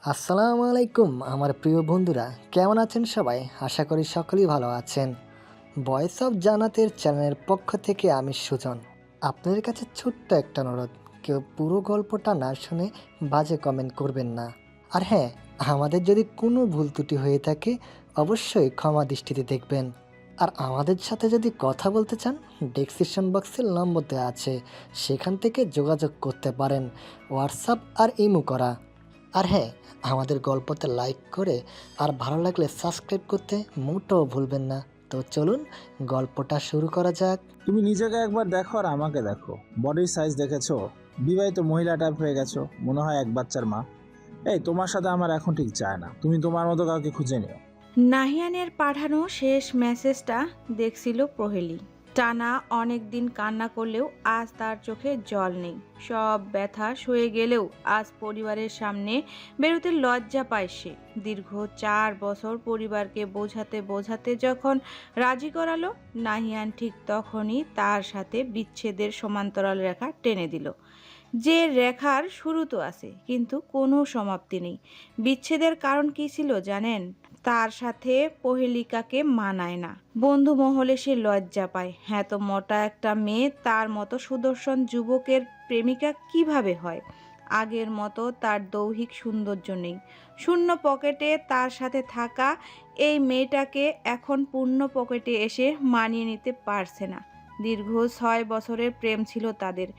আসসালামু আলাইকুম আমার প্রিয় বন্ধুরা, কেমন আছেন সবাই? আশা করি সকলেই ভালো আছেন। ভয়েস অফ জান্নাতের চ্যানেলের পক্ষ থেকে আমি সুজন। আপনাদের কাছে ছোট্ট একটা অনুরোধ, কেউ পুরো গল্পটা না শুনে বাজে কমেন্ট করবেন না। আর হ্যাঁ, আমাদের যদি কোনো ভুল ত্রুটি হয়ে থাকে অবশ্যই ক্ষমা দৃষ্টিতে দেখবেন। আর আমাদের সাথে যদি কথা বলতে চান, ডেসক্রিপশন বক্সের নম্বর দেওয়া আছে, সেখান থেকে যোগাযোগ করতে পারেন, হোয়াটসঅ্যাপ আর ইমো করা। আর হ্যাঁ, আমাদের গল্পতে লাইক করে আর ভালো লাগলে সাবস্ক্রাইব করতে মোটেও ভুলবেন না। তো চলুন গল্পটা শুরু করা যাক। তুমি নিজেকে একবার দেখো আর আমাকে দেখো, বডির সাইজ দেখেছো? বিবাহিত মহিলা টাইপ হয়ে গেছো, মনে হয় এক বাচ্চার মা। এই তোমার সাথে আমার এখন ঠিক চায় না, তুমি তোমার মতো কাউকে খুঁজে নিও। নাহিয়ানের পাঠানো শেষ মেসেজটা দেখছিল প্রহেলী। টানা অনেক দিন কান্না করলেও আজ তার চোখে জল নেই। সব ব্যথা সয়ে গেলেও আজ পরিবারের সামনে বেরোতে লজ্জা পায় সে। দীর্ঘ 4 বছর পরিবারকে বোঝাতে বোঝাতে যখন রাজি করালো, নাহিয়ান ঠিক তখনই তার সাথে বিচ্ছেদের সমান্তরাল রেখা টেনে দিল। যে রেখার শুরু তো আছে, কিন্তু কোনো সমাপ্তি নেই। বিচ্ছেদের কারণ কি ছিল জানেন? তার সাথে পহেলিকাকে মানায় না। বন্ধু মহলে সে লজ্জা পায়। এত মোটা একটা মেয়ে তার মতো সুদর্শন যুবকের প্রেমিকা কিভাবে হয়? আগের মতো তার দৈহিক সৌন্দর্য নেই। শূন্য পকেটে তার সাথে থাকা এই মেয়েটাকে এখন পূর্ণ পকেটে এসে মানিয়ে নিতে পারছে না। দীর্ঘ 6 বছরের প্রেম ছিল তাদের।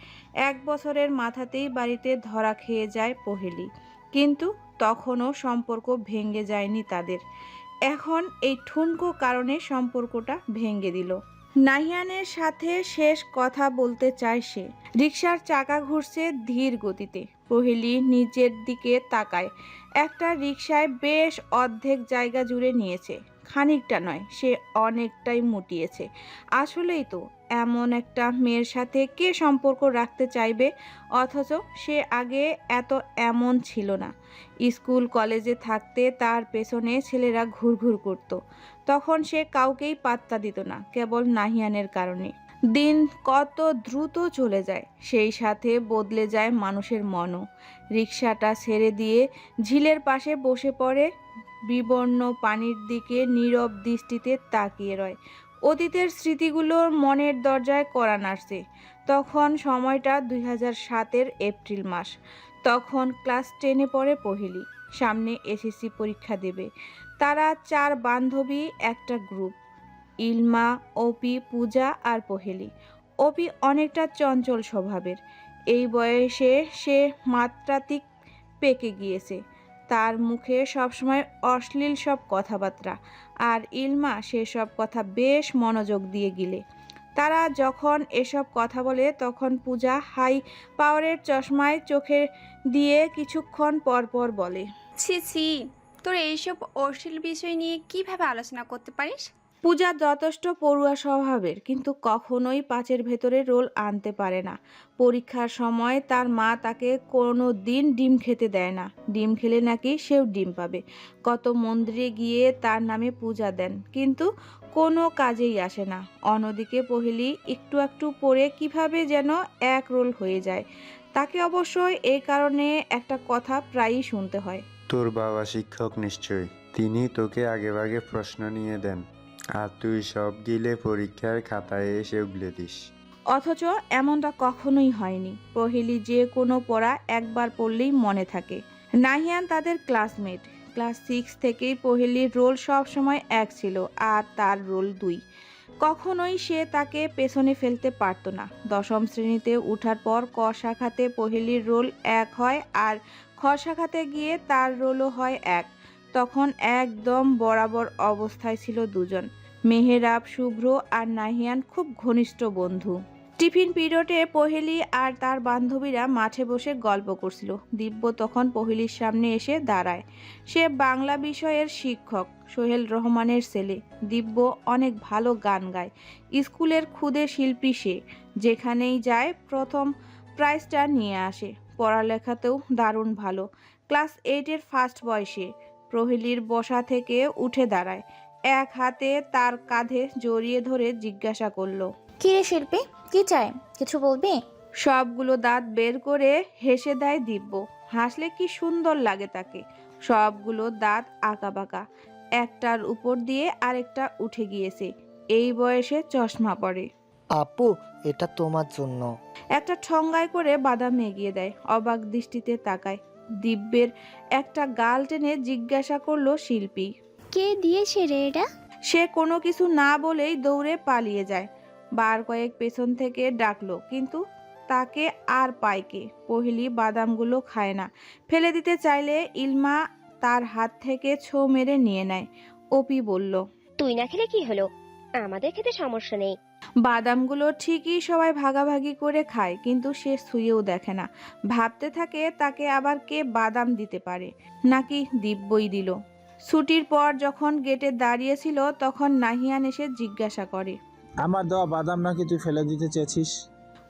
1 বছরের মাথাতেই বাড়িতে ধরা খেয়ে যায় পহেলি। কিন্তু তখনও সম্পর্ক ভেঙে যায়নি তাদের। এখন এই ঠুনকো কারণে সম্পর্কটা ভেঙে দিল। নাহিয়ানের সাথে শেষ কথা বলতে চায় সে। রিকশার চাকা ঘুরছে ধীর গতিতে। প্রহেলি নিচের দিকে তাকায়। একটা রিকশায় বেশ অর্ধেক জায়গা জুড়ে নিয়েছে। খানিকটা নয়, সে অনেকটাই মুটিয়েছে। আসলেই তো, এমন একটা মেয়ের সাথে কে সম্পর্ক রাখতে চাইবে? অথচ সে আগে এত এমন ছিল না। স্কুল কলেজে থাকতে তার পেছনে ছেলেরা ঘুরঘুর করত। তখন সে কাউকেই পাত্তা দিত না, কেবল নাহিয়ানের কারণে। দিন কত দ্রুত চলে যায়, সেই সাথে বদলে যায় মানুষের মনও। রিকশাটা ছেড়ে দিয়ে ঝিলের পাশে বসে পড়ে, বিবর্ণ পানির দিকে নীরব দৃষ্টিতে তাকিয়ে রয়। অতীতের স্মৃতিগুলোর মনের দরজায় কড়া নাড়ছে। তখন সময়টা 2007-এর এপ্রিল মাস। তখন ক্লাস 10-এ পড়ে পহেলি। সামনে এসএসসি পরীক্ষা দেবে। তারা 4 বান্ধবী, একটা গ্রুপ: ইলমা, অপি, পূজা আর পহেলি। অপি অনেকটা চঞ্চল স্বভাবের। এই বয়সে সে মাত্রাতিক পেকে গিয়েছে। তার মুখে সবসময় অশ্লীল সব কথাবার্তা, আর ইলমা সেসব কথা বেশ মনোযোগ দিয়ে গিলে। তারা যখন এসব কথা বলে তখন পূজা হাই পাওয়ারের চশমায় চোখে দিয়ে কিছুক্ষণ পর পর বলে, ছি ছি, তোর এইসব অশ্লীল বিষয় নিয়ে কিভাবে আলোচনা করতে পারিস? পূজা যথেষ্ট পড়ুয়া স্বভাবের, কিন্তু কখনোই পাঁচের ভেতরে রোল আনতে পারে না। পরীক্ষার সময় তার মা তাকে কোনো দিন ডিম খেতে দেয় না। ডিম খেলে নাকি সেও ডিম পাবে। কত মন্দিরে গিয়ে তার নামে পূজা দেন, কিন্তু কোনো কাজেই আসে না। অন্যদিকে পহেলি একটু একটু পড়ে কিভাবে যেন এক রোল হয়ে যায়। তাকে অবশ্যই এই কারণে একটা কথা প্রায়ই শুনতে হয়। তোর বাবা শিক্ষক নিশ্চয়ই, তিনি তোকে আগেভাগে প্রশ্ন নিয়ে দেন, আর তুই সব গিলে পরীক্ষার খাতায় এসে উগলে দিস। অথচ এমনটা কখনোই হয়নি। পহেলি যে কোনো পড়া একবার পড়লেই মনে থাকে। নাহিয়ান তাদের ক্লাসমেট। ক্লাস 6 থেকেই পহেলির রোল সব সময় 1 ছিল, আর তার রোল 2। কখনোই সে তাকে পেছনে ফেলতে পারত না। 10ম শ্রেণীতে ওঠার পর ক শাখাতে পহেলির রোল 1 হয়, আর খ শাখাতে গিয়ে তার রোলও হয় 1। তখন একদম বরাবর অবস্থায় ছিল দুজন। মেহেরাব, শুভ্র আর নাহিয়ান খুব ঘনিষ্ঠ বন্ধু। টিফিন পিরিয়ডে পহেলি আর তার বান্ধবীরা মাঠে বসে গল্প করছিল। দিব্য তখন পহেলির সামনে এসে দাঁড়ায়। সে বাংলা বিষয়ের শিক্ষক, সোহেল রহমানের ছেলে। দিব্য অনেক ভালো গান গায়, স্কুলের ক্ষুদে শিল্পী সে। যেখানেই যায় প্রথম প্রাইজটা নিয়ে আসে। পড়ালেখাতেও দারুণ ভালো, ক্লাস 8-এর ফার্স্ট বয় সে। প্রহেলির বসা থেকে উঠে দাঁড়ায়, এক হাতে তার কাঁধে জড়িয়ে ধরে জিজ্ঞাসা করলো, কি রে শিল্পী, কি চাই, কিছু বলবি? সবগুলো দাঁত বের করে হেসে দেয় দিব্য। হাসলে কি সুন্দর লাগে তাকে। সবগুলো দাঁত আঁকাবাঁকা, একটার উপর দিয়ে আরেকটা উঠে গিয়েছে। এই বয়সে চশমা পরে। আপু, এটা তোমার জন্য। একটা ঠঙ্গায় করে বাদাম এগিয়ে দেয়। অবাক দৃষ্টিতে তাকায়। দিব্যের একটা গাল টেনে জিজ্ঞাসা করলো শিল্পী। কে দিয়েছে রে এটা? সে কোনো কিছু না বলেই দৌড়ে পালিয়ে যায়। বার কয়েক পেছন থেকে ডাকলো, কিন্তু তাকে আর পায় কে। পহেলি বাদামগুলো খায় না। ফেলে দিতে চাইলে ইলমা তার হাত থেকে ছো মেরে নিয়ে নেয়। অপি বলল, তুই না খেলে কি হলো, আমাদের খেতে সমস্যা নেই। বাদামগুলো ঠিকই সবাই ভাগাভাগি করে খায়, কিন্তু সে ছুঁয়েও দেখে না। ভাবতে থাকে তাকে আবার কে বাদাম দিতে পারে, নাকি দিব্যই দিল। ছুটির পর যখন গেটে দাঁড়িয়েছিল তখন নাহিয়ান এসে জিজ্ঞাসা করে, আমার দেওয়া বাদাম নাকি তুই ফেলে দিতে চেয়েছিস?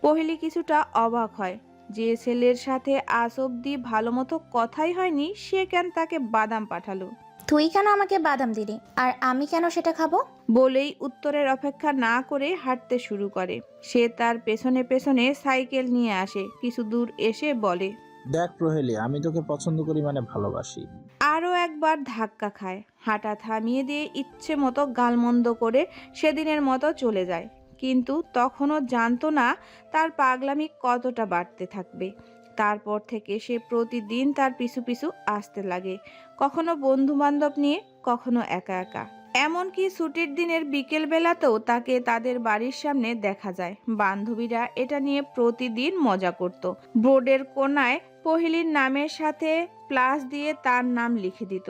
পহেলি কিছুটা অবাক হয়। যে ছেলের সাথে আজ অব্দি ভালো মতো কথাই হয়নি, সে কেন তাকে বাদাম পাঠালো। তুই কেন আমাকে বাদাম দিলি, আর আমি কেন সেটা খাবো? বলেই উত্তরের অপেক্ষা না করে হাঁটতে শুরু করে। সে তার পেছনে পেছনে সাইকেল নিয়ে আসে। কিছু দূর এসে বলে, দেখ প্রহেলি, আমি তোকে পছন্দ করি মানে ভালোবাসি। আরও একবার ধাক্কা খায়। হাঁটা থামিয়ে দিয়ে ইচ্ছে মতো গালমন্দ করে সেদিনের মতো চলে যায়। কিন্তু তখনও জানতো না তার পাগলামি কতটা বাড়তে থাকবে। তারপর থেকে সে প্রতিদিন তার পিছু পিছু আসতে লাগে, কখনো বন্ধু বান্ধব নিয়ে, কখনো একা একা। এমনকি ছুটির দিনের বিকেল বেলাতেও তাকে তাদের বাড়ির সামনে দেখা যায়। বান্ধবীরা এটা নিয়ে প্রতিদিন মজা করত। বোর্ডের কোনায় পহেলির নামের সাথে প্লাস দিয়ে তার নাম লিখে দিত।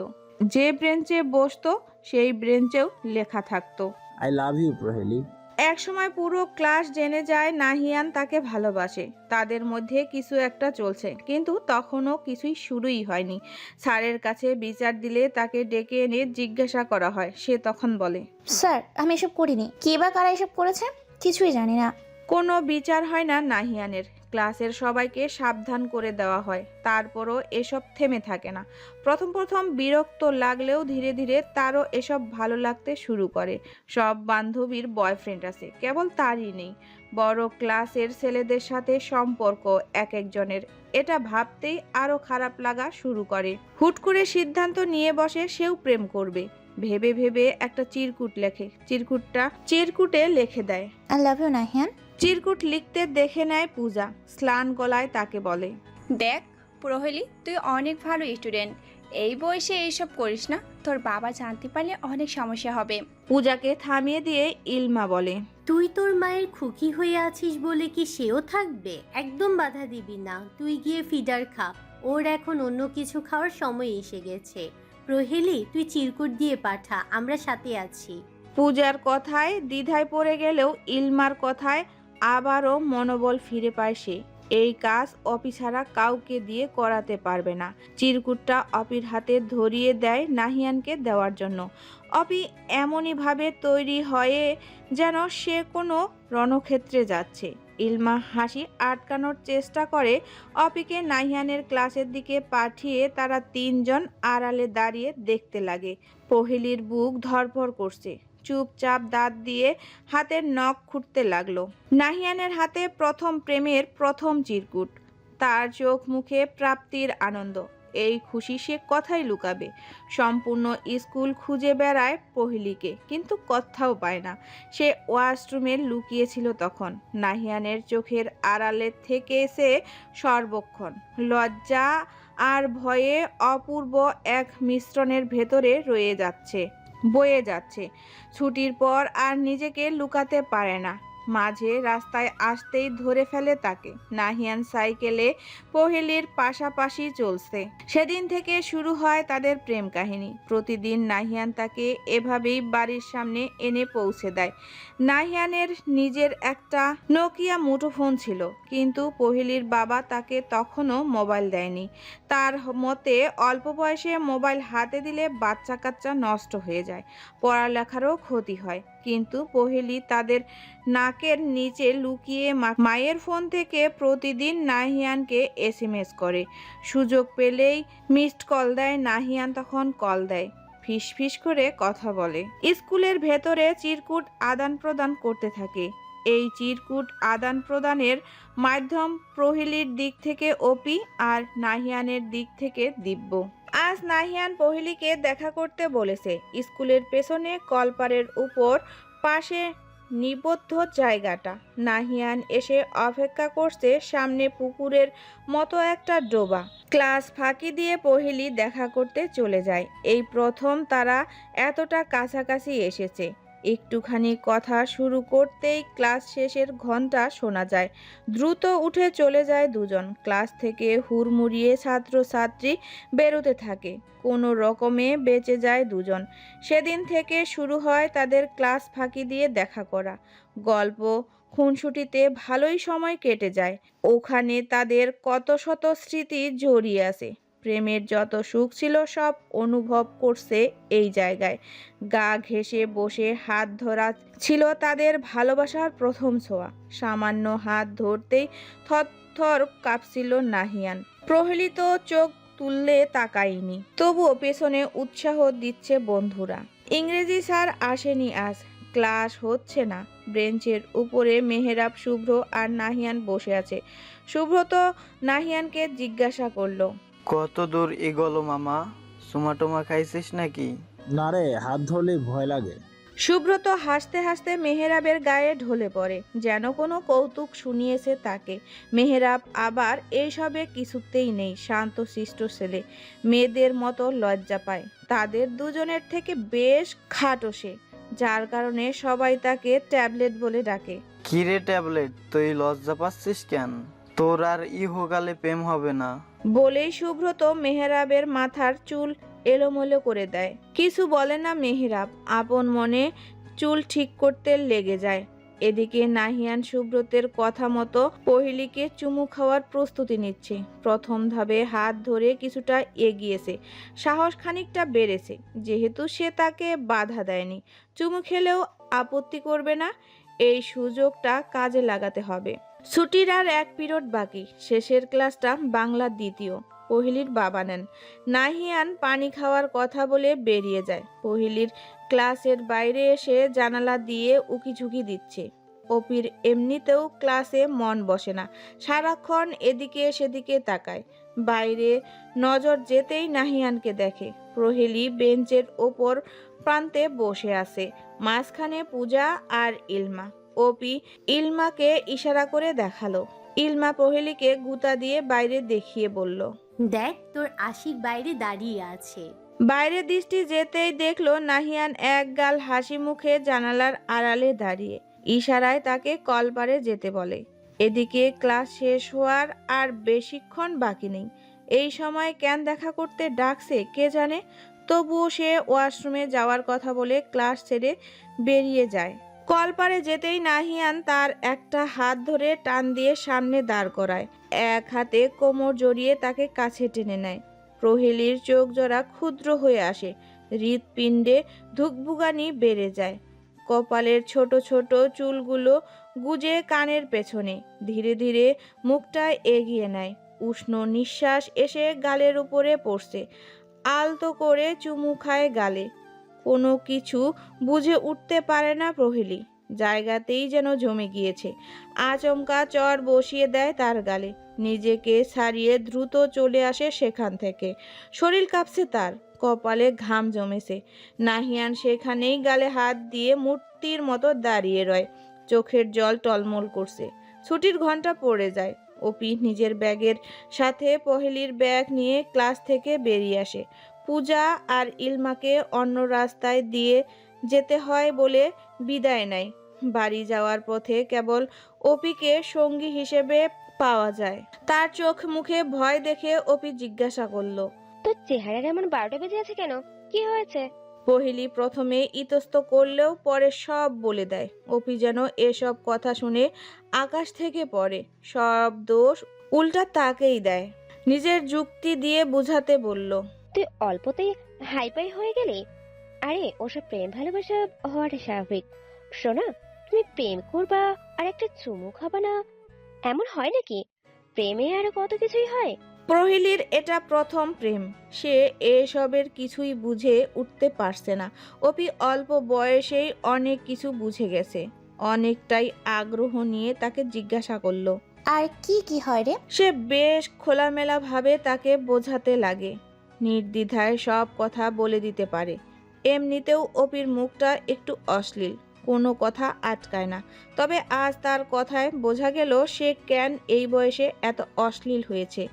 যে ব্রেঞ্চে বসতো সেই ব্রেঞ্চেও লেখা থাকতো, আই লাভ ইউ প্রহেলি। একসময় পুরো ক্লাস জেনে যায় নাহিয়ান তাকে ভালোবাসে। তাদের মধ্যে কিছু একটা চলছে, কিন্তু তখনও কিছুই শুরুই হয়নি। স্যারের কাছে বিচার দিলে তাকে ডেকে এনে জিজ্ঞাসা করা হয়। সে তখন বলে, স্যার, আমি এসব করিনি। কে বা কারা এসব করেছে কিছুই জানি না। কোনো বিচার হয় না নাহিয়ানের। ক্লাসের সবাইকে সাবধান করে দেওয়া হয়, তারপরও এসব থেমে থাকে না। প্রথম প্রথম বিরক্ত লাগলেও ধীরে ধীরে তারও এসব ভালো লাগতে শুরু করে। সব বান্ধবীর বয়ফ্রেন্ড আছে, কেবল তারই নেই। বড় ক্লাসের ছেলেদের সাথে সম্পর্ক এক একজনের, এটা ভাবতেই আরও খারাপ লাগা শুরু করে। হুট করে সিদ্ধান্ত নিয়ে বসে সেও প্রেম করবে। ভেবে ভেবে একটা চিরকুট লেখে। চিরকুটে লিখে দেয়, আই লাভ ইউ নাহিয়ান। চিরকুট লিখতে দেখে নেয় পূজা। স্লান গলায় তাকে বলে, দেখ প্রহেলি, তুই অনেক ভালো স্টুডেন্ট, এই বয়সে এইসব করিস না, তোর বাবা জানতে পারলে অনেক সমস্যা হবে। পূজাকে থামিয়ে দিয়ে ইলমা বলে, তুই তোর মায়ের খুকি হয়ে আছিস বলে কি সেও থাকবে? একদম বাধা দিবি না, তুই গিয়ে ফিডার খা, ওর এখন অন্য কিছু খাওয়ার সময় এসে গেছে। প্রহেলি, তুই চিরকুট দিয়ে পাঠা, আমরা সাথে আছি। পূজার কথায় দ্বিধায় পড়ে গেলেও ইলমার কথায় আবারও মনোবল ফিরে পায় সে। এই কাজ অপি ছাড়া কাউকে দিয়ে করাতে পারবে না। চিরকুটটা অপির হাতে ধরিয়ে দেয় নাহিয়ানকে দেওয়ার জন্য। অপি এমনইভাবে তৈরি হয়ে যেন সে কোনো রণক্ষেত্রে যাচ্ছে। ইলমা হাসি আটকানোর চেষ্টা করে। অপিকে নাহিয়ানের ক্লাসের দিকে পাঠিয়ে তারা তিনজন আড়ালে দাঁড়িয়ে দেখতে লাগে। পহেলির বুক ধড়ফড় করছে। চুপচাপ দাঁত দিয়ে হাতের নখ খুঁটতে লাগলো। নাহিয়ানের হাতে প্রথম প্রেমের প্রথম চিরকুট। তার চোখ মুখে প্রাপ্তির আনন্দ। এই খুশি সে কথাই লুকাবে। সম্পূর্ণ স্কুল খুঁজে বেড়ায় পহেলিকে, কিন্তু কোথাও পায় না। সে ওয়াশরুমে লুকিয়েছিল তখন। নাহিয়ানের চোখের আড়ালে থেকে সে সর্বক্ষণ লজ্জা আর ভয়ে অপূর্ব এক মিশ্রণের ভেতরে বয়ে যাচ্ছে। ছুটির পর আর নিজেকে লুকাতে পারে না। মাঝে রাস্তায় আসতেই ধরে ফেলে তাকে। নাহিয়ান সাইকেলে পহেলির পাশাপাশি চলছে। সেদিন থেকে শুরু হয় তাদের প্রেম কাহিনী। প্রতিদিন নাহিয়ান তাকে এভাবেই বাড়ির সামনে এনে পৌঁছে দেয়। নাহিয়ানের নিজের একটা নোকিয়া মুঠোফোন ছিল, কিন্তু পহেলির বাবা তাকে তখনও মোবাইল দেয়নি। তার মতে অল্প বয়সে মোবাইল হাতে দিলে বাচ্চা কাচ্চা নষ্ট হয়ে যায়, পড়ালেখারও ক্ষতি হয়। কিন্তু পহেলি তাদের নাকের নিচে লুকিয়ে মায়ের ফোন থেকে প্রতিদিন নাহিয়ানকে SMS করে। সুযোগ পেলেই মিসড কল দেয়। নাহিয়ান তখন কল দেয়, ফিসফিস করে কথা বলে। স্কুলের ভেতরে চিরকুট আদান প্রদান করতে থাকে। এই চিরকুট আদান প্রদানের মাধ্যম প্রহেলির দিক থেকে অপি আর নাহিয়ানের দিক থেকে দিব্য। আজ নাহিয়ান পহেলিকে দেখা করতে বলেছে। স্কুলের পেছনে কলপারের উপর পাশে নিবদ্ধ জায়গাটা। নাহিয়ান এসে অপেক্ষা করছে সামনে পুকুরের মতো একটা ডোবা। ক্লাস ফাঁকি দিয়ে পহেলি দেখা করতে চলে যায়। এই প্রথম তারা এতটা কাছাকাছি এসেছে। একটুখানি কথা শুরু করতেই ক্লাস শেষের ঘন্টা শোনা যায়। দ্রুত উঠে চলে যায় দুজন। ক্লাস থেকে হুড়মুড়িয়ে ছাত্রছাত্রী বেরোতে থাকে। কোনো রকমে বেঁচে যায় দুজন। সেদিন থেকে শুরু হয় তাদের ক্লাস ফাঁকি দিয়ে দেখা করা। গল্প খুনসুটিতে ভালোই সময় কেটে যায়। ওখানে তাদের কত শত স্মৃতি জড়িয়ে আছে। প্রেমের যত সুখ ছিল সব অনুভব করছে এই জায়গায়। গা ঘেঁষে বসে হাত ধরা ছিল তাদের ভালোবাসার প্রথম ছোঁয়া। সামান্য হাত ধরতেই থরথর কাঁপছিল নাহিয়ান। প্রহেলি তো চোখ তুললে তাকায়নি, তবুও পেছনে উৎসাহ দিচ্ছে বন্ধুরা। ইংরেজি স্যার আসেনি আজ, ক্লাস হচ্ছে না। বেঞ্চের উপরে মেহেরাব, শুভ্র আর নাহিয়ান বসে আছে। শুভ্র তো নাহিয়ানকে জিজ্ঞাসা করলো, কত দূর এগোলো মামা? সুমাটোমা খাইছিস নাকি? না রে, হাত ধরলেই ভয় লাগে। সুব্রত হাসতে হাসতে মেহেরাবের গায়ে ঢলে পড়ে, যেন কোনো কৌতুক শুনিয়েছে তাকে। মেহেরাব আবার এইসবে কিছুতেই নেই, শান্ত শিষ্ট ছেলে, মেয়েদের মতো লজ্জা পায়। তাদের দুজনের থেকে বেশ খাটো সে, যার কারণে সবাই তাকে ট্যাবলেট বলে ডাকে। কিরে ট্যাবলেট, তুই লজ্জা পাচ্ছিস কেন? তোর আর ইহকালে প্রেম হবে না। বলেই সুব্রত মেহেরাবের মাথার চুল এলোমেলো করে দেয়। কিছু বলে না মেহেরাব, আপন মনে চুল ঠিক করতে লেগে যায়। এদিকে নাহিয়ান সুব্রতের কথা মতো পহেলিকে চুমু খাওয়ার প্রস্তুতি নিচ্ছে। প্রথম ধাপে হাত ধরে কিছুটা এগিয়েছে, সাহস খানিকটা বেড়েছে, যেহেতু সে তাকে বাধা দেয়নি। চুমু খেলেও আপত্তি করবে না, এই সুযোগটা কাজে লাগাতে হবে। ছুটির আর এক পিরিয়ড বাকি। শেষের ক্লাসটা বাংলা দ্বিতীয়। পহেলির বাবা নেন। নাহিয়ান পানি খাওয়ার কথা বলে বেরিয়ে যায়। পহেলির ক্লাসের বাইরে এসে জানালা দিয়ে উকিঝুঁকি দিচ্ছে। অপির এমনিতেও ক্লাসে মন বসে না, সারাক্ষণ এদিকে সেদিকে তাকায়। বাইরে নজর যেতেই নাহিয়ানকে দেখে। প্রহেলি বেঞ্চের ওপর প্রান্তে বসে আছে, মাঝখানে পূজা আর ইলমা। অপি ইলমাকে ইশারা করে দেখালো। ইলমা পহেলিকে গুতা দিয়ে বাইরে দেখিয়ে বলল, দেখ, তোর আশিক বাইরে দাঁড়িয়ে আছে। বাইরে দৃষ্টি যেতেই দেখলো নাহিয়ান এক গাল হাসি মুখে জানালার আড়ালে দাঁড়িয়ে। ইশারায় তাকে কলপারে যেতে বলে। এদিকে ক্লাস শেষ হওয়ার আর বেশিক্ষণ বাকি নেই। এই সময় কেন দেখা করতে ডাকছে কে জানে, তবুও সে ওয়াশরুমে যাওয়ার কথা বলে ক্লাস ছেড়ে বেরিয়ে যায়। কলপারে যেতেই নাহিয়ান তার একটা হাত ধরে টান দিয়ে সামনে দাঁড় করায়। এক হাতে কোমর জড়িয়ে তাকে কাছে টেনে নেয়। প্রহেলির চোখ জোড়া ক্ষুদ্র হয়ে আসে, হৃৎপিণ্ডে ধুকভুকানি বেড়ে যায়। কপালের ছোট ছোট চুলগুলো গুজে কানের পেছনে। ধীরে ধীরে মুখটা এগিয়ে নেয়। উষ্ণ নিঃশ্বাস এসে গালের উপরে পড়ছে। আলতো করে চুমু খায় গালে। কোনো কিছু বুঝে উঠতে পারে না প্রহেলি, জায়গাতেই যেন জমে গিয়েছে। আচমকা চর বসিয়ে দেয় তার গালে। নিজেকে ছাড়িয়ে দ্রুত চলে আসে সেখান থেকে। শরীর কাঁপছে তার, কপালে ঘাম জমেছে। নাহিয়ান সেখানেই গালে হাত দিয়ে মূর্তির মতো দাঁড়িয়ে রয়, চোখের জল টলমল করছে। ছুটির ঘন্টা পড়ে যায়। অপি নিজের ব্যাগের সাথে পহেলির ব্যাগ নিয়ে ক্লাস থেকে বেরিয়ে আসে। পূজা আর ইলমাকে অন্য রাস্তায় দিয়ে যেতে হয় বলে বিদায় নেয়। বাড়ি যাওয়ার পথে কেবল অপিকে সঙ্গী হিসেবে পাওয়া যায়। তার চোখ মুখে ভয় দেখে অপি জিজ্ঞাসা করলো। তোর চেহারার এমন 12টা বেজে আছে কেন? কি হয়েছে? পহিলি প্রথমে ইতস্ত করলেও পরে সব বলে দেয়। অপি যেন এসব কথা শুনে আকাশ থেকে পড়ে, সব দোষ উল্টা তাকেই দেয়। নিজের যুক্তি দিয়ে বুঝাতে বলল। তুই অল্পতেই হাইপাই হয়ে গেলি। আরে ওসব প্রেম ভালোবাসা হওয়াটা স্বাভাবিক। শোনা, তুমি প্রেম করবা আর একটা চুমু খাবা না, এমন হয় নাকি? প্রেমে আরো কত কিছুই হয়। প্রহিলির এটা প্রথম প্রেম, সে এসবের কিছুই বুঝে উঠতে পারছে না। অপি অল্প বয়সেই অনেক কিছু বুঝে গেছে। অনেকটাই আগ্রহ নিয়ে তাকে জিজ্ঞাসা করলো। আর কি কি হয় রে? সে বেশ খোলামেলা ভাবে তাকে বোঝাতে লাগে, নির্দ্বিধায় সব কথা বলে দিতে পারে। এমনিতেও অপির মুখটা একটু অশ্লীল, কোনো কথা আটকায় না। তবে আজ তার কথায় বোঝা গেল সে কেন এই বয়সে এত অশ্লীল হয়েছে।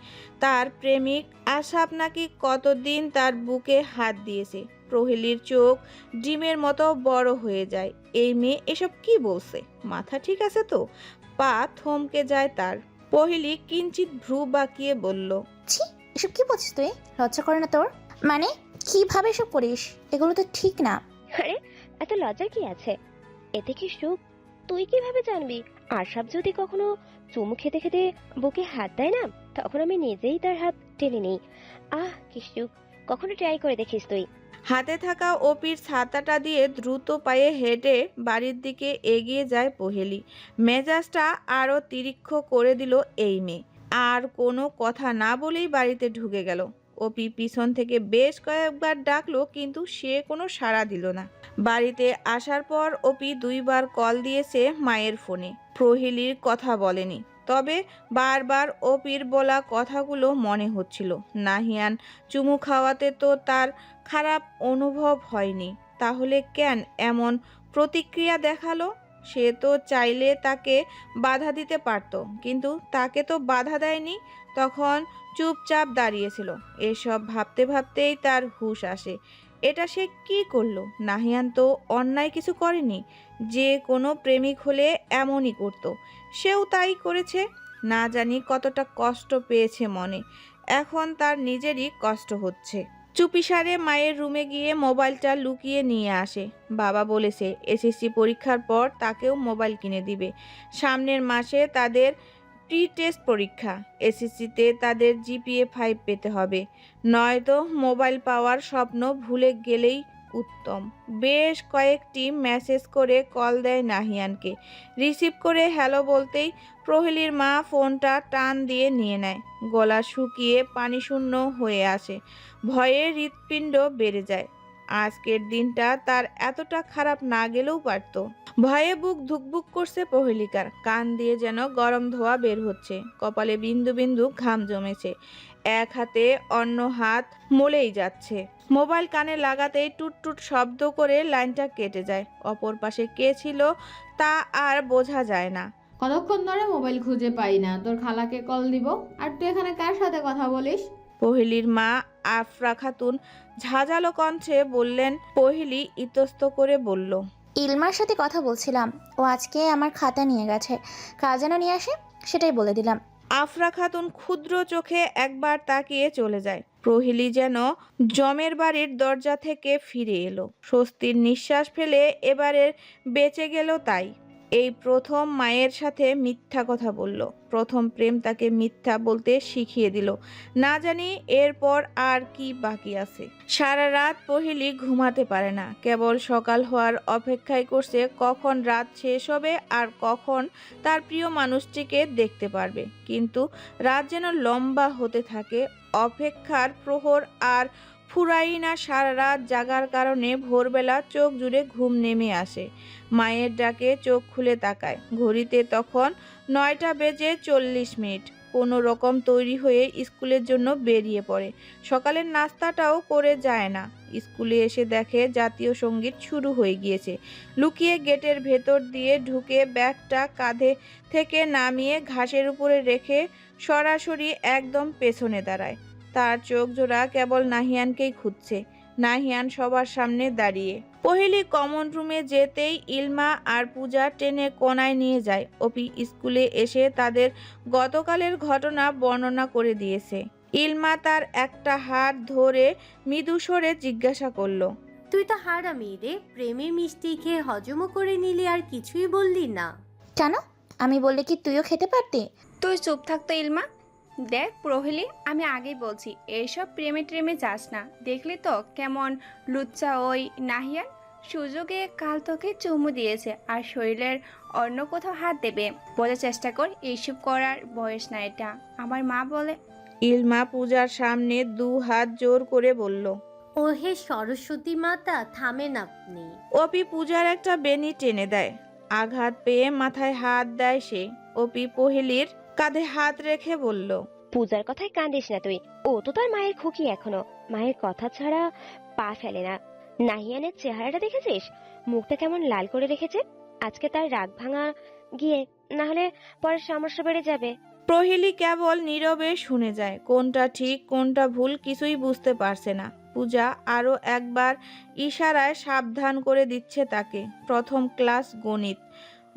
তার প্রেমিক আশাপ নাকি কতদিন তার বুকে হাত দিয়েছে। প্রহেলির চোখ ডিমের মতো বড় হয়ে যায়। এই মেয়ে এসব কি বলছে? মাথা ঠিক আছে তো? পা থমকে যায় তার। পহিলি কিঞ্চিত ভ্রু বাঁকিয়ে বলল। ছি, এসব কি বলছিস তুই? লজ্জা করে না তোর? মানে কিভাবে এসব করিস? এগুলো তো ঠিক না। আরে এত লজ্জার কি আছে? এতে কি সুখ তুই কিভাবে জানবি? আশাব যদি কখনো চুমু খেতে খেতে বুকে হাত দেয় না, তখন আমি নিজেই তার হাত টেনে নিই। আহ কি সুখ! কখনো ট্রাই করে দেখিস তুই? হাতে থাকা অপির ছাতাটা দিয়ে দ্রুত পায়ে হেঁটে বাড়ির দিকে এগিয়ে যায় পহেলি। মেজাজটা আরো তিরিক্ষ করে দিল এই মেয়ে। আর কোনো কথা না বলেই বাড়িতে ঢুকে গেল। অপি পিছন থেকে বেশ কয়েকবার ডাকলো, কিন্তু সে কোনো সাড়া দিল না। বাড়িতে আসার পর অপি 2বার কল দিয়েছে মায়ের ফোনে। প্রহেলির কথা বলেনি, তবে বারবার অপির বলা কথাগুলো মনে হচ্ছিল। নাহিয়ান চুমু খাওয়াতে তো তার খারাপ অনুভব হয়নি, তাহলে কেন এমন প্রতিক্রিয়া দেখালো? সে তো চাইলে তাকে বাধা দিতে পারত, কিন্তু তাকে তো বাধা দেয়নি। তখন চুপচাপ দাঁড়িয়েছিল। এসব ভাবতে ভাবতেই তার হুঁশ আসে। এটা সে কি করলো? নাহিয়ান তো অন্যায় কিছু করেনি। যে কোনো প্রেমিক হলে এমনই করত, সেও তাই করেছে। না জানি কতটা কষ্ট পেয়েছে মনে। এখন তার নিজেরই কষ্ট হচ্ছে। চুপিসারে মায়ের রুমে গিয়ে মোবাইলটা লুকিয়ে নিয়ে আসে। বাবা বলেছে এসএসসি পরীক্ষার পর তাকেও মোবাইল কিনে দিবে। সামনের মাসে তাদের প্রি টেস্ট পরীক্ষা। এসএসসিতে তাদের জিপিএ 5 পেতে হবে, নয়তো মোবাইল পাওয়ার স্বপ্ন ভুলে গেলেই উত্তম। বেশ কয়েকটি মেসেজ করে কল দেয় নাহিয়ানকে। রিসিভ করে হ্যালো বলতেই প্রহেলির মা ফোনটা টান দিয়ে নিয়ে নেয়। গলা শুকিয়ে পানিশূন্য হয়ে আসে। ভয়ে হৃৎপিণ্ড বেড়ে যায়। আজকের দিনটা তার এতটা খারাপ না গেলেও পারত। ভয়ে বুক ধুকবুক করছে প্রহেলিকার। কান দিয়ে যেন গরম ধোঁয়া বের হচ্ছে। কপালে বিন্দু বিন্দু ঘাম জমেছে। এক হাতে অন্য হাত মলেই যাচ্ছে। মোবাইল কানে লাগাতেই টুট শব্দ করে লাইনটা কেটে যায়। অপর পাশে কে ছিল তা আর বোঝা যায় না। কতক্ষণ ধরে মোবাইল খুঁজে পাই না, তোর খালাকে কল দিব। আর তুই এখানে কার সাথে কথা বলিস? পহিলির মা আফরা খাতুন ঝাঁঝালো কণ্ঠে বললেন। পহিলি ইতস্ত করে বলল। ইলমার সাথে কথা বলছিলাম, ও আজকে আমার খাতা নিয়ে গেছে, কাল যেন নিয়ে আসে সেটাই বলে দিলাম। আফরা খাতুন ক্ষুদ্র চোখে একবার তাকিয়ে চলে যায়। প্রহেলি যেন জমের বাড়ির দরজা থেকে ফিরে এলো। স্বস্তির নিঃশ্বাস ফেলে এবারে বেঁচে গেল। তাই এই প্রথম মায়ের সাথে মিথ্যা কথা বলল। প্রথম প্রেম তাকে মিথ্যা বলতে শিখিয়ে দিল। না জানি এরপর আর কি বাকি আছে। সারা রাত পহেলি ঘুমাতে পারে না। কেবল সকাল হওয়ার অপেক্ষায় করছে কখন রাত শেষ হবে আর কখন তার প্রিয় মানুষটিকে দেখতে পারবে। কিন্তু রাত যেন লম্বা হতে থাকে। অপেক্ষার প্রহর আর ফুরাই না। সারা রাত জাগার কারণে ভোরবেলা চোখ জুড়ে ঘুম নেমে আসে। মায়ের ডাকে চোখ খুলে তাকায়। ঘড়িতে তখন 9:40। কোনো রকম তৈরি হয়ে স্কুলের জন্য বেরিয়ে পড়ে। সকালের নাস্তাটাও করে যায় না। স্কুলে এসে দেখে জাতীয় সঙ্গীত শুরু হয়ে গিয়েছে। লুকিয়ে গেটের ভেতর দিয়ে ঢুকে ব্যাগটা কাঁধে থেকে নামিয়ে ঘাসের উপরে রেখে সরাসরি একদম পেছনে দাঁড়ায়। তার চোখ জোড়া কেবল নাহিয়ানকেই খুঁজছে। নাহিয়ান সবার সামনে দাঁড়িয়ে। পহেলি কমন রুমে যেতেই ইলমা আর পূজা টেনে কোনায় নিয়ে যায়। অপি স্কুলে এসে তাদের গতকালের ঘটনা বর্ণনা করে দিয়েছে। ইলমা তার একটা হাত ধরে মৃদু স্বরে জিজ্ঞাসা করলো, তুই তো হারামি রে, প্রেমের মিষ্টি খেয়ে হজমও করে নিলি আর কিছুই বললি না। কেন? আমি বললে কি তুইও খেতে পারতি? তুই চুপ থাকতো ইলমা। দেখ প্রহেলি, আমি আগেই বলছি এইসব প্রেমে ট্রেমে যাস না। দেখলি তো কেমন লুচ্চা ওই নাহিয়ান। সুযোগে কাল তোকে চুমু দিয়েছে আর শরীরের অন্য কোথাও হাত দেবে। বোঝার চেষ্টা কর, এইসব করার বয়স না এটা। আমার মা বলে। ইলমা পূজার সামনে 2 হাত জোর করে বলল। ও হে সরস্বতী মাতা, থামেন আপনি। অপি পূজার একটা বেনি টেনে দেয়। আঘাত পেয়ে মাথায় হাত দেয় সে। অপি পহেলির কাঁধে হাত রেখে বলল, পূজার কথায় কাঁদিস না তুই। ও তো তার মায়ের খুকি এখনো, মায়ের কথা ছাড়া পা ফেলে না। নাহিয়ানের চেহারাটা দেখেছিস? মুখটা কেমন লাল করে রেখেছে। আজকে তার রাগ ভাঙা গিয়ে, না হলে পরে সমস্যা বেড়ে যাবে। প্রহেলি কেবল নীরবে শুনে যায়। কোনটা ঠিক কোনটা ভুল কিছুই বুঝতে পারছে না। পূজা আরো একবার ইশারায় সাবধান করে দিচ্ছে তাকে। প্রথম ক্লাস গণিত,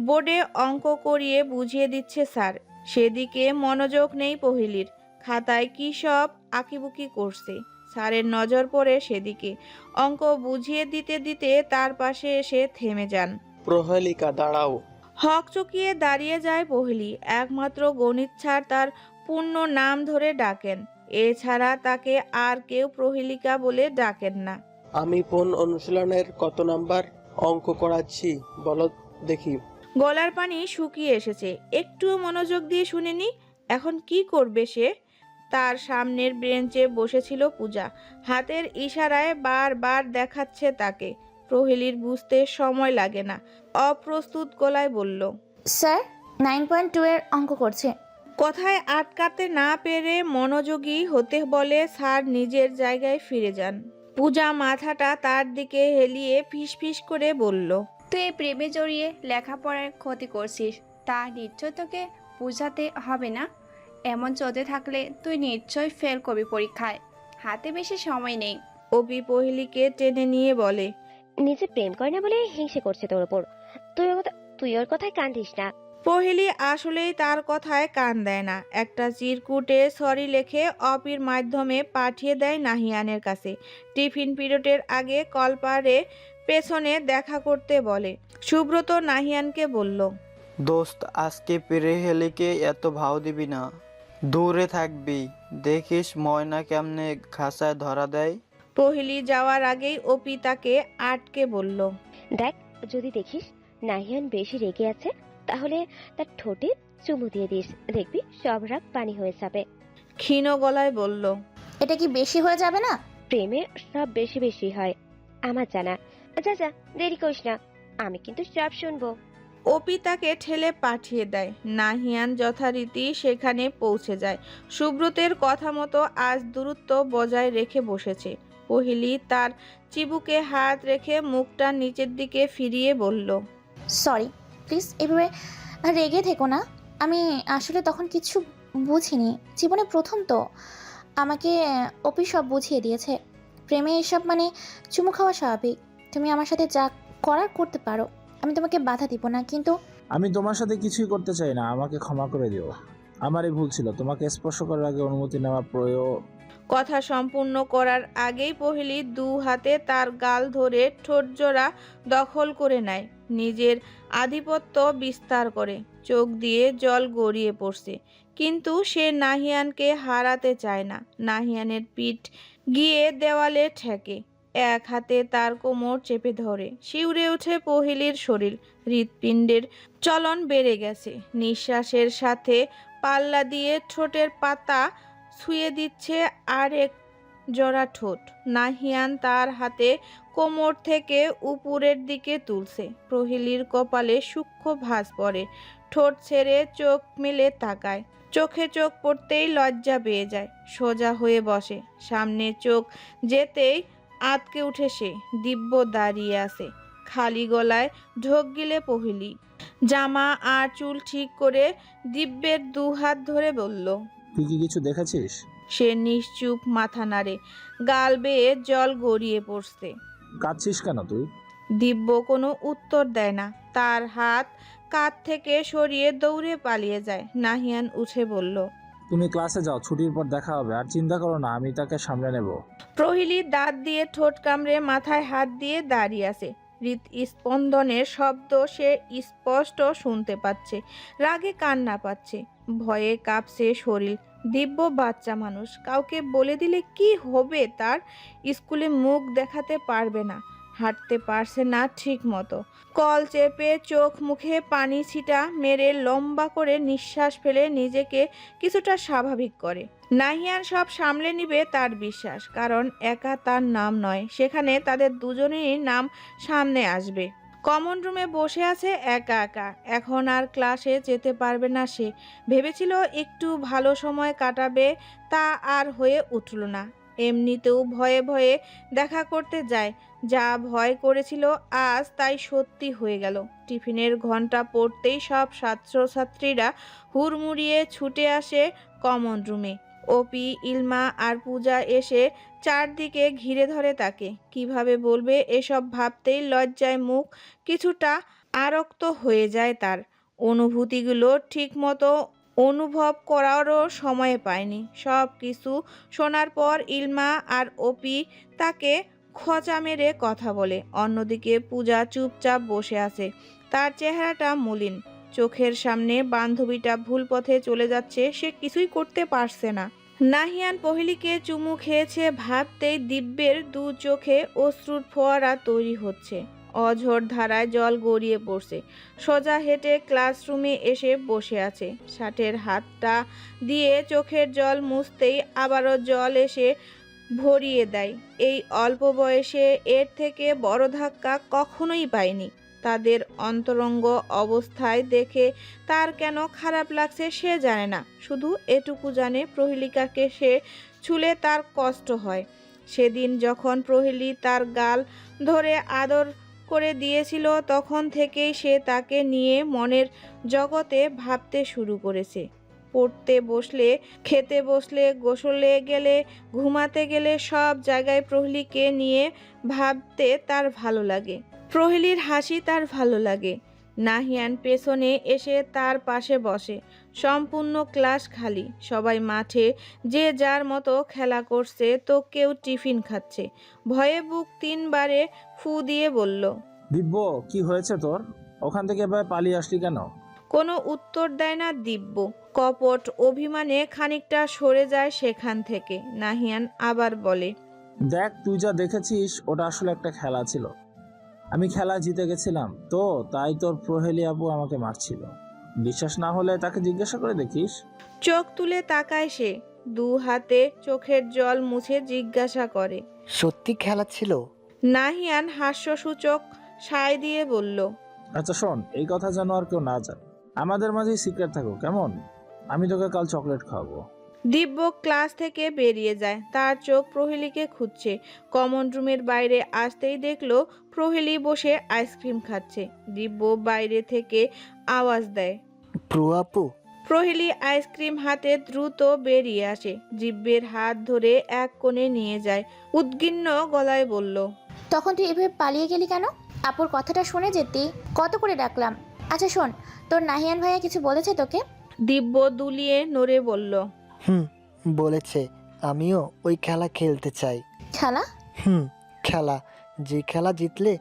বোর্ডে অঙ্ক করিয়ে বুঝিয়ে দিচ্ছে স্যার। সেদিকে মনোযোগ নেই পহেলির। খাতায় কি সব আঁকিবুকি করছে। স্যারের নজর পড়ে সেদিকে। অঙ্ক বুঝিয়ে দিতে দিতে তার পাশে এসে থেমে যান। প্রহেলিকা দাঁড়াও। হকচকিয়ে দাঁড়িয়ে যায় পহেলি। একমাত্র গণিত স্যার তার পূর্ণ নাম ধরে ডাকেন। এছাড়া তাকে আর কেউ প্রহেলিকা বলে ডাকেন না। আমি কোন অনুশীলনের কত নাম্বার অঙ্ক করাচ্ছি বলো দেখি। গলার পানি শুকিয়ে এসেছে। একটুও মনোযোগ দিয়ে শুনেনি। এখন কি করবে সে? তার সামনের বেঞ্চে বসেছিল পূজা। হাতের ইশারায় বারবার দেখাচ্ছে তাকে। প্রহেলির বুঝতে সময় লাগে না। অপ্রস্তুত গলায় বলল, স্যার 9.2 এর অঙ্ক করছে। কথায় আটকাতে না পেরে মনোযোগী হতে বলে স্যার নিজের জায়গায় ফিরে যান। পূজা মাথাটা তার দিকে হেলিয়ে ফিসফিস করে বলল, তুই এই প্রেমে জড়িয়ে লেখাপড়ার ক্ষতি করছিস। তা নিশ্চয় তোকে বুঝাতে হবে না। এমন চলতে থাকলে তুই নিশ্চয় ফেল করবি পরীক্ষায়। হাতে বেশি সময় নেই। অপি পহেলিকে টেনে নিয়ে বলে, নিজে প্রেম করে না বলে হিংসে করছে তোর ওপর। তুই ওর কথায় কান্দিস না। পহেলি আসলেই তার কথায় কান দেয় না। একটা চিরকুটে সরি লেখে অপির মাধ্যমে পাঠিয়ে দেয় নাহিয়ানের কাছে। টিফিন পিরিয়ডের আগে কলপারে পেছনে দেখা করতে বলে। সুব্রত নাহিয়ানকে বলল, দোস্ত আজকে প্রহেলিকে এত ভাও দিবি না, দূরে থাকবি। দেখিস ময়না কেমনে খাসায় ধরা দেয়। পহেলি যাওয়ার আগেই অপি তাকে আটকে বলল, দেখ, যদি দেখিস নাহিয়ান বেশি রেগে আছে তাহলে তার ঠোঁটে চুমু দিয়ে দিস। দেখবি সব রাগ পানি হয়ে যাবে। ক্ষীণ গলায় বলল, এটা কি বেশি হয়ে যাবে না? প্রেমে সব বেশি বেশি হয় আমার জানা। যা দেরি করিস না, আমি কিন্তু সব শুনবো। অপি তাকে ঠেলে পাঠিয়ে দেয়। নাহিয়ান যথারীতি সেখানে পৌঁছে যায়। সুব্রতের কথা মতো আজ দূরত্ব বজায় রেখে বসেছে। পহেলি তার চিবুকে হাত রেখে মুখটা নিচের দিকে ফিরিয়ে বলল, সরি, প্লিজ এভাবে রেগে থেকো না। আমি আসলে তখন কিছু বুঝিনি। জীবনে প্রথম তো। আমাকে অপি সব বুঝিয়ে দিয়েছে। প্রেমে এসব মানে চুমু খাওয়া স্বাভাবিক। তুমি আমার সাথে যা করার করতে পারো, আমি তোমাকে বাধা দিব না, কিন্তু আমি তোমার সাথে কিছুই করতে চাই না, আমাকে ক্ষমা করে দিও। আমারই ভুল ছিল, তোমাকে স্পর্শ করার আগে অনুমতি নেওয়া প্রয়োজন। কথা সম্পূর্ণ করার আগেই পহেলি 2 হাতে তার গাল ধরে ঠোঁটজোড়া দখল করে নেয়। নিজের আধিপত্য বিস্তার করে। চোখ দিয়ে জল গড়িয়ে পড়ছে। কিন্তু সে নাহিয়ানকে হারাতে চায় না। নাহিয়ানের পিঠ গিয়ে দেওয়ালে ঠেকে। এক হাতে তার কোমর চেপে ধরে। শিউরে ওঠে পহেলির শরীর। হৃৎপিণ্ডের চলন বেড়ে গেছে। নিঃশ্বাসের সাথে পাল্লা দিয়ে ঠোঁটের পাতা ছুঁয়ে দিচ্ছে আরেক জোড়া ঠোঁট। নাহিয়ান তার হাতে কোমর থেকে উপরের দিকে তুলছে। প্রহেলির কপালে সূক্ষ্ম ভাঁজ পড়ে। ঠোঁট ছেড়ে চোখ মেলে তাকায়। চোখে চোখ পড়তেই লজ্জা পেয়ে যায়। সোজা হয়ে বসে। সামনে চোখ যেতেই আঁতকে উঠে সে। দিব্য দাঁড়িয়ে আছে। খালি গলায় ঢোক গিলে পহেলি। জামা আর চুল ঠিক করে দিব্যের 2 হাত ধরে বলল, তুই কি কিছু দেখেছিস? সে নিশ্চুপ মাথা নাড়ে। গাল বেয়ে জল গড়িয়ে পড়ছে। কাঁদছিস কেন তুই? দিব্য কোনো উত্তর দেয় না, তার হাত কাঁধ থেকে সরিয়ে দৌড়ে পালিয়ে যায়। নাহিয়ান উঠে বলল, তুমি ক্লাসে যাও, ছুটির পর দেখা হবে। আর চিন্তা করো না, আমি তাকে সামলে নেব। প্রহেলী দাঁত দিয়ে ঠোঁট কামড়ে মাথায় হাত দিয়ে দাঁড়িয়ে আছে। হৃৎস্পন্দনের শব্দ সে স্পষ্ট শুনতে পাচ্ছে, রাগে কান্না পাচ্ছে, ভয়ে কাঁপছে শরীর। দিব্য বাচ্চা মানুষ, কাউকে বলে দিলে কি হবে তার? স্কুলে মুখ দেখাতে পারবে না, হাঁটতে পারছে না ঠিক মতো। কল চেপে চোখ মুখে পানি ছিটা মেরে লম্বা করে নিঃশ্বাস ফেলে নিজেকে কিছুটা স্বাভাবিক করে। নাহিয়ান সব সামলে নিবে তার বিশ্বাস, কারণ একা তার নাম নয়, সেখানে তাদের দুজনেরই নাম সামনে আসবে। কমন রুমে বসে আছে একা একা, এখন আর ক্লাসে যেতে পারবে না সে। ভেবেছিল একটু ভালো সময় কাটাবে, তা আর হয়ে উঠল না। এমনিতেও ভয়ে ভয়ে দেখা করতে যায়, যা ভয় করেছিল আজ তাই সত্যি হয়ে গেল। টিফিনের ঘন্টা পড়তেই সব ছাত্রছাত্রীরা হুড়মুড়িয়ে ছুটে আসে কমন রুমে। অপি, ইলমা আর পূজা এসে চারদিকে ঘিরে ধরে তাকে। কিভাবে বলবে এসব ভাবতেই লজ্জায় মুখ কিছুটা আরক্ত হয়ে যায় তার। অনুভূতিগুলো ঠিকমতো অনুভব করারও সময় পায়নি। সব কিছু শোনার পর ইলমা আর অপি তাকে খোঁচা মেরে কথা বলে। অন্যদিকে পূজা চুপচাপ বসে আছে, তার চেহারাটা মলিন। চোখের সামনে বান্ধবীটা ভুল পথে চলে যাচ্ছে, সে কিছুই করতে পারছে না। নাহিয়ান পহেলিকে চুমু খেয়েছে ভাবতেই দিব্যের দু চোখে অশ্রুর ফোয়ারা তৈরি হচ্ছে। অঝোর ধারায় জল গড়িয়ে পড়ছে। সোজা হেঁটে ক্লাসরুমে এসে বসে আছে। শার্টের হাতটা দিয়ে চোখের জল মুছতেই আবারও জল এসে ভরিয়ে দেয়। এই অল্প বয়সে এর থেকে বড় ধাক্কা কখনোই পায়নি। তাদের অন্তরঙ্গ অবস্থায় দেখে তার কেন খারাপ লাগছে সে জানে না, শুধু এটুকু জানে প্রহেলিকাকে সে ছুলে তার কষ্ট হয়। সেদিন যখন প্রহেলি তার গাল ধরে আদর করে দিয়েছিল, তখন থেকেই সে তাকে নিয়ে মনের জগতে ভাবতে শুরু করেছে। পড়তে বসলে, খেতে বসলে, গোসলে গেলে, ঘুমাতে গেলে সব জায়গায় প্রহেলিকে নিয়ে ভাবতে তার ভালো লাগে। প্রহেলির হাসি তার ভালো লাগে। নাহিয়ান পেছনে এসে তার পাশে বসে। সম্পূর্ণ ক্লাস খালি, সবাই মাঠে যে যার মতো খেলা করছে, তো কেউ টিফিন খাচ্ছে। ভয়ে বুক 3 বারে ফু দিয়ে বলল, দিব্য, কি হয়েছে তোর? ওখান থেকে এভাবে পালিয়ে আসলি কেন? কোনো উত্তর দেয় না দিব্য। কপট অভিমানে খানিকটা সরে যায় সেখান থেকে। নাহিয়ান আবার বলে, দেখ, তুই যা দেখেছিস ওটা আসলে একটা খেলা ছিল। আমি খেলা জিতে গেছিলাম, তো তাই তোর প্রহেলি আপু আমাকে মারছিল। বিশ্বাস না হলে তাকে জিজ্ঞাসা করে দেখিস। চোখ তুলে তাকায় সে, 2 হাতে চোখের জল মুছে জিজ্ঞাসা করে, সত্যি খেলা ছিল? নাহিয়ান হাস্যসূচক সায় দিয়ে বলল, আচ্ছা শোন, এই কথা যেন আর কেউ না জানে, আমাদের মাঝেই সিক্রেট থাকো, কেমন? আমি তোকে কাল চকলেট খাওয়াবো। দিব্য ক্লাস থেকে বেরিয়ে যায়, তার চোখ প্রহেলিকে খুঁজছে। কমন রুমের বাইরে আসতেই দেখলো প্রহেলি বসে আইসক্রিম খাচ্ছে। দিব্য বাইরে থেকে আওয়াজ দেয়, প্রু আপু। প্রহেলি আইসক্রিম হাতে দ্রুত বেরিয়ে আসে, দিব্যের হাত ধরে এক কোণে নিয়ে যায়। উদ্বিগ্ন গলায় বলল, তখন তুই এভাবে পালিয়ে গেলি কেন? আপুর কথাটা শুনে যেতি, কত করে ডাকলাম। আচ্ছা শোন, তোর নাহিয়ান ভাইয়া কিছু বলেছে তোকে? দিব্য দুলিয়ে নড়ে বলল, বলেছে আমিও ওই খেলা খেলতে চাই। খেলা? খেলা, যে খেলা জিতলে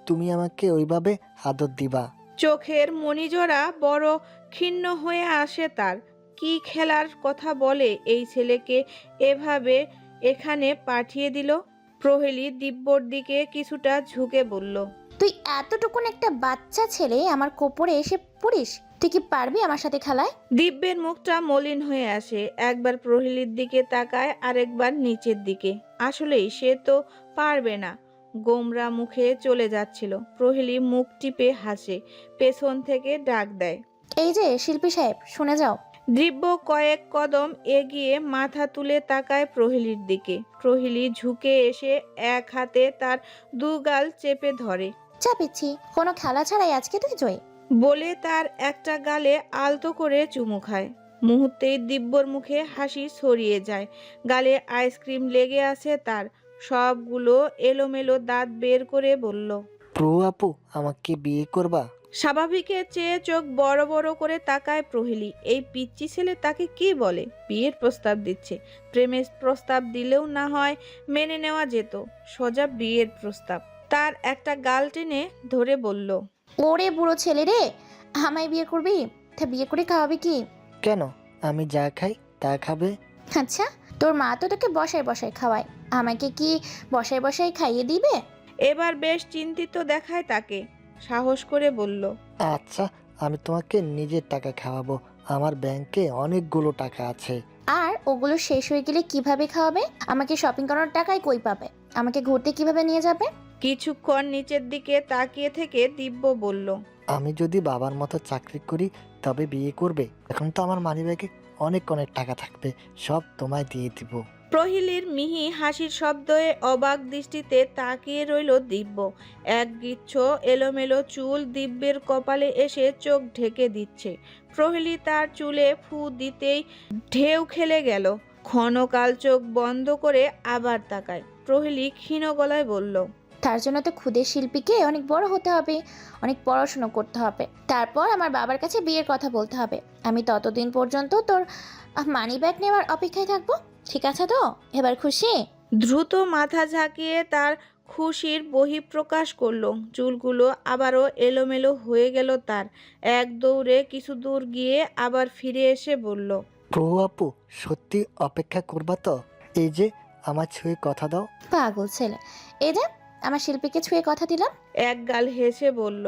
তুমি আমাকে ওইভাবে আদর দিবা। চোখের মণিজোড়া বড় ক্ষীণ হয়ে আসে তার। কি খেলার কথা বলে এই ছেলেকে এভাবে এখানে পাঠিয়ে দিল? প্রহেলি দিব্যর দিকে কিছুটা ঝুঁকে বলল, তুই এতটুকুন একটা বাচ্চা ছেলে আমার কোপরে এসে পড়িস? তুই কি পারবি আমার সাথে খেলায়? দিব্যের মুখটা মলিন হয়ে আসে, একবার প্রহেলির দিকে তাকায়, আরেকবার নিচের দিকে। আসলেই সে তো পারবে না। গোমরা মুখে চলে যাচ্ছিল। প্রহেলি মুখ টিপে হাসে, পেছন থেকে ডাক দেয়, এই যে শিল্পী সাহেব, শুনে যাও। দিব্য কয়েক কদম এগিয়ে মাথা তুলে তাকায় প্রহেলির দিকে। প্রহেলি ঝুঁকে এসে এক হাতে তার 2 গাল চেপে ধরে। চাপিচ্ছি, কোনো খেলা ছাড়াই আজকে তুই জয়ী বলে তার একটা গালে আলতো করে চুমু খায়। মুহূর্তেই দিব্যর মুখে হাসি ছড়িয়ে যায়। গালে আইসক্রিম লেগে আছে তার, সবগুলো এলোমেলো দাঁত বের করে বলল, প্রো আপু, আমাকে বিয়ে করবা? স্বাভাবিকের চেয়ে চোখ বড় বড় করে তাকায় প্রহেলী। এই পিচ্চি ছেলে তাকে কি বলে? বিয়ের প্রস্তাব দিচ্ছে। প্রেমের প্রস্তাব দিলেও না হয় মেনে নেওয়া যেত, সোজা বিয়ের প্রস্তাব। তার একটা গাল টেনে ধরে বলল, ওরে বুড়ো ছেলে রে, আমায় বিয়ে করবি? তা বিয়ে করে খাওয়াবি কি? কেন, আমি যা খাই তা খাবে? আচ্ছা, তোর মা তো তোকে বসায় বসায় খাওয়ায়, আমাকে কি বসায় বসায় খাইয়ে দিবে? এবার বেশ চিন্তিত দেখায় তাকে। সাহস করে বলল, আচ্ছা, আমি তোমাকে নিজের টাকা খাওয়াবো, আমার ব্যাংকে অনেকগুলো টাকা আছে। আর ওগুলো শেষ হয়ে গেলে কিভাবে খাওয়াবে? আমাকে শপিং করার টাকায় কই পাবে? আমাকে ঘুরতে কিভাবে নিয়ে যাবে? কিছুক্ষণ নিচের দিকে তাকিয়ে থেকে দিব্য বলল, আমি যদি বাবার মতো চাকরি করি তবে বিয়ে করবে? এখন তো আমার মানিব্যাগে অনেক অনেক টাকা থাকবে, সব তোমায় দিয়ে দিব। প্রহিলীর মিহি হাসির শব্দে অবাক দৃষ্টিতে তাকিয়ে রইল দিব্য। এক গুচ্ছ এলোমেলো চুল দিব্যের কপালে এসে চোখ ঢেকে দিচ্ছে। প্রহেলী তার চুলে ফু দিতেই ঢেউ খেলে গেল। ক্ষণকাল চোখ বন্ধ করে আবার তাকায়। প্রহেলী ক্ষীণ গলায় বলল, তার জন্য তো ক্ষুদের শিল্পীকে অনেক বড় হতে হবে, অনেক পড়াশোনা করতে হবে, তারপর আমার বাবার কাছে বিয়ের কথা বলতে হবে। আমি ততদিন পর্যন্ত তোর মানি ব্যাগ নেওয়ার অপেক্ষায় থাকবো। ঠিক আছে তো? এবার খুশি? দ্রুত মাথা ঝাঁকিয়ে তার খুশির বহিঃপ্রকাশ করলো। চুলগুলো আবারও এলোমেলো হয়ে গেল তার। এক দৌড়ে কিছু দূর গিয়ে আবার ফিরে এসে বলল, প্রো আপু, সত্যি অপেক্ষা করবা তো? এই যে আমার ছুঁয়ে কথা দাও। পাগল ছেলে, এই যে আমার শিল্পীকে ছুঁয়ে কথা দিলাম। এক গাল হেসে বলল।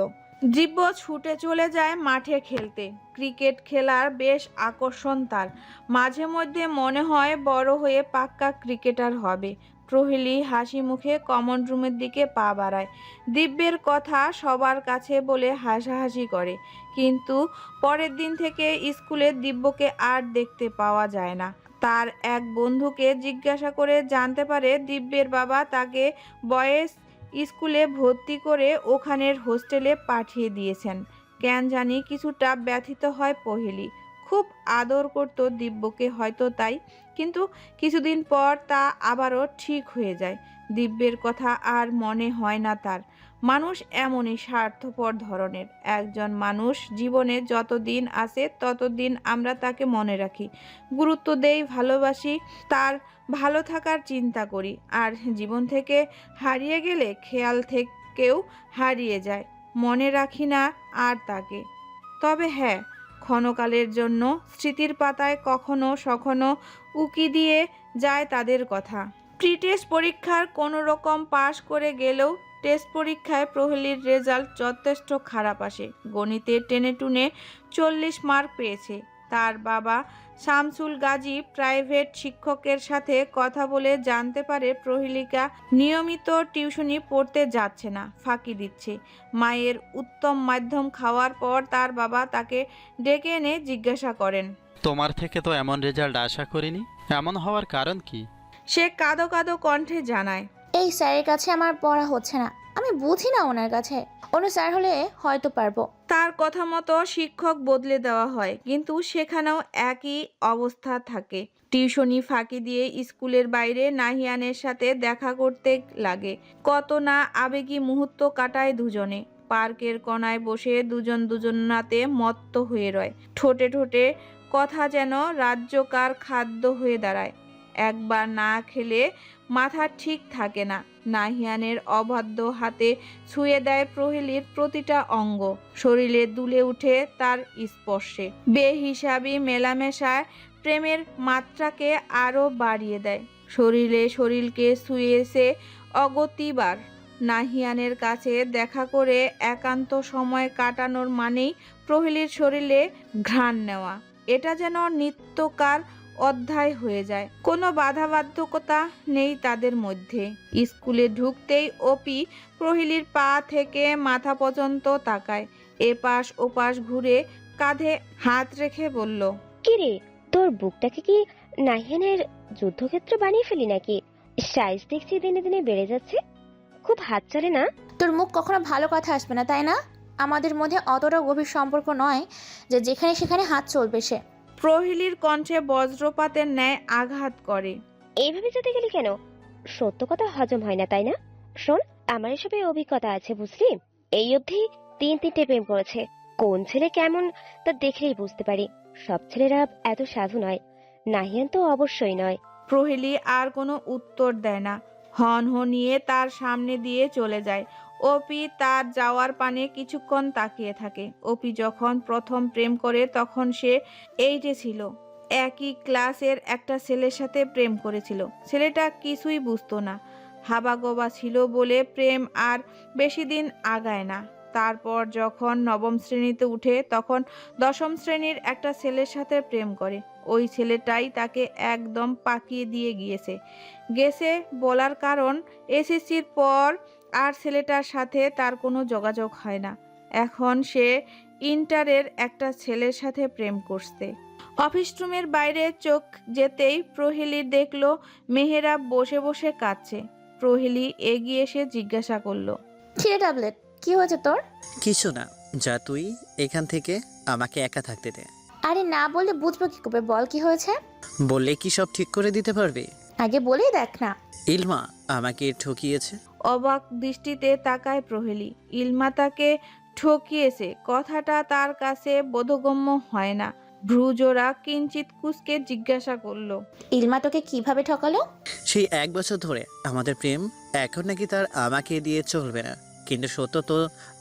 দিব্য ছুটে চলে যায় মাঠে খেলতে। ক্রিকেট খেলার বেশ আকর্ষণ তার। মাঝে মধ্যে মনে হয় বড় হয়ে পাক্কা ক্রিকেটার হবে। প্রহেলী হাসি মুখে কমন রুমের দিকে পা বাড়ায়। দিব্যের কথা সবার কাছে বলে হাসাহাসি করে, কিন্তু পরের দিন থেকে স্কুলে দিব্যকে আর দেখতে পাওয়া যায় না। তার এক বন্ধুকে জিজ্ঞাসা করে জানতে পারে দিব্যের বাবা তাকে বয়েজ স্কুলে ভর্তি করে ওখানের হোস্টেলে পাঠিয়ে দিয়েছেন। কেন জানি কিছুটা ব্যথিত হয় প্রহেলী। খুব আদর করত দিব্যকে হয়তো তাই, কিন্তু কিছুদিন পর তা আবারও ঠিক হয়ে যায়। দিব্যের কথা আর মনে হয় না তার। মানুষ এমনই স্বার্থপর ধরনের। একজন মানুষ জীবনে যতদিন আছে ততদিন আমরা তাকে মনে রাখি, গুরুত্ব দেই, ভালোবাসি, তার ভালো থাকার চিন্তা করি। আর জীবন থেকে হারিয়ে গেলে খেয়াল থেকেও হারিয়ে যায়, মনে রাখি না আর তাকে। তবে হ্যাঁ, ক্ষণকালের জন্য স্মৃতির পাতায় কখনো সখনো উকি দিয়ে যায় তাদের কথা। প্রি টেস্ট পরীক্ষার কোনো রকম পাশ করে গেলেও টেস্ট পরীক্ষায় প্রহেলীর রেজাল্ট যথেষ্ট খারাপ আসে। গণিতে টেনে টুনে 40 মার্ক পেয়েছে। তার বাবা শামসুল গাজী প্রাইভেট শিক্ষকের সাথে কথা বলে জানতে পারে প্রহেলিকা নিয়মিত টিউশনি পড়তে যাচ্ছে না, ফাঁকি দিচ্ছে। মায়ের উত্তম মাধ্যম খাওয়ার পর তার বাবা তাকে ডেকে এনে জিজ্ঞাসা করেন, তোমার থেকে তো এমন রেজাল্ট আশা করিনি, এমন হওয়ার কারণ কি? সে কাঁদো কাঁদো কণ্ঠে জানায়, এই স্যারের কাছে আমার পড়া হচ্ছে না, আমি বুঝি না ওনার কাছে, অন্য স্যার হলে হয়তো পারবো। তার কথা মতো শিক্ষক বদলে দেওয়া হয়, কিন্তু সেখানেও একই অবস্থা থাকে। টিউশনি ফাঁকি দিয়ে স্কুলের বাইরে নাহিয়ানের সাথে দেখা করতে লাগে। কত না আবেগী মুহূর্ত কাটায় দুজনে। পার্কের কোনায় বসে দুজন দুজনাতে মত্ত হয়ে রয়। ঠোঁটে ঠোঁটে কথা যেন রাজ্যকার খাদ্য হয়ে দাঁড়ায়। একবার না খেলে মাথা ঠিক থাকে না। নাহিয়ানের অবাধ্য হাতে ছুঁয়ে দেয় প্রহেলীর প্রতিটা অঙ্গ। শরীরে দুলে উঠে তার স্পর্শে। বেহিসাবি মেলামেশায় প্রেমের মাত্রাকে আরও বাড়িয়ে দেয়। শরীরকে ছুঁয়েছে অগতিবার। নাহিয়ানের কাছে দেখা করে একান্ত সময় কাটানোর মানেই প্রহেলীর শরীরে ঘ্রাণ নেওয়া। এটা যেন নিত্যকার অধ্যায় হয়ে যায়। কোনো বাধাবাধ্যকতা নেই তাদের মধ্যে। স্কুলে ঢুকতেই অপি প্রহেলীর পা থেকে মাথা পর্যন্ত তাকায়, এপাশ ওপাশ ঘুরে কাঁধে হাত রেখে বলল, কিরে, তোর বুকটাকে কি নাহিয়ানের যুদ্ধক্ষেত্র বানিয়ে ফেলি নাকি? সাইজ দেখছি দিনে দিনে বেড়ে যাচ্ছে, খুব হাত চলে না? তোর মুখ কখনো ভালো কথা আসবে না, তাই না? আমাদের মধ্যে অতটা গভীর সম্পর্ক নয় যে যেখানে সেখানে হাত চলবে সে। প্রহেলীর কণ্ঠে বজ্রপাতের ন্যায় আঘাত করে। এইভাবে যেতে গেলি কেন? সত্য কথা হজম হয় না, তাই না? শোন, আমার এসবে অভিজ্ঞতা আছে বুঝলি। এই অবধি 3-3টে প্রেম করেছে। কোন ছেলে কেমন তা দেখলেই বুঝতে পারি। সব ছেলেরা এত সাধু নয়। নাহিয়ান তো অবশ্যই নয়। প্রহেলি আর কোনো উত্তর দেয় না, হনহনিয়ে তার সামনে দিয়ে চলে যায়। অপি তার যাওয়ার পানে কিছুক্ষণ তাকিয়ে থাকে। অপি যখন প্রথম প্রেম করে তখন সে 8-এ ছিল। একই ক্লাসের একটা ছেলের সাথে প্রেম করেছিল। ছেলেটা কিছুই বুঝতো না, হাবাগোবা ছিল বলে প্রেম আর বেশি দিন আগায় না। তারপর যখন 9ম শ্রেণীতে উঠে তখন 10ম শ্রেণীর একটা ছেলের সাথে প্রেম করে। ওই ছেলেটাই তাকে একদম পাকিয়ে দিয়ে গেছে বলার কারণ এসএসসির পর আর ছেলেটার সাথে তার কোনো যোগাযোগ হয় না। এখন সে ইন্টারের একটা ছেলের সাথে প্রেম করছে। অফিস রুমের বাইরে চোখ যেতেই প্রহেলি দেখলো মেহেরাব বসে বসে কাঁদছে। প্রহেলি এগিয়ে এসে জিজ্ঞাসা করলো, কিরে ট্যাবলেট, কি হয়েছে তোর? কিছু না, যা তুই এখান থেকে আমাকে একা থাকতে দে। আরে না বলে বুঝবো কি করে, বল কি হয়েছে। বললে কি সব ঠিক করে দিতে পারবি? আগে বলেই দেখ না। ইলমা আমাকে ঠকিয়েছে। অবাক দৃষ্টিতে তাকায় প্রহেলি। ইলমা তাকে ঠকিয়েছে কথাটা তার কাছে বোধগম্য হয় না। ভ্রুজোড়া কিঞ্চিত কুঁচকে জিজ্ঞাসা করলো, ইলমা তোকে কিভাবে ঠকালো? সেই 1 বছর ধরে আমাদের প্রেম, এখন নাকি তার আমাকে দিয়ে চলবে না। কিন্তু সত্য তো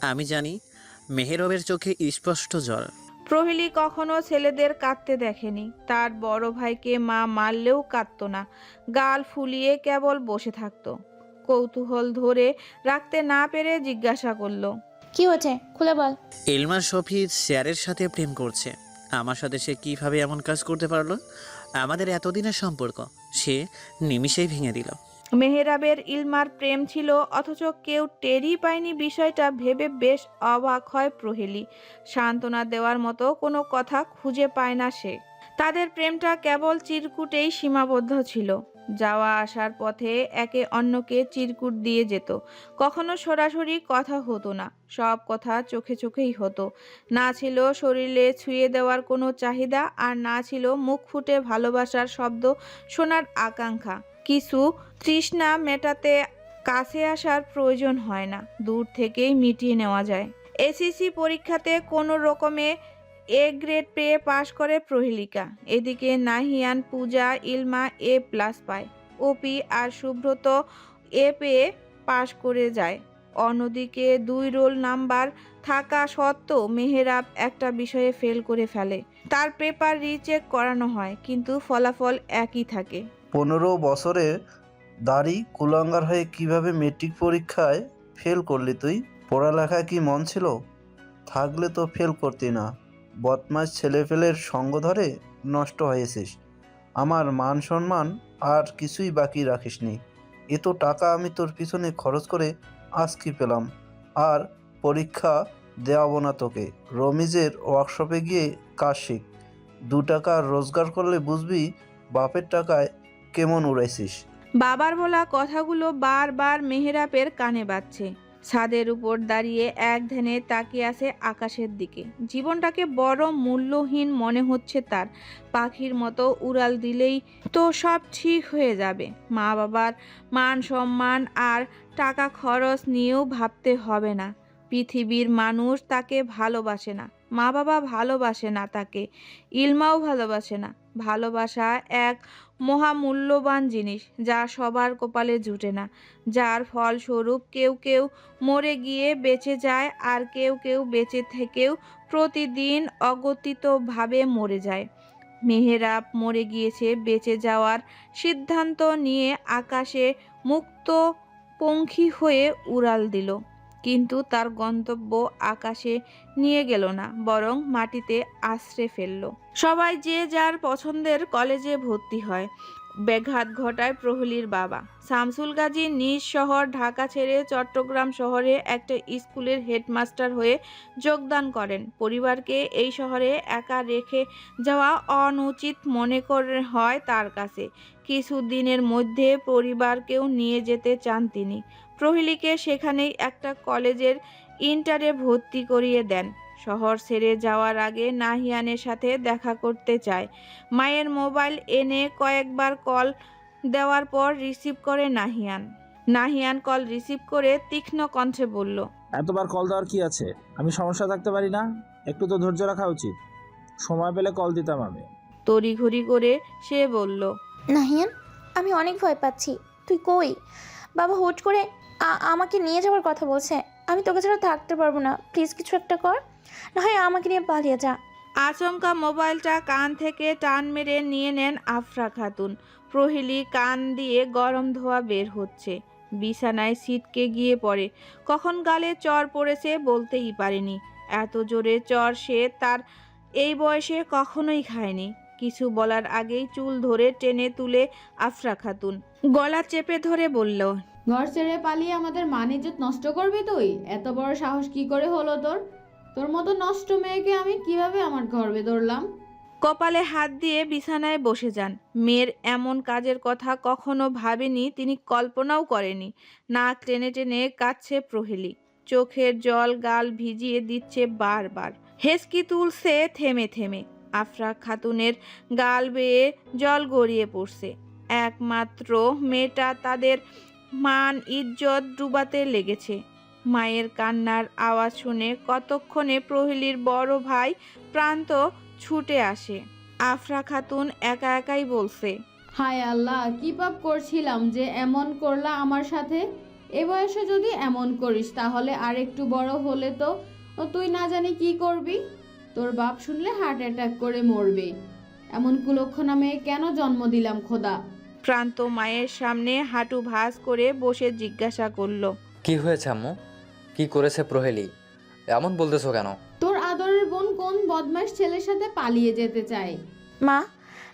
আমি জানি, মেহেরবের চোখে স্পষ্ট জল। প্রহেলি কখনো ছেলেদের কাঁদতে দেখেনি। তার বড় ভাইকে মা মারলেও কাঁদতো না, গাল ফুলিয়ে কেবল বসে থাকতো। কৌতূহল ধরে রাখতে না পেরে জিজ্ঞাসা করলো, কি হয়েছে খুলে বল। ইলমার শফিক শেয়ারের সাথে প্রেম করছে। আমার সাথে সে কিভাবে এমন কাজ করতে পারলো? আমাদের এতদিনের সম্পর্ক সে নিমিষেই ভেঙে দিল। মেহেরাবের ইলমার প্রেম ছিল অথচ কেউ টেরই পায়নি। বিষয়টা ভেবে বেশ অবাক হয় প্রহেলি। সান্ত্বনা দেওয়ার মতো কোনো কথা খুঁজে পায় না সে। তাদের প্রেমটা কেবল চিরকুটেই সীমাবদ্ধ ছিল। যাওয়া আসার পথে একে অন্যকে চিরকুট দিয়ে যেত। কখনো সরাসরি কথা হতো না, সব কথা চোখে চোখেই হতো। না ছিল শরীরে ছুঁয়ে দেওয়ার কোনো চাহিদা, আর না ছিল মুখ ফুটে ভালোবাসার শব্দ শোনার আকাঙ্ক্ষা। কিছু তৃষ্ণা মেটাতে কাছে আসার প্রয়োজন হয় না, দূর থেকেই মিটিয়ে নেওয়া যায়। এসএসসি পরীক্ষাতে কোনো রকমে এ গ্রেড পেয়ে পাশ করে প্রহেলিকা। এদিকে নাহিয়ান, পূজা, ইলমা A+ পায়। অপি আর সুব্রত এ পেয়ে পাশ করে যায়। অন্যদিকে 2 রোল নাম্বার থাকা সত্ত্বেও মেহেরাব একটা বিষয়ে ফেল করে ফেলে। তার পেপার রিচেক করানো হয়, কিন্তু ফলাফল একই থাকে। 15 বছরে দাড়ি কুলাঙ্গার হয়ে কিভাবে মেট্রিক পরীক্ষায় ফেল করলি তুই? পড়ালেখা কি মন ছিল? থাকলে তো ফেল করতি না। বদমাস ছেলেপেলের সঙ্গ ধরে নষ্ট হয়েছিস। আমার মান সম্মান আর কিছুই বাকি রাখিসনি। এত টাকা আমি তোর পিছনে খরচ করে আজ কি পেলাম? আর পরীক্ষা দেওয়াবো না তোকে। রমিজের ওয়ার্কশপে গিয়ে কাজ শিখ। 2 টাকা রোজগার করলে বুঝবি বাপের টাকায় কেমন উড়াইছিস। বাবার বলা কথাগুলো বারবার মেহেরাবের কানে বাজছে। ছাদের উপর দাঁড়িয়ে এক ধ্যানে তাকিয়ে আছে আকাশের দিকে। জীবনটাকে বড় মূল্যহীন মনে হচ্ছে তার। পাখির মতো উড়াল দিলেই তো সব ঠিক হয়ে যাবে। মা বাবার মান সম্মান আর টাকা খরচ নিয়েও ভাবতে হবে না। পৃথিবীর মানুষ তাকে ভালোবাসে না, মা বাবা ভালোবাসে না তাকে, ইলমাও ভালোবাসে না। ভালোবাসা এক মহামূল্যবান জিনিস, যা সবার কপালে জুটে না, যার ফলস্বরূপ কেউ কেউ মরে গিয়ে বেঁচে যায়, আর কেউ কেউ বেঁচে থেকেও প্রতিদিন অগতিতভাবে মরে যায়। মেহেরাব মরে গিয়েছে। বেঁচে যাওয়ার সিদ্ধান্ত নিয়ে আকাশে মুক্ত পঙ্খী হয়ে উড়াল দিল, কিন্তু তার গন্তব্য আকাশে নিয়ে গেল না, বরং মাটিতে আছড়ে ফেলল। সবাই যে যার পছন্দের কলেজে ভর্তি হয়। ব্যাঘাত ঘটায় প্রহলির বাবা। শামসুল গাজী নিজ শহর ঢাকা ছেড়ে চট্টগ্রাম শহরে একটা স্কুলের হেডমাস্টার হয়ে যোগদান করেন। পরিবারকে এই শহরে একা রেখে যাওয়া অনুচিত মনে করে হয় তার কাছে। কিছুদিনের মধ্যে পরিবারকেও নিয়ে যেতে চান তিনি। প্রহেলিকে সেখানেই একটা কলেজের ইন্টারে ভর্তি করিয়ে দেন। শহর ছেড়ে যাওয়ার আগে নাহিয়ানের সাথে দেখা করতে চায়। মায়ের মোবাইল এনে কয়েকবার কল দেওয়ার পর রিসিভ করে নাহিয়ান। নাহিয়ান কল রিসিভ করে তীক্ষ্ণ কণ্ঠে বলল, এতবার কল দেওয়ার কি আছে? আমি সমস্যা থাকতে পারি না? একটু তো ধৈর্য রাখা উচিত। সময় পেলে কল দিতাম আমি। তড়িঘড়ি করে সে বলল, নাহিয়ান, আমি অনেক ভয় পাচ্ছি। তুই কই? বাবা হুট করে আমাকে নিয়ে যাওয়ার কথা বলছে। আমি তোকে ছাড়া থাকতে পারবো না। প্লিজ কিছু একটা কর, না হয় আমাকে নিয়ে পালিয়ে যা। আচমকা মোবাইলটা কান থেকে টান মেরে নিয়ে নেন আফরা খাতুন। প্রহেলি কান দিয়ে গরম ধোয়া বের হচ্ছে। বিছানায় ছিটকে গিয়ে পড়ে। কখন গালে চর পড়েছে বলতেই পারেনি। এত জোরে চর সে তার এই বয়সে কখনোই খায়নি। কিছু বলার আগেই চুল ধরে টেনে তুলে আফরা খাতুন গলা চেপে ধরে বলল, ঘর ছেড়ে পালিয়ে আমাদের মান ইজ্জত নষ্ট করবি তুই? এত বড় সাহস কি করে হলো তোর? তোর মতো নষ্ট মেয়েকে আমি কিভাবে আমার গর্বে ধরলাম? কপালে হাত দিয়ে বিছানায় বসে যান। মেয়ের এমন কাজের কথা কখনো ভাবেনি, তিনি কল্পনাও করেনি। নাক টেনে টেনে কাঁদছে প্রহেলি। চোখের জল গাল ভিজিয়ে দিচ্ছে বারবার। হেসকি তুলছে থেমে থেমে। আফরা খাতুনের গাল বেয়ে জল গড়িয়ে পড়ছে। একমাত্র মেয়েটা তাদের মান ইজ্জত ডুবাতে লেগেছে। মায়ের কান্নার আওয়াজ শুনে কতক্ষণে প্রহেলির বড় ভাই প্রান্ত ছুটে আসে। আফরা খাতুন একা একাই বলছে, হায় আল্লাহ, কি পাপ করছিলাম যে এমন করলা আমার সাথে? এ বয়সে যদি এমন করিস তাহলে আর একটু বড় হলে তো তুই না জানি কি করবি। তোর বাপ শুনলে হার্ট অ্যাটাক করে মরবে। এমন কুলক্ষণা মেয়ে কেন জন্ম দিলাম খোদা? প্রান্ত মায়ের সামনে হাঁটু ভাঁজ করে বসে জিজ্ঞাসা করলো, কি হয়েছে আম্মু? কি করেছে প্রহেলি? এমন বলতেছো কেন? তোর আদরের বোন কোন বদমাশ ছেলের সাথে পালিয়ে যেতে চায়? মা,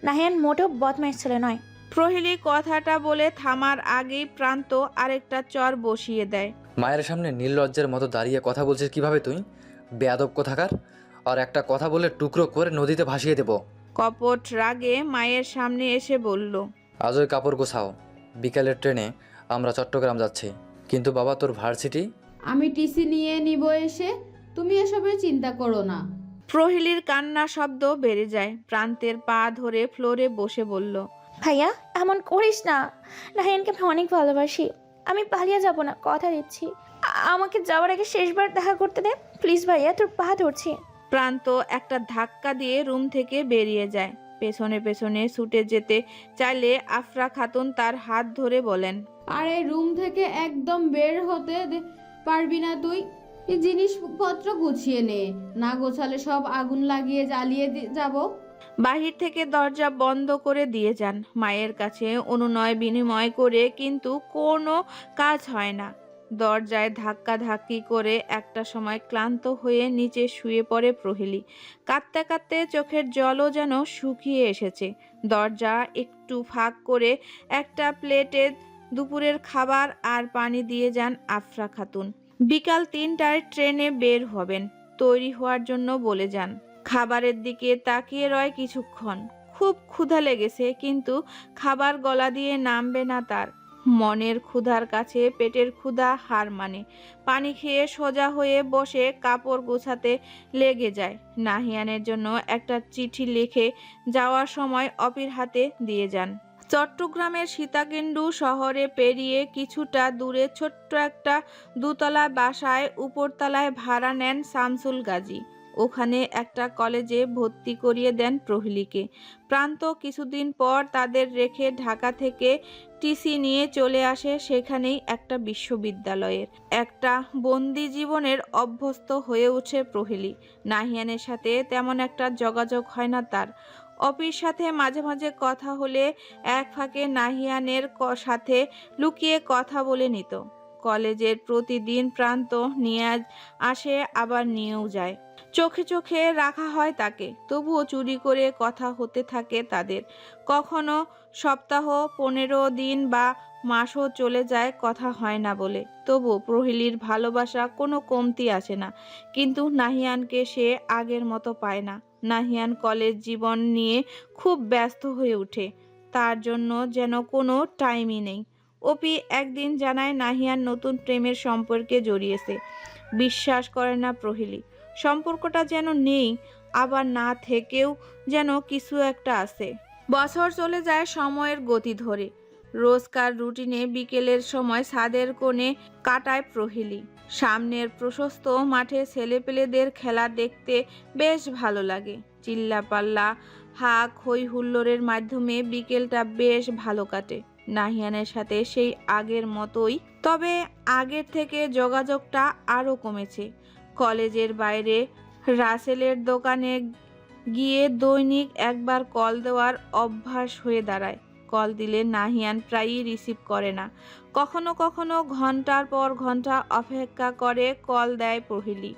নাহিয়ান মোটেও বদমাইশ ছেলে নয়। প্রহেলি কথাটা বলে থামার আগেই প্রান্ত আরেকটা চর বসিয়ে দেয়। মায়ের সামনে নির্লজ্জের মতো দাঁড়িয়ে কথা বলছিস কিভাবে তুই? বেয়াদব কোথাকার! আর একটা কথা বলে টুকরো করে নদীতে ভাসিয়ে দেব। কপট রাগে মায়ের সামনে এসে বলল, আজ ওই কাপড় গোছাও, বিকালের ট্রেনে আমরা চট্টগ্রাম যাচ্ছি। কিন্তু বাবা, তোর ভার্সিটি? আমি টিসি নিয়ে নিব এসে, তুমি এসবের চিন্তা করো না। প্রহেলির কান্না শব্দ বেড়ে যায়। প্রান্তের পা ধরে ফ্লোরে বসে বলল, ভাইয়া এমন করিস না। নাহিয়ানকে আমি অনেক ভালোবাসি। আমি পালিয়ে যাব না, কথা দিচ্ছি। আমাকে যাওয়ার আগে শেষবার দেখা করতে দে প্লিজ ভাইয়া, তোর পা ধরছি। প্রান্ত একটা ধাক্কা দিয়ে রুম থেকে বেরিয়ে যায়। পেছনে পেছনে ছুটে যেতে চাইলে আফরা খাতুন তার হাত ধরে বলেন, আরে রুম থেকে একদম বের হতে পারবি না তুই। এই জিনিসপত্র গুছিয়ে নে, না গোছালে সব আগুন লাগিয়ে জ্বালিয়ে যাব। বাহির থেকে দরজা বন্ধ করে দিয়ে যান। মায়ের কাছে অনুনয় বিনিময় করে কিন্তু কোনো কাজ হয় না। দরজায় ধাক্কা ধাক্কি করে একটা সময় ক্লান্ত হয়ে নিচে শুয়ে পড়ে প্রহেলি। কাঁদতে কাঁদতে চোখের জলও যেন শুকিয়ে এসেছে। দরজা একটু ফাঁক করে একটা প্লেটে দুপুরের খাবার আর পানি দিয়ে যান আফরা খাতুন। বিকাল 3টায় ট্রেনে বের হবেন, তৈরি হওয়ার জন্য বলে যান। খাবারের দিকে তাকিয়ে রয় কিছুক্ষণ। খুব ক্ষুধা লেগেছে, কিন্তু খাবার গলা দিয়ে নামবে না তার। মনের ক্ষুধার কাছে পেটের ক্ষুধা হার মানে। পানি খেয়ে সোজা হয়ে বসে কাপড় গোছাতে লেগে যায়। নাহিয়ানের জন্য একটা চিঠি লিখে যাওয়ার সময় অপির হাতে দিয়ে যান। চট্টগ্রামের সীতাকুণ্ড শহরে পেরিয়ে কিছুটা দূরে ছোট্ট একটা দুতলা বাসায় উপরতলায় ভাড়া নেন শামসুল গাজী। ওখানে একটা কলেজে ভর্তি করিয়ে দেন প্রহেলিকে। প্রান্ত কিছুদিন পর তাদের রেখে ঢাকা থেকে টিসি নিয়ে চলে আসে সেখানেই একটা বিশ্ববিদ্যালয়ের। একটা বন্দি জীবনের অভ্যস্ত হয়ে ওঠে প্রহেলি। নাহিয়ানের সাথে তেমন একটা যোগাযোগ হয় না তার। অপির সাথে মাঝে মাঝে কথা হলে এক ফাঁকে নাহিয়ানের সাথে লুকিয়ে কথা বলে নিত। কলেজের প্রতিদিন প্রান্ত নিয়ে আসে, আবার নিয়েও যায়। চোখে চোখে রাখা হয় তাকে, তবুও চুরি করে কথা হতে থাকে তাদের। কখনো সপ্তাহ 15 দিন বা মাসও চলে যায় কথা হয় না বলে। তবু প্রহেলির ভালোবাসা কোনো কমতি আসে না। কিন্তু নাহিয়ানকে সে আগের মতো পায় না। নাহিয়ান কলেজ জীবন নিয়ে খুব ব্যস্ত হয়ে ওঠে, তার জন্য যেন কোনো টাইমই নেই। অপি একদিন জানায় নাহিয়ান নতুন প্রেমের সম্পর্কে জড়িয়েছে। বিশ্বাস করে না প্রহেলি। সম্পর্কটা যেন নেই, আবার না থেকেও যেন কিছু একটা আছে। বছর চলে যায় সময়ের গতি ধরে। রোজকার রুটিনে বিকেলের সময় ছাদের কোণে কাটায় প্রহেলী। সামনের প্রশস্ত মাঠে ছেলেপেলেদের খেলা দেখতে বেশ ভালো লাগে। চিল্লাপাল্লা হাক হই হুল্লোড়ের মাধ্যমে বিকেলটা বেশ ভালো কাটে। নাহিয়ানের সাথে সেই আগের মতোই, তবে আগের থেকে যোগাযোগটা আরও কমেছে। কলেজের বাইরে রাসেলের দোকানে গিয়ে দৈনিক একবার কল দেওয়ার অভ্যাস হয়ে দাঁড়ায়। কল দিলে নাহিয়ান প্রায়ই রিসিভ করে না। কখনো কখনো ঘন্টার পর ঘন্টা অপেক্ষা করে কল দেয় প্রহেলী।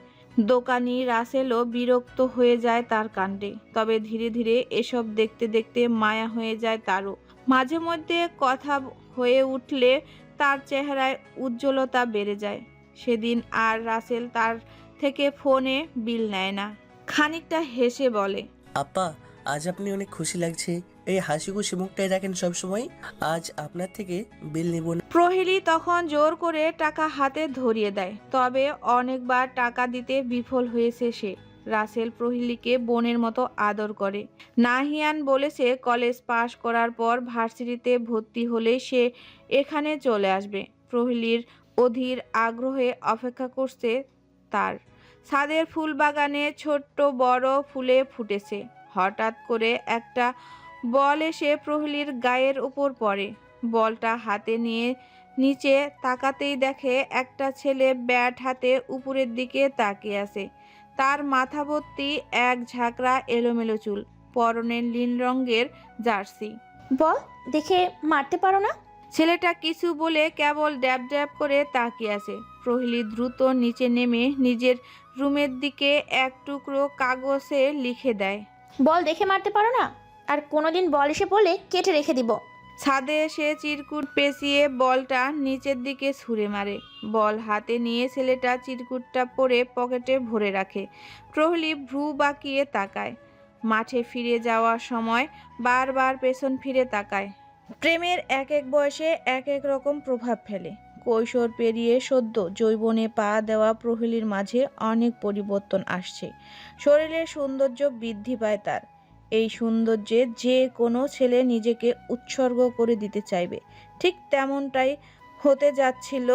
দোকানি রাসেলও বিরক্ত হয়ে যায় তার কাণ্ডে। তবে ধীরে ধীরে এসব দেখতে দেখতে মায়া হয়ে যায় তারও। মাঝে মধ্যে কথা হয়ে উঠলে তার চেহারায় উজ্জ্বলতা বেড়ে যায়। সেদিন আর রাসেল তার থেকে ফোনে বিল নেয় না। খানিকটা হেসে বলে, আপা আজ আপনি অনেক খুশি লাগছে, এই হাসি খুশি মুখটাই রাখেন সবসময়, আজ আপনার থেকে বিল নিব না। প্রহেলী তখন জোর করে টাকা হাতে ধরিয়ে দেয়, তবে অনেকবার টাকা দিতে বিফল হয়েছে সে। রাসেল প্রহেলীকে বোনের মতো আদর করে। নাহিয়ান বলেছে কলেজ পাশ করার পর ভার্সিটিতে ভর্তি হলে সে এখানে চলে আসবে। প্রহেলীর অধীর আগ্রহে অপেক্ষা করছে তার। ছাদের ফুল বাগানে ছোট্ট বড় ফুলে ফুটেছে। হঠাৎ করে একটা বল এসে প্রহেলীর গায়ের উপর পড়ে। বলটা হাতে নিয়ে নিচে তাকাতেই দেখে একটা ছেলে ব্যাট হাতে উপরের দিকে তাকিয়ে আছে। তার মাথা ভর্তি এক ঝাঁকড়া এলোমেলো চুল, পরনে নীল রঙের জার্সি। বল দেখে মারতে পারো না? ছেলেটা কিছু বলে কেবল ড্যাব ড্যাব করে তাকিয়ে আছে। প্রহেলী দ্রুত নিচে নেমে নিজের রুমের দিকে এক টুকরো কাগজে লিখে দেয়, বল দেখে মারতে পারো না? আর কোনোদিন বল এসে পড়লে কেটে রেখে দিব। ছাদে এসে চিরকুট পেঁচিয়ে বলটা নিচের দিকে ছুঁড়ে মারে। বল হাতে নিয়ে ছেলেটা চিরকুটটা পরে পকেটে ভরে রাখে। প্রহেলী ভ্রু বাঁকিয়ে তাকায়। মাঠে ফিরে যাওয়ার সময় বারবার পেছন ফিরে তাকায়। প্রেমের এক এক বয়সে এক এক রকম প্রভাব ফেলে। কৈশোর পেরিয়ে সদ্য যৌবনে পা দেওয়া প্রহেলীর মাঝে অনেক পরিবর্তন আসছে। শরীরের সৌন্দর্য বৃদ্ধি পায় তার। এই সৌন্দর্যে যে কোনো ছেলে নিজেকে উৎসর্গ করে দিতে চাইবে। ঠিক তেমনটাই হতে যাচ্ছিল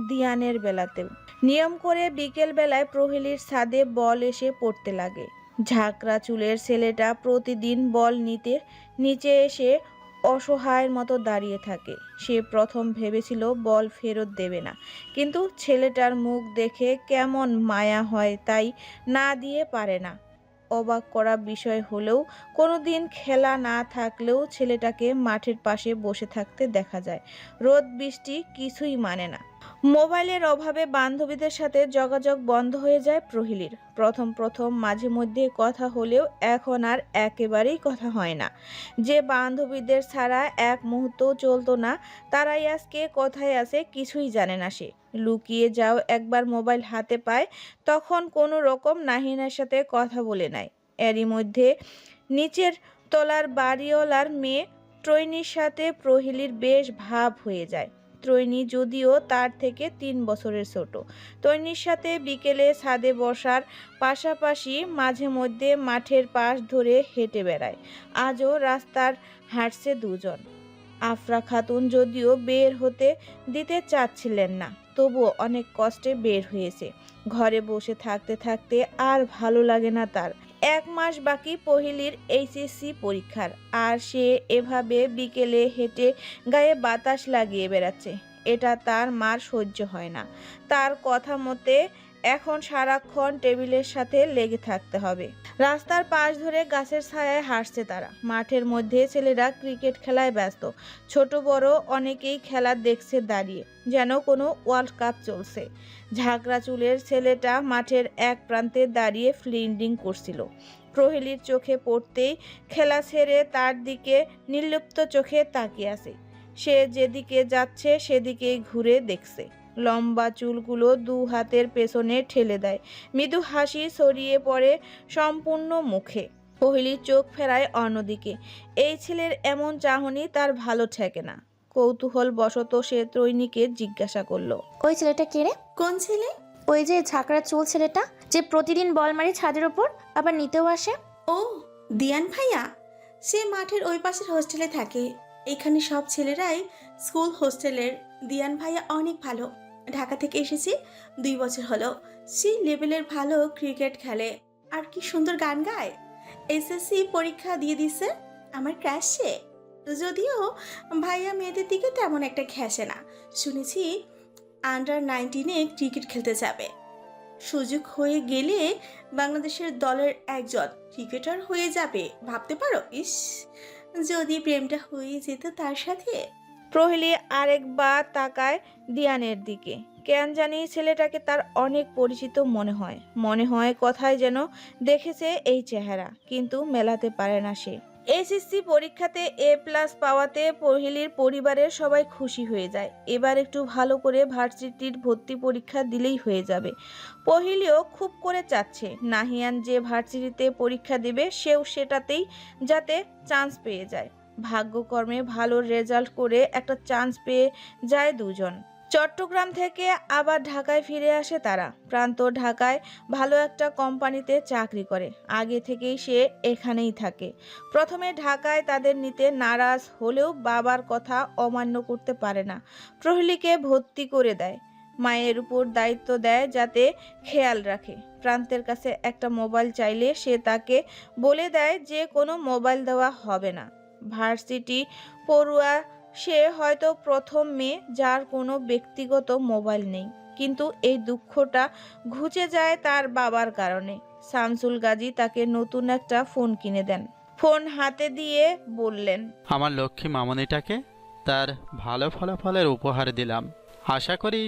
দিয়ানের বেলাতেও। নিয়ম করে বিকেল বেলায় প্রহেলীর ছাদে বল এসে পড়তে লাগে। ঝাঁকড়া চুলের ছেলেটা প্রতিদিন বল নিতে নিচে এসে অসহায়ের মতো দাঁড়িয়ে থাকে। সে প্রথম ভেবেছিল বল ফেরত দেবে না, কিন্তু ছেলেটার মুখ দেখে কেমন মায়া হয় তাই না দিয়ে পারে না। অবাক করা বিষয় হলেও কোনোদিন খেলা না থাকলেও ছেলেটাকে মাঠের পাশে বসে থাকতে দেখা যায়। রোদ বৃষ্টি কিছুই মানে না। মোবাইলের অভাবে বান্ধবীদের সাথে যোগাযোগ বন্ধ হয়ে যায় প্রহেলীর। প্রথম মাঝে মধ্যে কথা হলেও এখন আর একেবারেই কথা হয় না। যে বান্ধবীদের ছাড়া এক মুহূর্তও চলতো না, তারাই আজকে কোথায় আছে কিছুই জানে না সে। লুকিয়ে যাও একবার মোবাইল হাতে পায়, তখন কোনো রকম নাহিনের সাথে কথা বলে নেয়। এরই মধ্যে নিচের তলার বাড়িওয়ালার মেয়ে ত্রৈনীর সাথে প্রহেলীর বেশ ভাব হয়ে যায়। ত্রৈনী যদিও তার থেকে 3 বছরের ছোট। ত্রৈনীর সাথে বিকেলে ছাদে বসার পাশাপাশি মাঝে মধ্যে মাঠের পাশ ধরে হেঁটে বেড়ায়। আজও রাস্তার হাঁটছে দুজন। আফরা খাতুন যদিও বের হতে দিতে চাচ্ছিলেন না, তবুও অনেক কষ্টে বের হয়েছে। ঘরে বসে থাকতে থাকতে আর ভালো লাগে না তার। 1 মাস বাকি প্রহেলীর এইচএসসি পরীক্ষার, আর সে এভাবে বিকেলে হেঁটে গায়ে বাতাস লাগিয়ে বেড়াচ্ছে। এটা তার মার সহ্য হয় না। তার কথা মতে এখন সারাক্ষণ টেবিলের সাথে লেগে থাকতে হবে। রাস্তার পাশ ধরে গাছের ছায়ায় হাঁটছে তারা। মাঠের মধ্যে ছেলেরা ক্রিকেট খেলায় ব্যস্ত। ছোট বড় অনেকেই খেলা দেখছে দাঁড়িয়ে, যেন কোনো ওয়ার্ল্ড কাপ চলছে। ঝাঁকড়া চুলের ছেলেটা মাঠের এক প্রান্তে দাঁড়িয়ে ফিল্ডিং করছিল। প্রহেলীর চোখে পড়তেই খেলা ছেড়ে তার দিকে নির্লিপ্ত চোখে তাকিয়ে আছে। সে যেদিকে যাচ্ছে সেদিকেই ঘুরে দেখছে। লম্বা চুলগুলো 2 হাতের পেছনে ঠেলে দেয়। মৃদু হাসি ছড়িয়ে পড়ে সম্পূর্ণ মুখে। প্রহেলী চোখ ফেরায় অন্যদিকে। এই ছেলের এমন চাহনি তার ভালো ঠেকে না। কৌতূহল বশত সে ত্রৈনীকে জিজ্ঞাসা করলো, ওই ছেলেটা কে রে? কোন ছেলে? ওই যে ঝাঁকড়া চুল ছেলেটা, যে প্রতিদিন বল মারি ছাদের ওপর, আবার নিতেও আসে। ও দিয়ান ভাইয়া, সে মাঠের ওই পাশের হোস্টেলে থাকে। এখানে সব ছেলেরাই স্কুল হোস্টেলের। দিয়ান ভাইয়া অনেক ভালো, ঢাকা থেকে এসেছি 2 বছর হলো। সে লেভেলের ভালো ক্রিকেট খেলে আর কি সুন্দর গান গায়। এসএসসি পরীক্ষা দিয়ে দিছে আমার ক্রাশে। যদিও ভাইয়া মেয়েদের দিকে তেমন একটা ঘেঁষে না, শুনেছি আন্ডার-19 ক্রিকেট খেলতে যাবে। সুযোগ হয়ে গেলে বাংলাদেশের দলের একজন ক্রিকেটার হয়ে যাবে, ভাবতে পারো। ইস, যদি প্রেমটা হয়ে যেত তার সাথে। প্রহেলি আরেকবার তাকায় দিয়ানের দিকে। কেন জানি ছেলেটাকে তার অনেক পরিচিত মনে হয় কোথায় যেন দেখেছে এই চেহারা, কিন্তু মেলাতে পারে না সে। এসএসসি পরীক্ষাতে A+ পাওয়াতে প্রহেলির পরিবারের সবাই খুশি হয়ে যায়। এবার একটু ভালো করে ভার্সিটির ভর্তি পরীক্ষা দিলেই হয়ে যাবে। প্রহেলিও খুব করে চাচ্ছে নাহিয়ান যে ভার্সিটিতে পরীক্ষা দেবে সেও সেটাতেই যাতে চান্স পেয়ে যায়। ভাগ্যকর্মে ভালো রেজাল্ট করে একটা চান্স পেয়ে যায় দুজন। চট্টগ্রাম থেকে আবার ঢাকায় ফিরে আসে তারা। প্রান্ত ঢাকায় ভালো একটা কোম্পানিতে চাকরি করে, আগে থেকেই সে এখানেই থাকে। প্রথমে ঢাকায় তাদের নিতে নারাজ হলেও বাবার কথা অমান্য করতে পারে না, প্রহেলিকে ভর্তি করে দেয়। মায়ের উপর দায়িত্ব দেয় যাতে খেয়াল রাখে। প্রান্তের কাছে একটা মোবাইল চাইলে সে তাকে বলে দেয় যে কোনো মোবাইল দেওয়া হবে না। ভার্সিটি পড়ুয়া সে হয়তো প্রথম মেয়ে যার কোনো ব্যক্তিগত মোবাইল নেই, কিন্তু এই দুঃখটা ঘুচে যায় তার বাবার কারণে। শামসুল গাজী তাকে নতুন একটা ফোন কিনে দেন। ফোন হাতে দিয়ে বললেন, আমার লক্ষ্মী মামনিটাকে তার ভালো ফলাফলের উপহার দিলাম। আশা করি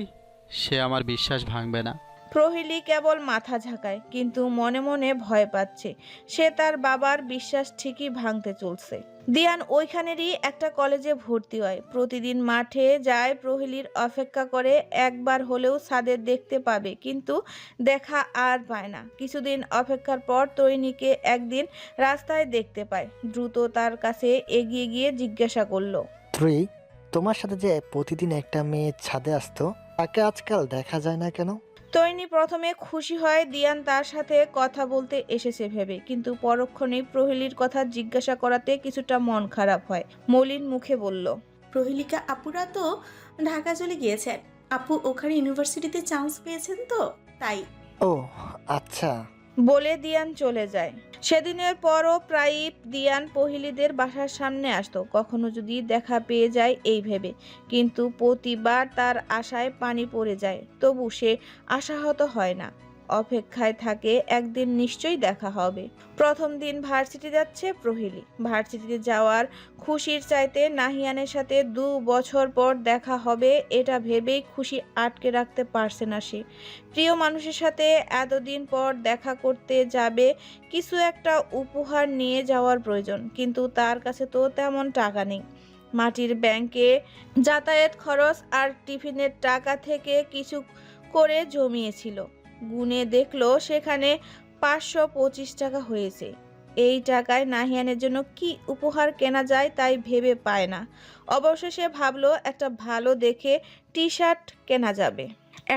সে আমার বিশ্বাস ভাঙবে না। প্রহেলি কেবল মাথা ঝাঁকায়, কিন্তু মনে মনে ভয় পাচ্ছে সে তার বাবার বিশ্বাস ঠিকই ভাঙতে চলছে। দিয়ান ওইখানেরই একটা কলেজে ভর্তি হয়। প্রতিদিন মাঠে যায়, প্রহেলির অপেক্ষা করে একবার হলেও সাদের দেখতে পাবে, কিন্তু দেখা আর পায় না। কিছুদিন অপেক্ষার পর তৈনিকে একদিন রাস্তায় দেখতে পায়। দ্রুত তার কাছে এগিয়ে গিয়ে জিজ্ঞাসা করলো, তোমার সাথে যে প্রতিদিন একটা মেয়ে ছাদে আসতো, তাকে আজকাল দেখা যায় না কেন? তৈনি প্রথমে খুশি হয় দিয়ান তার সাথে কথা বলতে এসেছে ভেবে, কিন্তু পরক্ষণেই প্রহেলির কথা জিজ্ঞাসা করাতে কিছুটা মন খারাপ হয়। মলিন মুখে বলল, প্রহেলিকা আপুরা তো ঢাকা চলে গিয়েছেন। আপু ওখানে ইউনিভার্সিটিতে চান্স পেয়েছেন তো, তাই। ও আচ্ছা, বলে দিয়ান চলে যায়। সেদিনের পরও প্রায়ই দিয়ান প্রহেলিদের বাসার সামনে আসতো, কখনো যদি দেখা পেয়ে যায় এই ভেবে, কিন্তু প্রতিবার তার আশায় পানি পড়ে যায়। তবু সে আশাহত হয় না, অপেক্ষায় থাকে একদিন নিশ্চয়ই দেখা হবে। প্রথম দিন ভার্সিটি যাচ্ছে প্রহেলি। ভার্সিটিতে যাওয়ার খুশির চাইতে নাহিয়ানের সাথে 2 বছর পর দেখা হবে এটা ভেবেই খুশি আটকে রাখতে পারছে না সে। প্রিয় মানুষের সাথে এতদিন পর দেখা করতে যাবে, কিছু একটা উপহার নিয়ে যাওয়ার প্রয়োজন, কিন্তু তার কাছে তো তেমন টাকা নেই। মাটির ব্যাংকে যাতায়াত খরচ আর টিফিনের টাকা থেকে কিছু করে জমিয়েছিল। গুনে দেখলো সেখানে 525 টাকা হয়েছে। এই টাকায় নাহিয়ানের জন্য কি উপহার কেনা যায় তাই ভেবে পায় না। অবশেষে ভাবলো একটা ভালো দেখে টি-শার্ট কেনা যাবে।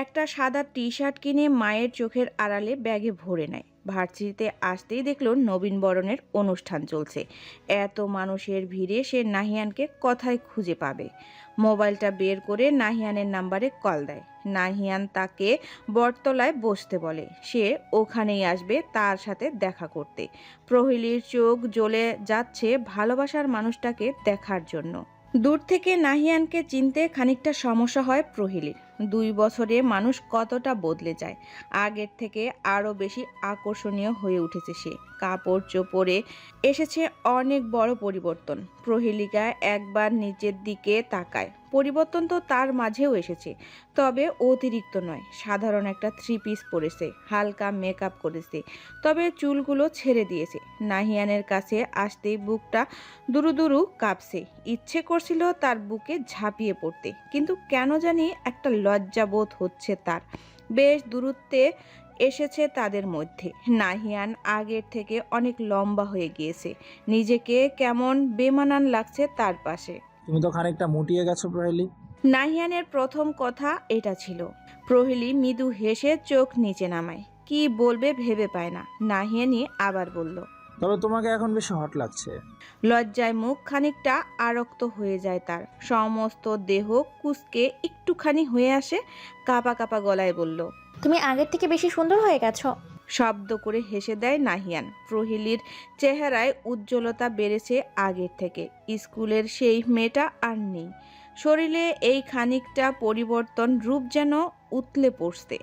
একটা সাদা টি-শার্ট কিনে মায়ের চোখের আড়ালে ব্যাগে ভরে নেয়। ভার্সিটিতে আসতেই দেখলো নবীনবরণের অনুষ্ঠান চলছে। এত মানুষের ভিড়ে সে নাহিয়ানকে কোথায় খুঁজে পাবে। মোবাইলটা বের করে নাহিয়ানের নাম্বারে কল দেয়। নাহিয়ান তাকে বটতলায় বসতে বলে, সে ওখানেই আসবে তার সাথে দেখা করতে। প্রহেলির চোখ জ্বলে যাচ্ছে ভালোবাসার মানুষটাকে দেখার জন্য। দূর থেকে নাহিয়ানকে চিনতে খানিকটা সমস্যা হয় প্রহেলির। 2 বছরে মানুষ কতটা বদলে যায়। আগের থেকে আরও বেশি আকর্ষণীয় হয়ে উঠেছে সে। কাপড় চোপড়ে এসেছে অনেক বড় পরিবর্তন। প্রহেলিকা একবার নিচের দিকে তাকায়। পরিবর্তন তো তার মাঝেও এসেছে, তবে অতিরিক্ত নয়। সাধারণ একটা 3 পিস পরেছে, হালকা মেকআপ করেছে, তবে চুলগুলো ছেড়ে দিয়েছে। নাহিয়ানের কাছে আসতেই বুকটা দুরু দুরু কাঁপছে। ইচ্ছে করছিল তার বুকে ঝাঁপিয়ে পড়তে, কিন্তু কেন জানি একটা লজ্জাবোধ হচ্ছে তার। বেশ দূরত্বে এসেছে তাদের মধ্যে। নাহিয়ান আগের থেকে অনেক লম্বা হয়ে গিয়েছে। নিজেকে কেমন বেমানান লাগছে তার পাশে। তুমি তো খানিকটা মুটিয়ে গেছো প্রহেলি। নাহিয়ানের প্রথম কথা এটা ছিল। প্রহেলি মৃদু হেসে চোখ নিচে নামায়। কি বলবে ভেবে পায় না। নাহিয়ানি আবার বলল, তবে তোমাকে এখন বেশি হট লাগছে। লজ্জায় মুখ খানিকটা আরক্ত হয়ে যায় তার, সমস্ত দেহ কুঁচকে একটুখানি হয়ে আসে, কাঁপা কাঁপা গলায় বলল, তুমি আগের থেকে বেশি সুন্দর হয়ে গেছো। শব্দ করে হেসে দেয় নাহিয়ান। প্রহেলির চেহারায় উজ্জ্বলতা বেড়েছে আগের থেকে, স্কুলের সেই মেয়েটা আর নেই। শরীরে এই খানিকটা পরিবর্তন, রূপ যেন উতলে পড়ছে।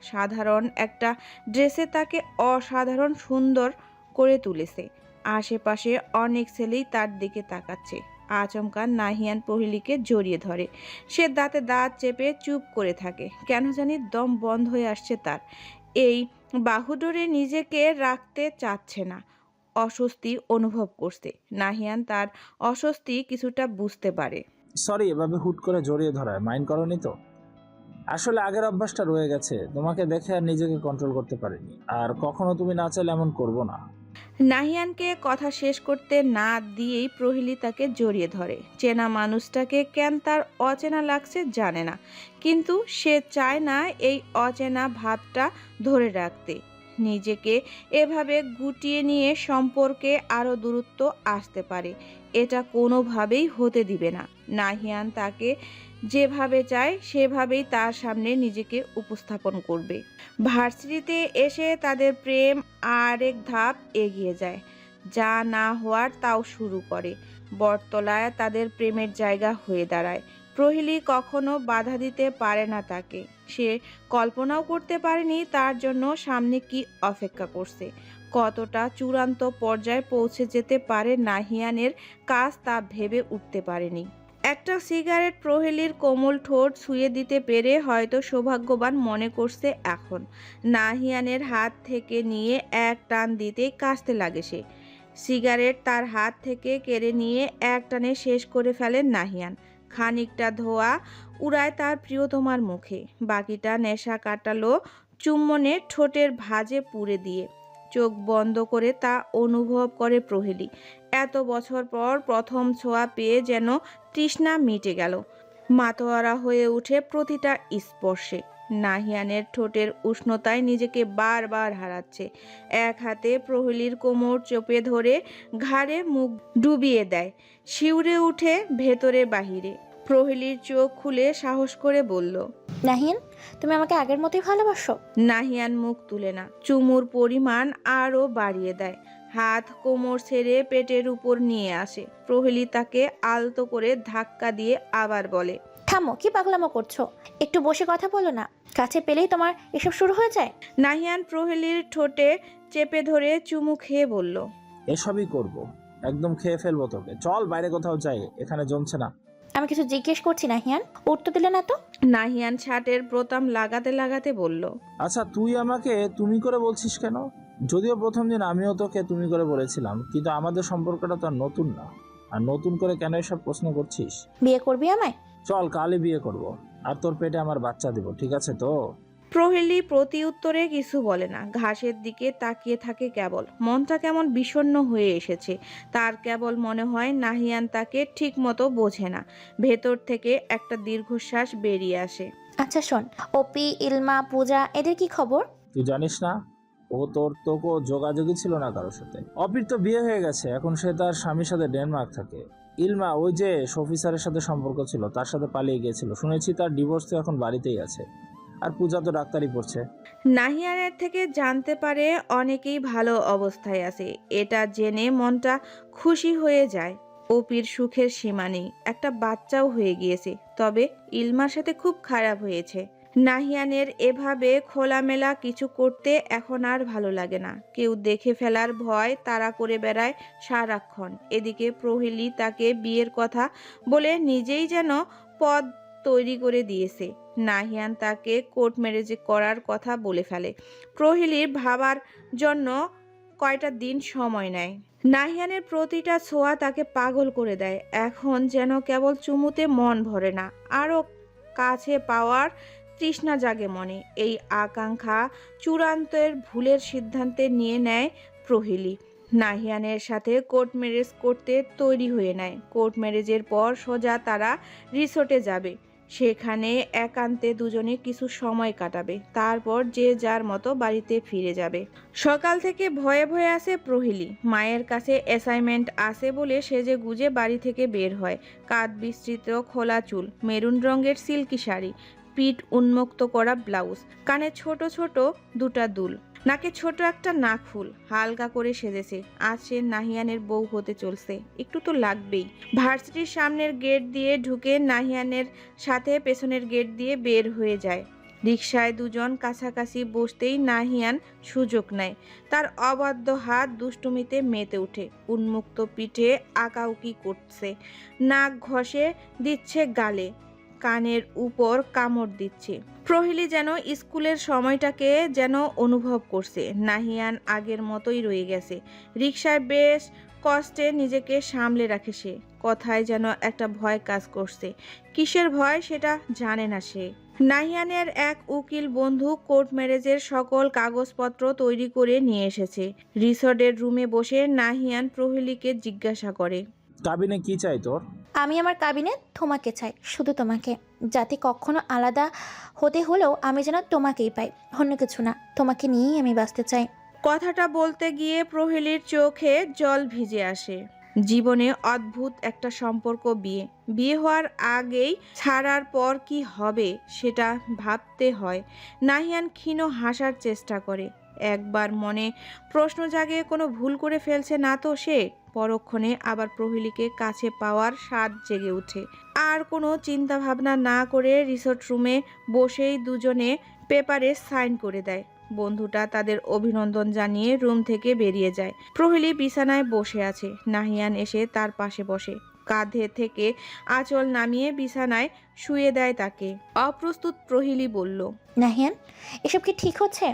সাধারণ একটা ড্রেসে তাকে অসাধারণ সুন্দর করে তুলেছে। আশেপাশে অনেক ছেলেই তার দিকে তাকাচ্ছে। আচমকা নাহিয়ান প্রহেলিকে জড়িয়ে ধরে। সে দাঁতে দাঁত চেপে চুপ করে থাকে, কেন জানি দম বন্ধ হয়ে আসছে তার। এই বাহুডোরে নিজেকে রাখতে চাচ্ছে না, অস্বস্তি অনুভব করছে। নাহিয়ান তার অস্বস্তি কিছুটা বুঝতে পারে। সরি, এভাবে হুট করে জড়িয়ে ধরায় মাইন্ড করনি তো? আসলে আগের অভ্যাসটা রয়ে গেছে, তোমাকে দেখে আর নিজেকে কন্ট্রোল করতে পারিনি। আর কখনো তুমি না চাইলে এমন করবো না। নাহিয়ানকে কথা শেষ করতে না দিয়েই প্রহেলি তাকে জড়িয়ে ধরে। চেনা মানুষটাকে কেন তার অচেনা লাগছে জানে না, কিন্তু সে চায় না এই অচেনা ভাবটা ধরে রাখতে। নিজেকে এভাবে গুটিয়ে নিয়ে সম্পর্কে আরও দূরত্ব আসতে পারে, এটা কোনোভাবেই হতে দিবে না। নাহিয়ান তাকে যেভাবে চায় সেভাবেই তার সামনে নিজেকে উপস্থাপন করবে। ভার্সিটিতে এসে তাদের প্রেম আরেক ধাপ এগিয়ে যায়, যা না হওয়ার তাও শুরু করে। বটতলায় তাদের প্রেমের জায়গা হয়ে দাঁড়ায়। প্রহেলি কখনো বাধা দিতে পারে না তাকে। সে কল্পনাও করতে পারেনি তার জন্য সামনে কি অপেক্ষা করছে, কতটা চূড়ান্ত পর্যায়ে পৌঁছে যেতে পারে নাহিয়ানের কাজ তা ভেবে উঠতে পারেনি। একটা সিগারেট প্রহেলির কোমল ঠোঁট ছুঁয়ে দিতে পেরে হয়তো সৌভাগ্যবান মনে করছে এখন। নাহিয়ানের হাত থেকে নিয়ে এক টান দিতেই কাশতে লাগে সে। সিগারেট তার হাত থেকে কেড়ে নিয়ে এক টানে শেষ করে ফেলে নাহিয়ান। খানিকটা ধোঁয়া উড়ায় তার প্রিয়তমার মুখে, বাকিটা নেশা কাটালো চুম্বনে ঠোঁটের ভাঁজে পুড়ে দিয়ে। চোখ বন্ধ করে তা অনুভব করে প্রহেলি। এত বছর পর প্রথম ছোঁয়া পেয়ে যেন তৃষ্ণা মিটে গেল। মাতোয়ারা হয়ে উঠে প্রতিটা স্পর্শে। নাহিয়ানের ঠোঁটের উষ্ণতায় নিজেকে বারবার হারাচ্ছে। এক হাতে প্রহেলির কোমর চেপে ধরে ঘাড়ে মুখ ডুবিয়ে দেয়। শিউরে উঠে ভেতরে বাহিরে। প্রহেলির চোখ খুলে সাহস করে বলল, নাহিয়ান, তুমি আমাকে আগের মতোই ভালোবাসো? নাহিয়ান মুখ তুলে না, চুমুর পরিমাণ আরও বাড়িয়ে দেয়। হাত কোমর ছেড়ে পেটের উপর নিয়ে আসে। প্রহেলি তাকে আলতো করে ধাক্কা দিয়ে আবার বলে, থামো, কি পাগলামো করছো? একটু বসে কথা বলো না, কাছে পেলেই তোমার এসব শুরু হয়ে যায়। নাহিয়ান প্রহেলির ঠোঁটে চেপে ধরে চুমু খেয়ে বলল, এসবই করব, একদম খেয়ে ফেলবো তোকে। চল বাইরে কোথাও যাই, এখানে জমছে না। আমি কিছু জিজ্ঞেস করছি নাহিয়ান, উত্তর দিলে না তো? নাহিয়ান শার্টের বোতাম লাগাতে লাগাতে বলল, আচ্ছা তুই আমাকে তুমি করে বলছিস কেন? যদিও প্রথম দিন আমিও তোকে তুমি করে বলেছিলাম, কিন্তু আমাদের সম্পর্কটা তো আর নতুন না। আর নতুন করে কেন এসব প্রশ্ন করছিস? বিয়ে করবি আমায়? চল কালই বিয়ে করব, আর তোর পেটে আমার বাচ্চা দিব, ঠিক আছে তো? প্রহেলি প্রতি উত্তরে কিছু বলে না, ঘাসের দিকে তাকিয়ে থাকে কেবল। মনটা কেমন বিষণ্ণ হয়ে এসেছে তার। কেবল মনে হয় নাহিয়ান তাকে ঠিক মতো বোঝে না। ভেতর থেকে একটা দীর্ঘশ্বাস বেরিয়ে আসে। আচ্ছা শোন, অপি, ইলমা, পূজা, এদের কি খবর? তুই জানিস না, ও তোকে যোগাযোগই ছিল না কারোর সাথে। অপির তো বিয়ে হয়ে গেছে, এখন সে তার স্বামীর সাথে ডেনমার্ক থাকে। ইলমা ওই যে শফি স্যারের সাথে সম্পর্ক ছিল, তার সাথে পালিয়ে গিয়েছিল শুনেছি। তার ডিভোর্স তো এখন বাড়িতেই আছে। আর পূজা তো ডাক্তারি পড়ছে। নাহিয়ানের থেকে জানতে পারে অনেকেই ভালো অবস্থায় আছে। এটা জেনে মনটা খুশি হয়ে যায়। অপির সুখের সীমা নেই, একটা বাচ্চাও হয়ে গিয়েছে। তবে ইলমার সাথে খুব খারাপ হয়েছে। নাহিয়ানের এভাবে খোলামেলা কিছু করতে এখন আর ভালো লাগে না। কেউ দেখে ফেলার ভয় তাড়া করে বেড়ায় সারাক্ষণ। এদিকে প্রহেলি তাকে বিয়ের কথা বলে নিজেই যেন পদ তৈরি করে দিয়েছে। নাহিয়ান তাকে কোর্ট ম্যারেজ করার কথা বলে ফেলে। প্রহেলির ভাবার জন্য কয়টা দিন সময় নেয়। নাহিয়ানের প্রতিটা ছোঁয়া তাকে পাগল করে দেয়। এখন যেন কেবল চুমুতে মন ভরে না, আরও কাছে পাওয়ার তৃষ্ণা জাগে মনে। এই আকাঙ্ক্ষা চূড়ান্তের ভুলের সিদ্ধান্তে নিয়ে নেয় প্রহেলি। নাহিয়ানের সাথে কোর্ট ম্যারেজ করতে তৈরি হয়ে নেয়। কোর্ট ম্যারেজের পর সোজা তারা রিসোর্টে যাবে। সেখানে একান্তে দুজনে কিছু সময় কাটাবে, তারপর যে যার মতো বাড়িতে ফিরে যাবে। সকাল থেকে ভয়ে ভয়ে আছে প্রহেলী। মায়ের কাছে অ্যাসাইনমেন্ট আছে বলে সেজে গুজে বাড়ি থেকে বের হয়। কাঁধ বিস্তৃত খোলা চুল, মেরুন রঙের সিল্কি শাড়ি, পিঠ উন্মুক্ত করা ব্লাউজ, কানে ছোট ছোট দুটা দুল, নাকে ছোট একটা নাকফুল, হালকা করে সেজেছে। আজ সে নাহিয়ানের বউ হতে চলছে, একটু তো লাগবেই। ভার্সিটির সামনের গেট দিয়ে ঢুকে নাহিয়ানের সাথে পেছনের গেট দিয়ে বের হয়ে যায়। রিকশায় দুজন কাছাকাছি বসতেই নাহিয়ান সুযোগ নেয়। তার অবাধ্য হাত দুষ্টুমিতে মেতে ওঠে, উন্মুক্ত পিঠে আঁকাউকি করছে, নাক ঘষে দিচ্ছে গালে, কানের উপর কামড় দিচ্ছে। প্রহেলী যেন স্কুলের সময়টাকে যেন অনুভব করছে। নাহিয়ান আগের মতোই রয়ে গেছে। রিকশায় বেশ কষ্টে নিজেকে সামলে রাখে সে। কথায় যেন একটা ভয় কাজ করছে। কিসের ভয় সেটা জানে না সে। নাহিয়ানের এক উকিল বন্ধু কোর্ট ম্যারেজের সকল কাগজপত্র তৈরি করে নিয়ে এসেছে। রিসর্টের রুমে বসে নাহিয়ান প্রহেলীকে জিজ্ঞাসা করে, কাবিনে কি চাই তোর? আমি আমার কাবিনে তোমাকে চাই, শুধু তোমাকে, যাতে কখনো আলাদা হতে হলেও আমি যেন তোমাকেই পাই, অন্য কিছু না। তোমাকে নিয়েই আমি বাঁচতে চাই। কথাটা বলতে গিয়ে প্রহেলীর চোখে জল ভিজে আসে। জীবনে অদ্ভুত একটা সম্পর্ক বিয়ে হওয়ার আগেই ছাড়ার পর কি হবে সেটা ভাবতে হয়। নাহিয়ান ক্ষীণ হাসার চেষ্টা করে। একবার মনে প্রশ্ন জাগে, কোনো ভুল করে ফেলছে না তো সে? পরক্ষণে আবার প্রহেলীকে কাছে পাওয়ার স্বাদ জেগে ওঠে। আর কোনো চিন্তা ভাবনা না করে রিসোর্ট রুমে বসেই দুজনে পেপারে সাইন করে দেয়। বন্ধুটা তাদের অভিনন্দন জানিয়ে রুম থেকে বেরিয়ে যায়। প্রহেলী বিছানায় বসে আছে। নাহিয়ান এসে তার পাশে বসে, কাঁধে থেকে আঁচল নামিয়ে বিছানায় শুয়ে দেয় তাকে। অপ্রস্তুত প্রহেলী বলল, নাহিয়ান, এসব কি ঠিক হচ্ছে?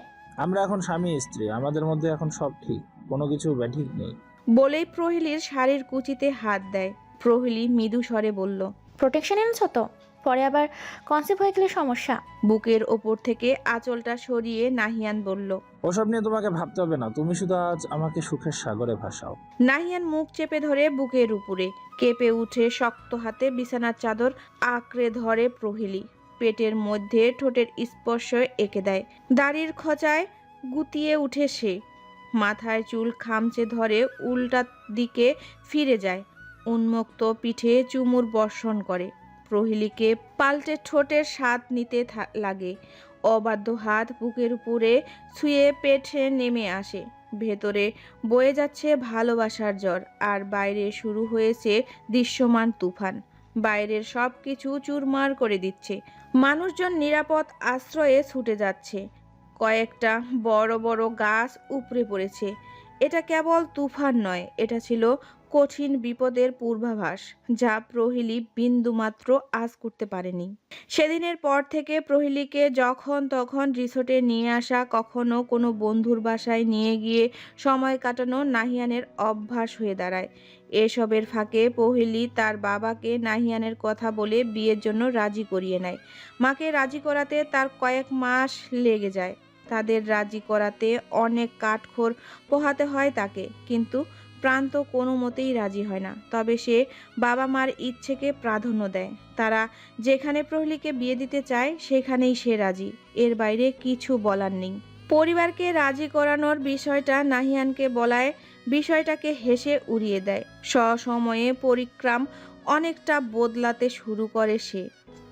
আমরা এখন স্বামী স্ত্রী, আমাদের মধ্যে এখন সব ঠিক, কোনো কিছু ব্যাঠিক নেই। বলেই প্রহেলীর শাড়ির কুচিতে হাত দেয়। প্রহেলী মৃদু স্বরে বলল, প্রোটেকশন এনেছো তো? পরে আবার কনসেপ্ট হয়ে গেলে সমস্যা। বুকের ওপর থেকে আঁচলটা সরিয়ে নাহিয়ান বলল, ওসব নিয়ে তোমাকে ভাবতে হবে না, তুমি শুধু আজ আমাকে সুখের সাগরে ভাসাও। নাহিয়ান মুখ চেপে ধরে বুকের উপরে কেঁপে উঠে শক্ত হাতে বিছানার চাদর আঁকড়ে ধরে প্রহেলী। পেটের মধ্যে ঠোঁটের স্পর্শ এঁকে দেয়। দাড়ির খোঁচায় গুটিয়ে উঠে সে, মাথায় চুল খামচে ধরে উল্টা দিকে ফিরে যায়। উন্মুক্ত পিঠে চুমুর বর্ষণ করে। প্রহেলীকে পাল্টে ঠোঁটের স্বাদ নিতে লাগে। অবাধ্য হাত বুকের উপরে ছুঁয়ে পেটে নেমে আসে। ভেতরে বয়ে যাচ্ছে ভালোবাসার জ্বর, আর বাইরে শুরু হয়েছে দৃশ্যমান তুফান। বাইরের সব কিছু চুরমার করে দিচ্ছে। মানুষজন নিরাপদ আশ্রয়ে ছুটে যাচ্ছে। কয়েকটা বড় বড় গাছ উপড়ে পড়েছে। এটা কেবল তুফান নয়, এটা ছিল কঠিন বিপদের পূর্বাভাস, যা প্রহেলী বিন্দুমাত্র আঁচ করতে পারেনি। সেদিনের পর থেকে প্রহেলীকে যখন তখন রিসোর্টে নিয়ে আসা, কখনো কোনো বন্ধুর বাসায় নিয়ে গিয়ে সময় কাটানো নাহিয়ানের অভ্যাস হয়ে দাঁড়ায়। এসবের ফাঁকে প্রহেলী তার বাবাকে নাহিয়ানের কথা বলে বিয়ের জন্য রাজি করিয়ে নেয়। মাকে রাজি করাতে তার কয়েক মাস লেগে যায়। তাদের রাজি করাতে অনেক কাঠখড় পোহাতে হয় তাকে, কিন্তু প্রান্ত কোনো মতেই রাজি হয় না। তবে সে বাবা মার ইচ্ছেকে প্রাধান্য দেয়। তারা যেখানে প্রহেলীকে বিয়ে দিতে চায় সেখানেই সে রাজি, এর বাইরে কিছু বলার নেই। পরিবারকে রাজি করানোর বিষয়টা নাহিয়ানকে বলায় বিষয়টাকে হেসে উড়িয়ে দেয়। সসময়ে পরিক্রম অনেকটা বদলাতে শুরু করে সে।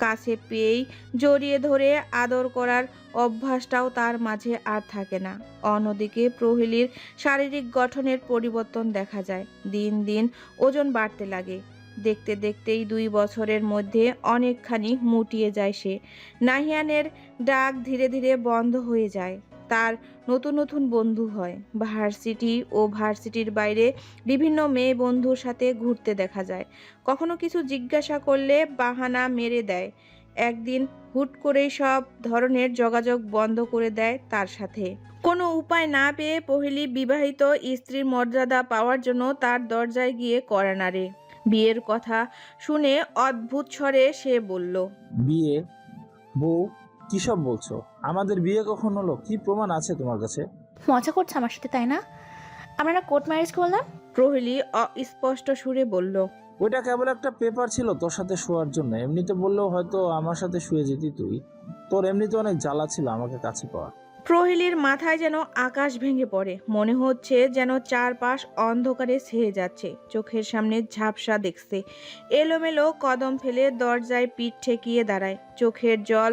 কাছে পেয়েই জড়িয়ে ধরে আদর করার অভ্যাসটাও তার মাঝে আর থাকে না। অন্যদিকে প্রহেলীর শারীরিক গঠনের পরিবর্তন দেখা যায়। দিন দিন ওজন বাড়তে লাগে। দেখতে দেখতেই 2 বছরের মধ্যে অনেকখানি মুটিয়ে যায় সে। নাহিয়ানের ডাক ধীরে ধীরে বন্ধ হয়ে যায়। তার নতুন নতুন বন্ধু হয়। ভার্সিটি ও ভার্সিটির বাইরে বিভিন্ন মেয়ে বন্ধুর সাথে ঘুরতে দেখা যায়। কখনো কিছু জিজ্ঞাসা করলে বাহানা মেরে দেয়। একদিন হুট করেই সব ধরনের যোগাযোগ বন্ধ করে দেয় তার সাথে। কোনো উপায় না পেয়ে প্রহেলী বিবাহিত স্ত্রীর মর্যাদা পাওয়ার জন্য তার দরজায় গিয়ে কড়া নাড়ে। বিয়ের কথা শুনে অদ্ভুত স্বরে সে বলল, বিয়ে? বউ? কি সব বলছো? আমাদের বিয়ে কখন হলো? কি প্রমাণ আছে তোমার কাছে? মজা করছে আমার সাথে, তাই না? আমরা না কোর্ট ম্যারেজ করলাম। প্রহেলী অস্পষ্ট সুরে বলল, ওইটা কেবল একটা পেপার ছিল তোর সাথে শোয়ার জন্য। এমনিতে বললেও হয়তো আমার সাথে শুয়ে যেতি তুই। তোর এমনিতে অনেক জ্বালা ছিল আমাকে কাছে পাওয়ার। প্রহেলির মাথায় যেন আকাশ ভেঙে পড়ে, মনে হচ্ছে যেন চারপাশ অন্ধকারে ছেয়ে যাচ্ছে। চোখের সামনে ঝাপসা দেখছে। এলোমেলো কদম ফেলে দরজায় পিঠ ঠেকিয়ে দাঁড়ায়, চোখের জল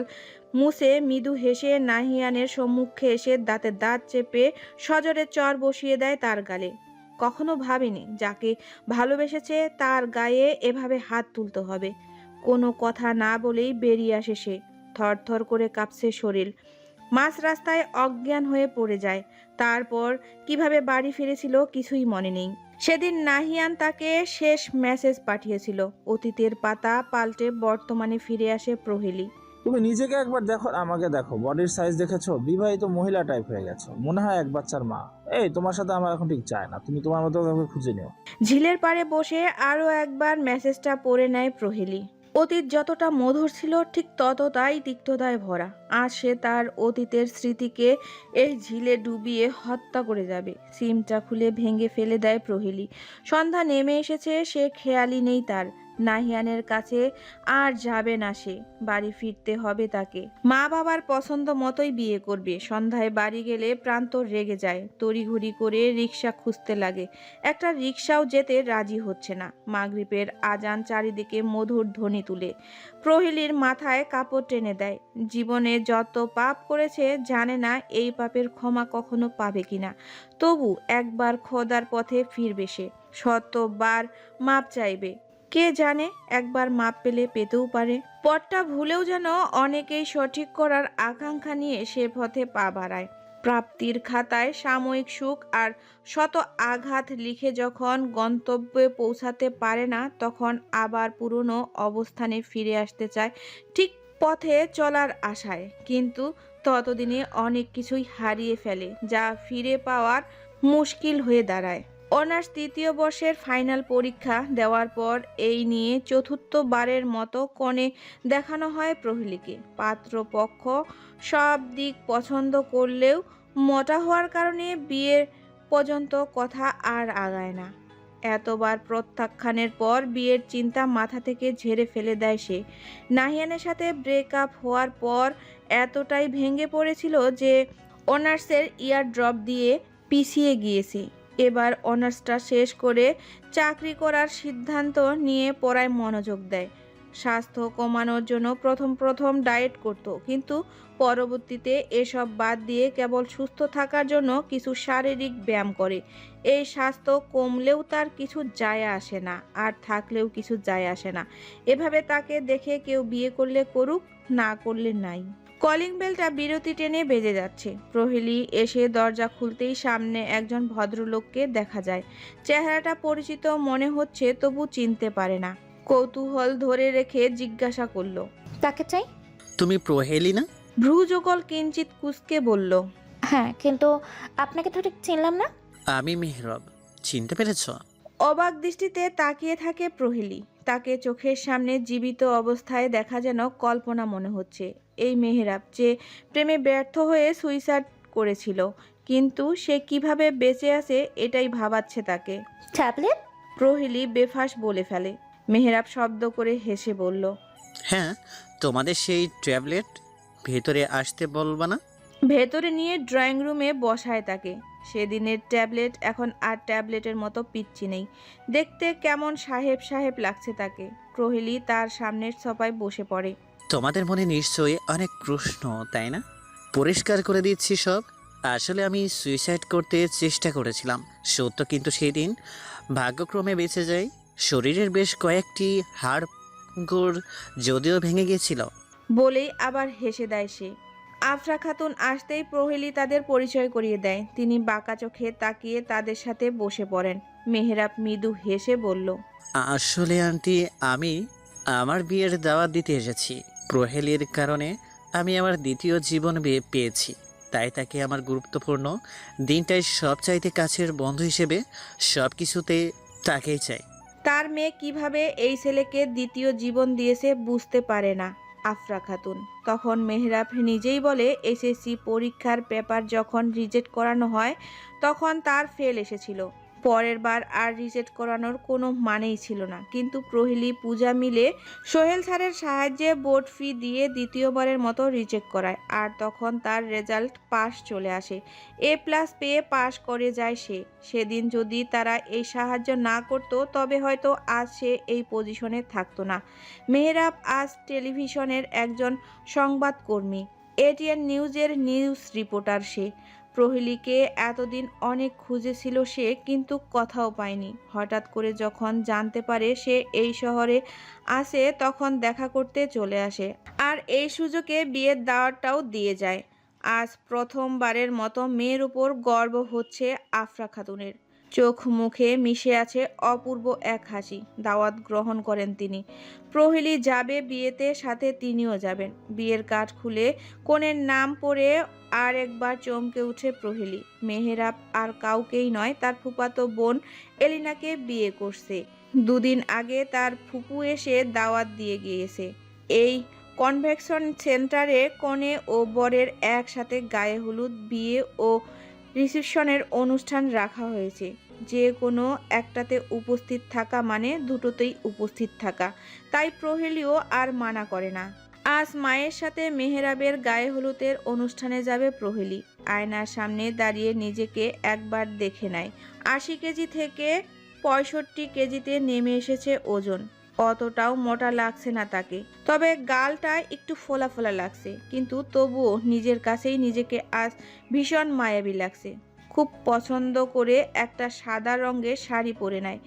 মুছে মৃদু হেসে নাহিয়ানের সম্মুখে এসে দাঁতে দাঁত চেপে সজোরে চর বসিয়ে দেয় তার গালে। কখনো ভাবেনি যাকে ভালোবেসেছে তার গায়ে এভাবে হাত তুলতে হবে। কোনো কথা না বলেই বেরিয়ে আসে সে। থরথর করে কাঁপছে শরীর। মাঝ রাস্তায় অজ্ঞান হয়ে পড়ে যায়। তারপর কিভাবে বাড়ি ফিরেছিল কিছুই মনে নেই। সেদিন নাহিয়ান তাকে শেষ মেসেজ পাঠিয়েছিল। অতীতের পাতা পাল্টে বর্তমানে ফিরে আসে প্রহেলি। তুমি নিজেকে একবার দেখো, আমাকে দেখো। বডির সাইজ দেখেছো? বিবাহিত মহিলা টাইপ হয়ে গেছো, মনে হয় এক বাচ্চার মা। এই তোমার সাথে আমার এখন ঠিক চায় না, তুমি তোমার মতো কাউকে খুঁজে নিও। ঝিলের পাড়ে বসে আরো একবার মেসেজটা পড়ে নেয় প্রহেলি। অতীত যতটা মধুর ছিল ঠিক ততটাই তিক্ততায় ভরা। আজ সে তার অতীতের স্মৃতিকে এই ঝিলে ডুবিয়ে হত্যা করে যাবে। সিমটা খুলে ভেঙে ফেলে দেয় প্রহেলি। সন্ধ্যা নেমে এসেছে, সে খেয়ালই নেই তার। নাহিয়ানের কাছে আর যাবে না সে, বাড়ি ফিরতে হবে তাকে। মা বাবার পছন্দ মতোই বিয়ে করবে। সন্ধ্যায় বাড়ি গেলে প্রান্তর রেগে যায়, তড়িঘড়ি করে রিক্সা খুঁজতে লাগে। একটা রিক্সাও যেতে রাজি হচ্ছে না। মাগরিবের আজান চারিদিকে মধুর ধ্বনি তুলে প্রহেলির মাথায় কাপড় টেনে দেয়। জীবনে যত পাপ করেছে জানে না এই পাপের ক্ষমা কখনো পাবে কিনা। তবু একবার খোদার পথে ফিরবে সে, শতবার মাপ চাইবে। কে জানে, একবার মাপ পেলে পেতেও পারে। পথটা ভুলেও যেন অনেকেই সঠিক করার আকাঙ্ক্ষা নিয়ে সে পথে পা বাড়ায়। প্রাপ্তির খাতায় সাময়িক সুখ আর শত আঘাত লিখে যখন গন্তব্যে পৌঁছাতে পারে না, তখন আবার পুরনো অবস্থানে ফিরে আসতে চায় ঠিক পথে চলার আশায়। কিন্তু ততদিনে অনেক কিছুই হারিয়ে ফেলে, যা ফিরে পাওয়ার মুশকিল হয়ে দাঁড়ায়। অনার্স তৃতীয় বর্ষের ফাইনাল পরীক্ষা দেওয়ার পর এই নিয়ে চতুর্থবারের মতো কনে দেখানো হয় প্রহেলিকে। পাত্রপক্ষ সব দিক পছন্দ করলেও মোটা হওয়ার কারণে বিয়ের পর্যন্ত কথা আর আগায় না। এতবার প্রত্যাখ্যানের পর বিয়ের চিন্তা মাথা থেকে ঝেড়ে ফেলে দেয় সে। নাহিয়ানের সাথে ব্রেকআপ হওয়ার পর এতটাই ভেঙে পড়েছিল যে অনার্সের ইয়ার ড্রপ দিয়ে পিছিয়ে গিয়েছে। এবার অনার্সটা শেষ করে চাকরি করার সিদ্ধান্ত নিয়ে পড়ায় মনোযোগ দেয়। স্বাস্থ্য কমানোর জন্য প্রথম ডায়েট করত, কিন্তু পরবর্তীতে এসব বাদ দিয়ে কেবল সুস্থ থাকার জন্য কিছু শারীরিক ব্যায়াম করে। এই স্বাস্থ্য কমলেও তার কিছু যায় আসে না, আর থাকলেও কিছু যায় আসে না। এভাবে তাকে দেখে কেউ বিয়ে করলে করুক, না করলে নাই। কলিং বেলটা বিরতি টেনে বেজে যাচ্ছে। প্রহেলি এসে দরজা খুলতেই সামনে একজন ভদ্রলোককে দেখা যায়। চেহারাটা পরিচিত মনে হচ্ছে, তবু চিনতে পারে না। কৌতূহল ধরে রেখে জিজ্ঞাসা করলো, তাকে চাই? তুমি প্রহেলি না? ভ্রুযুগল কিঞ্চিত কুঁচকে বলল, হ্যাঁ, কিন্তু আপনাকে তো ঠিক চিনলাম না। আমি মেহরব, চিনতে পেরেছ? অবাক দৃষ্টিতে তাকিয়ে থাকে প্রহেলি। তাকে চোখের সামনে জীবিত অবস্থায় দেখা যেন কল্পনা মনে হচ্ছে। এই মেহরাব যে প্রেমে ব্যর্থ হয়ে সুইসাইড করেছিল, কিন্তু সে কিভাবে বেঁচে আছে এটাই ভাবাচ্ছে তাকে। ট্যাবলেট? প্রহেলি বেফাস বলে ফেলে। মেহরাব শব্দ করে হেসে বলল, হ্যাঁ, তোমাদের সেই ট্যাবলেট। ভেতরে আসতে বলবা না? ভেতরে নিয়ে ড্রয়িং রুমে বসায় তাকে। সেদিনের ট্যাবলেট এখন আর ট্যাবলেটের মতো পিচ্ছি নেই। দেখতে কেমন সাহেব সাহেব লাগছে তাকে। প্রহেলি তার সামনের সোফায় বসে পড়ে। তোমাদের মনে নিশ্চয়ই অনেক প্রশ্ন, তাই না? পরিষ্কার করে দিচ্ছি সব। আসলে আমি সুইসাইড করতে চেষ্টা করেছিলাম সত্য, কিন্তু সেদিন ভাগ্যক্রমে বেঁচে যাই। শরীরের বেশ কয়েকটি হাড় গোড় যদিও ভেঙে গিয়েছিল। বলেই আবার হেসে দেয় সে। আফরা খাতুন আসতেই প্রহেলি তাদের পরিচয় করিয়ে দেয়। তিনি বাঁকা চোখে তাকিয়ে তাদের সাথে বসে পড়েন। মেহরাব মৃদু হেসে বলল, আসলে আন্টি, আমি আমার বিয়ের দাওয়াত দিতে এসেছি। প্রহেলির কারণে আমি আমার দ্বিতীয় জীবন পেয়েছি, তাই তাকে আমার গুরুত্বপূর্ণ দিনটাই সবচাইতে কাছের বন্ধু হিসেবে সব কিছুতে তাকেই চাই। তার মেয়ে কিভাবে এই ছেলেকে দ্বিতীয় জীবন দিয়েছে বুঝতে পারে না আফরা খাতুন। তখন মেহরাব নিজেই বলে, এসএসসি পরীক্ষার পেপার যখন রিজেক্ট করানো হয় তখন তার ফেল এসেছিল। পরের বার আর রিজেক্ট করানোর কোনো মানেই ছিল না, কিন্তু প্রহেলি পূজা মিলে সোহেল স্যারের সাহায্যে বোর্ড ফি দিয়ে দ্বিতীয়বারের মতো রিজেক্ট করায়। আর তখন তার রেজাল্ট পাস চলে আসে, A+ পেয়ে পাস করে যায় সে। সেদিন যদি তারা এই সাহায্য না করত তবে হয়তো আজ সে এই পজিশনে থাকতো না। মেহরাব আজ টেলিভিশনের একজন সংবাদকর্মী, ATN নিউজের নিউজ রিপোর্টার সে। প্রহেলিকে এতদিন অনেক খুঁজেছিল সে, কিন্তু কথাও পায়নি। হঠাৎ করে যখন জানতে পারে সে এই শহরে আসে তখন দেখা করতে চলে আসে, আর এই সুযোগে বিয়ের দাওয়াতটাও দিয়ে যায়। আজ প্রথমবারের মতো মেয়ের উপর গর্ব হচ্ছে আফরা খাতুনের। চোখ মুখে মিশে আছে অপূর্ব এক হাসি। দাওয়াত গ্রহণ করেন তিনি। প্রহেলি যাবে বিয়েতে, সাথে তিনিও যাবেন। বিয়ের কার্ড খুলে কনের নাম পড়ে আর একবার চমকে উঠে প্রহেলি। মেহেরাব আর কাউকেই নয়, তার ফুফাতো বোন এলিনাকে বিয়ে করছে। দুদিন আগে তার ফুপু এসে দাওয়াত দিয়ে গিয়েছে। এই কনভেনশন সেন্টারে কনে ও বরের একসাথে গায়ে হলুদ, বিয়ে ও রিসেপশনের অনুষ্ঠান রাখা হয়েছে। যে কোনো একটাতে উপস্থিত থাকা মানে দুটোতেই উপস্থিত থাকা, তাই প্রহেলিও আর মানা করে না। আজ মায়ের সাথে মেহেরাবের গায়ে হলুদের অনুষ্ঠানে যাবে প্রহেলি। আয়নার সামনে দাঁড়িয়ে নিজেকে একবার দেখে নেয়। 80 কেজি থেকে 65 কেজিতে নেমে এসেছে ওজন। অতটাও মোটা লাগছে না তাকে, তবে গালটা একটু ফোলা ফোলা লাগছে, কিন্তু তবুও নিজের কাছেই নিজেকে আজ ভীষণ মায়াবী লাগছে। খুব পছন্দ করে একটা সাদা রঙের শাড়ি পরে নেয়।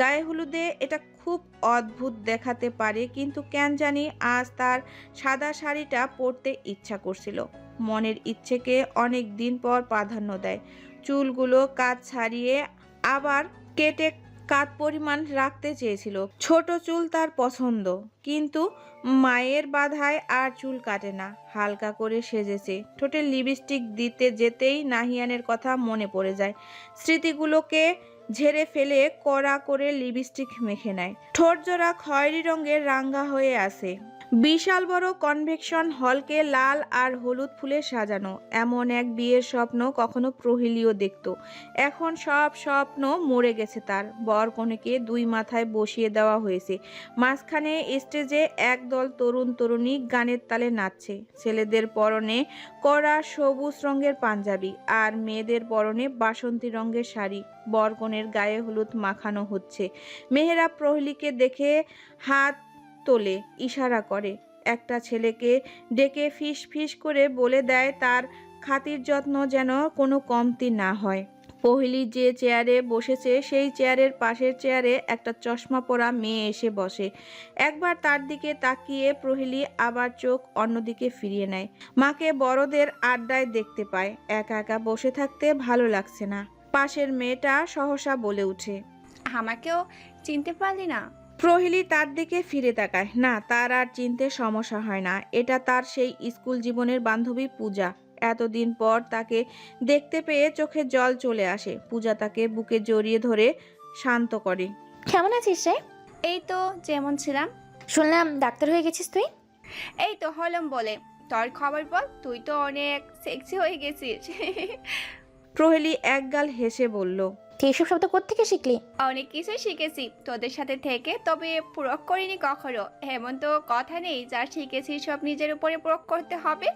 গায়ে হলুদে এটা খুব অদ্ভুত দেখাতে পারে, কিন্তু কেন জানি আজ তার সাদা শাড়িটা পরতে ইচ্ছা করছিল। মনের ইচ্ছেকে অনেক দিন পর প্রাধান্য দেয়। চুলগুলো কাট ছাড়িয়ে আবার কেটে কাট পরিমাণ রাখতে চেয়েছিল। ছোট চুল তার পছন্দ, কিন্তু মায়ের বাধায় আর চুল কাটে না। হালকা করে সেজেছে। ঠোঁটে লিপস্টিক দিতে যেতেই নাহিয়ানের কথা মনে পড়ে যায়। স্মৃতিগুলোকে ঝেড়ে ফেলে কড়া করে লিপস্টিক মেখে নেয়। ঠোঁট জোড়া খয়েরি রঙের রাঙ্গা হয়ে আছে। বিশাল বড় কনভেনশন হলকে লাল আর হলুদ ফুলে সাজানো। এমন এক বিয়ের স্বপ্ন কখনো প্রহেলিও দেখত। এখন সব স্বপ্ন মরে গেছে তার। বর কনেকে দুই মাথায় বসিয়ে দেওয়া হয়েছে। মাঝখানে স্টেজে একদল তরুণ তরুণী গানের তালে নাচছে। ছেলেদের পরনে কড়া সবুজ রঙের পাঞ্জাবি আর মেয়েদের পরনে বাসন্তী রঙের শাড়ি। বর কনের গায়ে হলুদ মাখানো হচ্ছে। মেহেরাব প্রহেলিকে দেখে হাত তোলে, ইশারা করে। একটা ছেলেকে ডেকে ফিস ফিস করে বলে দেয় তার খাতির যত্ন যেন কোনো কমতি না হয়। প্রহেলি যে চেয়ারে বসেছে সেই চেয়ারের পাশের চেয়ারে একটা চশমা পরা মেয়ে এসে বসে। একবার তার দিকে তাকিয়ে প্রহেলি আবার চোখ অন্যদিকে ফিরিয়ে নেয়। মাকে বড়দের আড্ডায় দেখতে পায়। একা একা বসে থাকতে ভালো লাগছে না। পাশের মেয়েটা সহসা বলে ওঠে, আমাকেও চিনতে পারলি না? প্রহেলি তার দিকে ফিরে তাকায়। না, তার আর চিনতে সমস্যা হয় না। এটা তার সেই স্কুল জীবনের বান্ধবী পূজা। এতদিন পর তাকে দেখতে পেয়ে চোখে জল চলে আসে। পূজা তাকে বুকে জড়িয়ে ধরে শান্ত করে। কেমন আছিস রে? এই তো যেমন ছিলাম। শুনলাম ডাক্তার হয়ে গেছিস তুই। এই তো হলাম বলে, তোর খবর বল। তুই তো অনেক সেক্সি হয়ে গেছিস। প্রহেলি একগাল হেসে বলল, তুই এসব শব্দ কোত্থেকে শিখলি? অনেক কিছুই শিখেছি তোদের সাথে থেকে, তবে প্রয়োগ করিনি কখনো। এমন তো কথা নেই যা শিখেছি সব নিজের উপরে প্রয়োগ করতে হবে।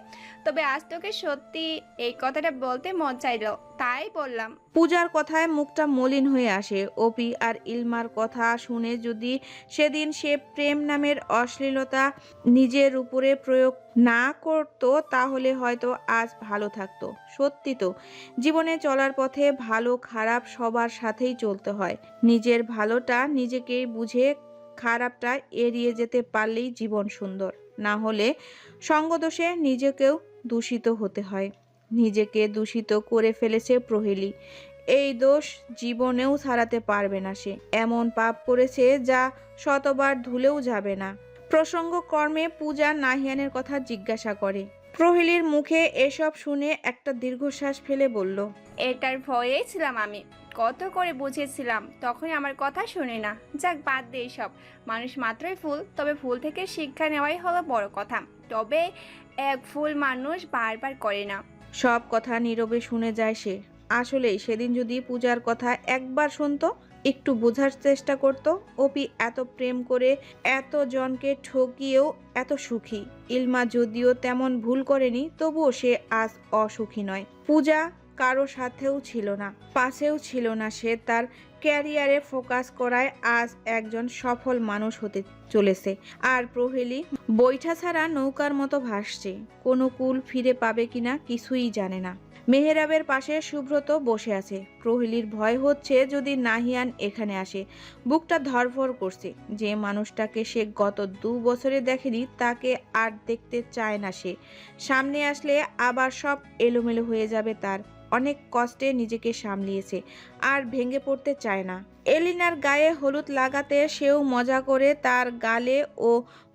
তবে আজ তোকে সত্যি এই কথাটা বলতে মন চাইলো, তাই বললাম। পূজার কথায় মুখটা মলিন হয়ে আসে। অপি আর ইলমার কথা শুনে যদি সেদিন সে প্রেম নামের অশ্লীলতা নিজের উপরে প্রয়োগ না করত তাহলে হয়তো আজ ভালো থাকতো। সত্যি তো, জীবনে চলার পথে ভালো খারাপ সবার সাথেই চলতে হয়। নিজের ভালোটা নিজেকেই বুঝে খারাপটা এড়িয়ে যেতে পারলেই জীবন সুন্দর। না হলে সঙ্গদোষে নিজেকেও দূষিত হতে হয়। নিজেকে দূষিত করে ফেলেছে প্রহেলি। এই দোষ জীবনেও ছাড়াতে পারবে না সে। এমন পাপ করেছে যা শতবার ধুলেও যাবে না। প্রসঙ্গ কর্মে পূজা নাহিয়ানের কথা জিজ্ঞাসা করে। প্রহেলির মুখে এসব শুনে একটা দীর্ঘশ্বাস ফেলে বলল, এটার ভয়েই ছিলাম আমি। কত করে বুঝেছিলাম, তখনই আমার কথা শুনে না। যাক, বাদ দে সব। মানুষ মাত্রই ফুল, তবে ফুল থেকে শিক্ষা নেওয়াই হলো বড় কথা। তবে এক ফুল মানুষ বারবার করে না। সব কথা নীরবে শুনে যায় সে। আসলেই সেদিন যদি পূজার কথা একবার শুনতো, একটু বোঝার চেষ্টা করত, অপি এত প্রেম করে এত জনকে ঠকিয়েও এত সুখী। ইলমা যদিও তেমন ভুল করেনি, তবুও সে আজ অসুখী নয়। পূজা কারো সাথেও ছিল না, পাশেও ছিল না। সে তার ক্যারিয়ারে ফোকাস করায় আজ একজন সফল মানুষ হতে চলেছে। আর প্রহেলি বৈঠা ছাড়া নৌকার মতো ভাসছে, কোনো কুল ফিরে পাবে কিনা কিছুই জানে না। মেহেরাবের পাশে সুব্রত বসে আছে। প্রহেলির ভয় হচ্ছে যদি নাহিয়ান এখানে আসে। বুকটা ধড়ফড় করছে। যে মানুষটাকে সে গত 2 বছরে দেখেনি, তাকে আর দেখতে চায় না সে। সামনে আসলে আবার সব এলোমেলো হয়ে যাবে তার। অনেক কষ্টে নিজেকে সামলিয়েছে, আর ভেঙে পড়তে চায় না। এলিনার গায়ে হলুদ লাগাতে সেও মজা করে তার গালে ও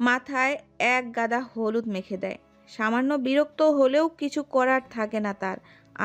মাথায় এক গাদা হলুদ মেখে দেয়। সামান্য বিরক্ত হলেও কিছু করার থাকে না তার।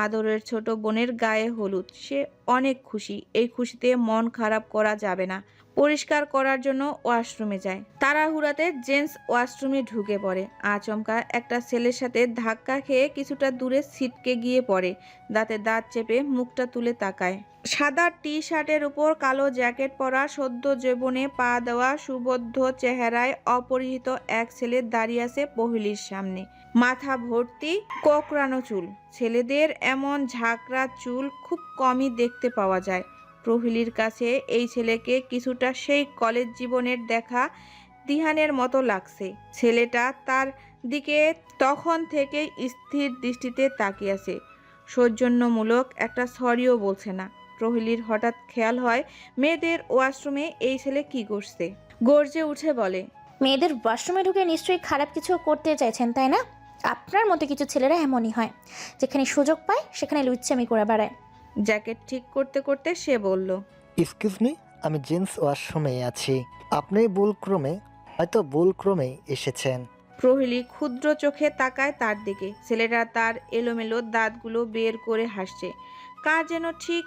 আদরের ছোট বোনের গায়ে হলুদ, সে অনেক খুশি। এই খুশিতে মন খারাপ করা যাবে না। পরিষ্কার করার জন্য ওয়াশরুমে যায়। তাড়াহুড়াতে জেন্টস ওয়াশরুমে ঢুকে পড়ে। আচমকা একটা ছেলের সাথে ধাক্কা খেয়ে কিছুটা দূরে ছিটকে গিয়ে পড়ে। দাঁতে দাঁত চেপে মুখটা তুলে তাকায়। সাদা টি শার্টের উপর কালো জ্যাকেট পরা, সদ্য যৌবনে পা দেওয়া সুবদ্ধ চেহারায় অপরিচিত এক ছেলে দাঁড়িয়ে আছে প্রহেলির সামনে। মাথা ভর্তি কোকড়ানো চুল। ছেলেদের এমন ঝাঁকড়া চুল খুব কমই দেখতে পাওয়া যায়। প্রহেলির কাছে এই ছেলেকে কিছুটা সেই কলেজ জীবনের দেখা দিহানের মতো লাগছে। ছেলেটা তার দিকে তখন থেকেই স্থির দৃষ্টিতে তাকিয়ে আছে। সৌজন্যমূলক একটা সরিও বলছে না। প্রহেলির হঠাৎ খেয়াল হয় মেয়েদের ওয়াশরুমে এই ছেলে কি করছে। গর্জে উঠে বলে, মেয়েদের ওয়াশরুমে ঢুকে নিশ্চয়ই খারাপ কিছু করতে চাইছেন, তাই না? আপনার মতো কিছু ছেলেরা এমনই হয়, যেখানে সুযোগ পায় সেখানে লুচ্চামি করে বেড়ায়। জ্যাকেট ঠিক করতে করতে সে বলল, এক্সকিউজ মি, আমি জেন্টস ওয়াশরুমে আছি। আপনি ভুলক্রমে এসেছেন। প্রহেলি ক্ষুদ্র চোখে তাকায় তার দিকে। ছেলেটা তার এলোমেলো দাঁতগুলো বের করে হাসছে। কার যেন ঠিক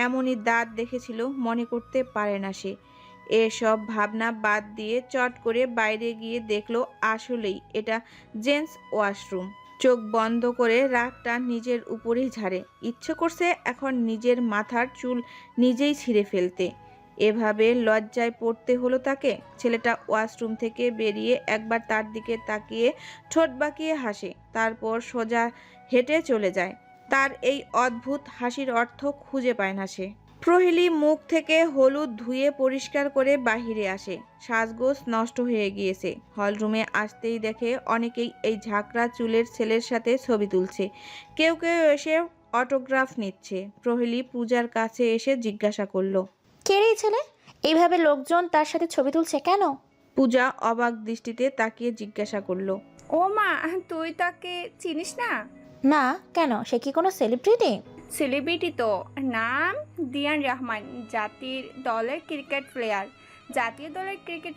এমনই দাঁত দেখেছিল মনে করতে পারে না সে। এসব ভাবনা বাদ দিয়ে চট করে বাইরে গিয়ে দেখলো আসলেই এটা জেন্টস ওয়াশরুম। চোখ বন্ধ করে রাগটা নিজের উপরেই ঝাড়ে। ইচ্ছে করছে এখন নিজের মাথার চুল নিজেই ছিঁড়ে ফেলতে। এভাবে লজ্জায় পড়তে হলো তাকে। ছেলেটা ওয়াশরুম থেকে বেরিয়ে একবার তার দিকে তাকিয়ে ঠোঁট বাঁকিয়ে হাসে, তারপর সোজা হেঁটে চলে যায়। তার এই অদ্ভুত হাসির অর্থ খুঁজে পায় না সে। প্রহেলি মুখ থেকে হলুদ ধুয়ে পরিষ্কার করে বাহিরে আসে। সাজগোজ নষ্ট হয়ে গিয়েছে। হলরুমে আসতেই দেখে অনেকেই এই ঝাঁকড়া চুলের ছেলের সাথে ছবি তুলছে। কেউ কেউ এসে অটোগ্রাফ নিচ্ছে। প্রহেলি পূজার কাছে এসে জিজ্ঞাসা করলো, কে রে এই ছেলে? এইভাবে লোকজন তার সাথে ছবি তুলছে কেন? পূজা অবাক দৃষ্টিতে তাকিয়ে জিজ্ঞাসা করলো, ও মা, তুই তাকে চিনিস না? না, কেন? সে কি কোনো সেলিব্রিটি? সেলিব্রিটি তো, নাম দিয়ান রহমান, জাতীয় দলের ক্রিকেট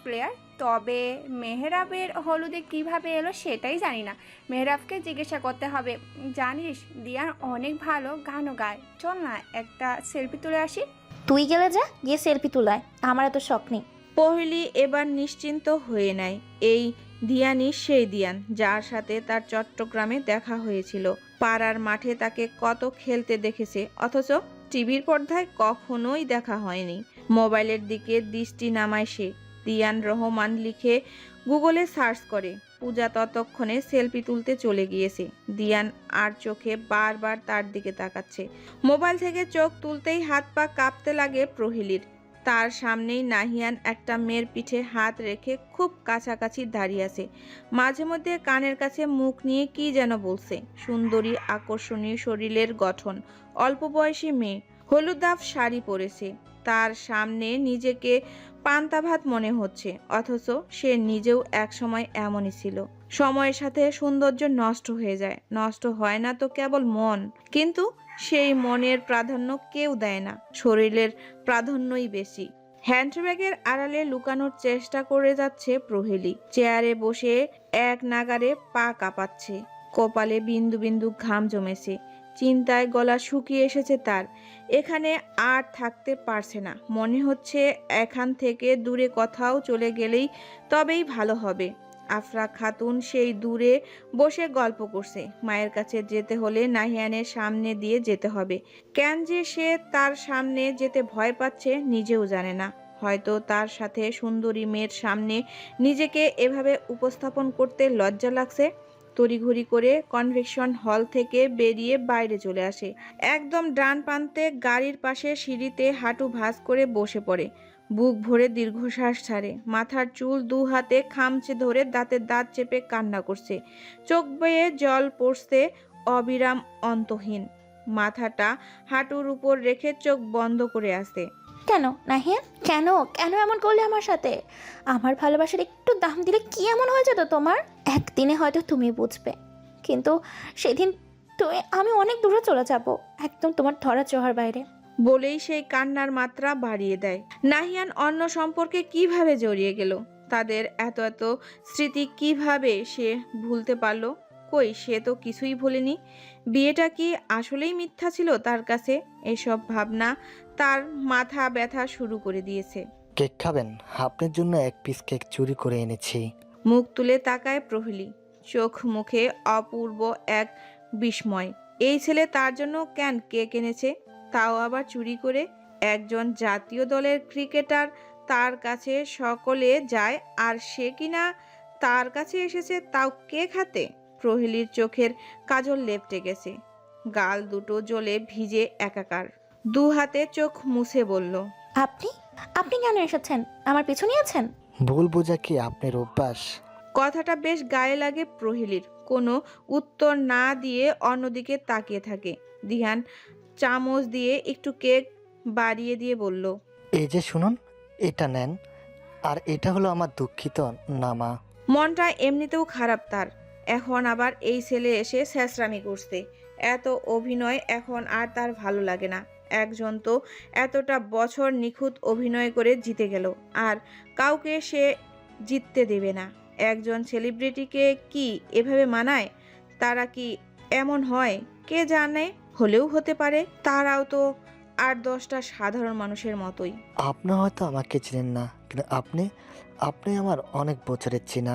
প্লেয়ার। তবে মেহরাবের হলুদে কিভাবে এলো সেটাই জানি না। মেহরাবকে জিজ্ঞাসা করতে হবে। জানিস, দিয়ান অনেক ভালো গানও গায়। চল না একটা সেলফি তুলে আসি। তুই গেলে যা, গিয়ে সেলফি তুলায়, আমার এত শখ নেই। প্রহেলি এবার নিশ্চিন্ত হয়ে নেয়। এই দিয়ানই সেই দিয়ান যার সাথে তার চট্টগ্রামে দেখা হয়েছিল। পাড়ার মাঠে তাকে কত খেলতে দেখেছে, অথচ টিভির পর্দায় কখনোই দেখা হয়নি। মোবাইলের দিকে দৃষ্টি নামায় সে। দিয়ান রহমান লিখে গুগলে সার্চ করে। পূজা ততক্ষণে সেলফি তুলতে চলে গিয়েছে। দিয়ান আর চোখে বারবার তার দিকে তাকাচ্ছে। মোবাইল থেকে চোখ তুলতেই হাত পা কাঁপতে লাগে প্রহেলির। তার সামনেই নাহিয়ান একটা মেয়ের পিঠে হাত রেখে খুব কাছাকাছি দাঁড়িয়ে আছে। মাঝে মধ্যে কানের কাছে মুখ নিয়ে কি যেন বলছে। সুন্দরী আকর্ষণীয় শরীরের গঠন, অল্প বয়সী মেয়ে, হলুদাভ শাড়ি পরেছে। তার সামনে নিজেকে পান্তা ভাত মনে হচ্ছে, অথচ সে নিজেও একসময় এমনই ছিল। সময়ের সাথে সৌন্দর্য নষ্ট হয়ে যায়, নষ্ট হয় না তো কেবল মন। কিন্তু সেই মনের প্রাধান্য কেউ দেয় না, শরীরের প্রাধান্যই বেশি। হ্যান্ডব্যাগের আড়ালে লুকানোর চেষ্টা করে যাচ্ছে প্রহেলি। চেয়ারে বসে এক নাগারে পা কাঁপাচ্ছে, কপালে বিন্দু বিন্দু ঘাম জমেছে। চিন্তায় গলা শুকিয়ে এসেছে তার। এখানে আর থাকতে পারছে না। মনে হচ্ছে এখান থেকে দূরে কোথাও চলে গেলেই তবেই ভালো হবে। আফরা খাতুন সেই দূরে বসে গল্প করছে। মায়ের কাছে যেতে হলে নাহিয়ানের সামনে দিয়ে যেতে হবে। কেন যে সে তার সামনে যেতে ভয় পাচ্ছে নিজেও জানে না। হয়তো তার সাথে সুন্দরী মেয়ের সামনে নিজেকে এভাবে উপস্থাপন করতে লজ্জা লাগছে। তড়িঘড়ি করে কনভেনশন হল থেকে বেরিয়ে বাইরে চলে আসে। একদম ডান প্রান্তে গাড়ির পাশে সিঁড়িতে হাঁটু ভাঁজ করে বসে পড়ে। বুক ভরে দীর্ঘশ্বাস ছাড়ে। মাথার চুল দু হাতে খামচে ধরে দাঁতে দাঁত চেপে কান্না করছে। চোখ বেয়ে জল পড়ছে অবিরাম, অন্তহীন। মাথাটা হাঁটুর উপর রেখে চোখ বন্ধ করে আসে। কেন নাহিয়ান, কেন কেন এমন করলে আমার সাথে? আমার ভালোবাসার একটু দাম দিলে কি এমন হয়ে যেত তোমার? একদিনে হয়তো তুমি বুঝবে, কিন্তু সেদিন আমি অনেক দূরে চলে যাব, একদম তোমার ধরা ছোঁয়ার বাইরে। বলেই সেই কান্নার মাত্রা বাড়িয়ে দেয়। নাহিয়ান অন্য সম্পর্কে কিভাবে জড়িয়ে গেল? তাদের এত এত স্মৃতি কিভাবে সে ভুলতে পারলো? কই, সে তো কিছুই ভুলেনি। বিয়েটা কি আসলেই মিথ্যা ছিল তার কাছে? এসব ভাবনা তার মাথা ব্যথা শুরু করে দিয়েছে। কেক খাবেন? আপনার জন্য এক পিস কেক চুরি করে এনেছি। মুখ তুলে তাকায় প্রহেলী, চোখ মুখে অপূর্ব এক বিস্ময়। এই ছেলে তার জন্য কেন কেক এনেছে, তাও আবার চুরি করে? একজন জাতীয় দলের ক্রিকেটার, তার কাছে সকলে যায়, আর সে কিনা তার কাছে এসেছে তাও কেক হাতে। প্রহেলীর চোখের কাজল লেপটে গেছে, গাল দুটো জ্বলে ভিজে একাকার। দু হাতে চোখ মুছে বলল, আপনি আপনি কেন এসেছেন? আমার পিছু নিয়েছেন? ভুল বোঝা কি আপনার অভ্যাস? কথাটা বেশ গায়ে লাগে প্রহেলীর। কোনো উত্তর না দিয়ে অন্যদিকে তাকিয়ে থাকে। দিহান চামচ দিয়ে একটু কেক বাড়িয়ে দিয়ে বলল, এই যে শুনুন, এটা নেন। আর এটা হলো আমার দুঃখিত নামা। মনটা এমনিতেও খারাপ তার, এখন আবার এই ছেলে এসে স্যাঁচরামি করছে। এত অভিনয় এখন আর তার ভালো লাগে না। একজন তো এতটা বছর নিখুঁত অভিনয় করে জিতে গেল, আর কাউকে সে জিততে দেবে না। একজন সেলিব্রিটিকে কি এভাবে মানায়? তারা কি এমন হয়? কে জানে, হলেও হতে পারে। তারাও তো 8-10টা সাধারণ মানুষের মতোই। আপনি হয়তো আমাকে চিনেন না, কিন্তু আপনি আমার অনেক বছরের চেনা।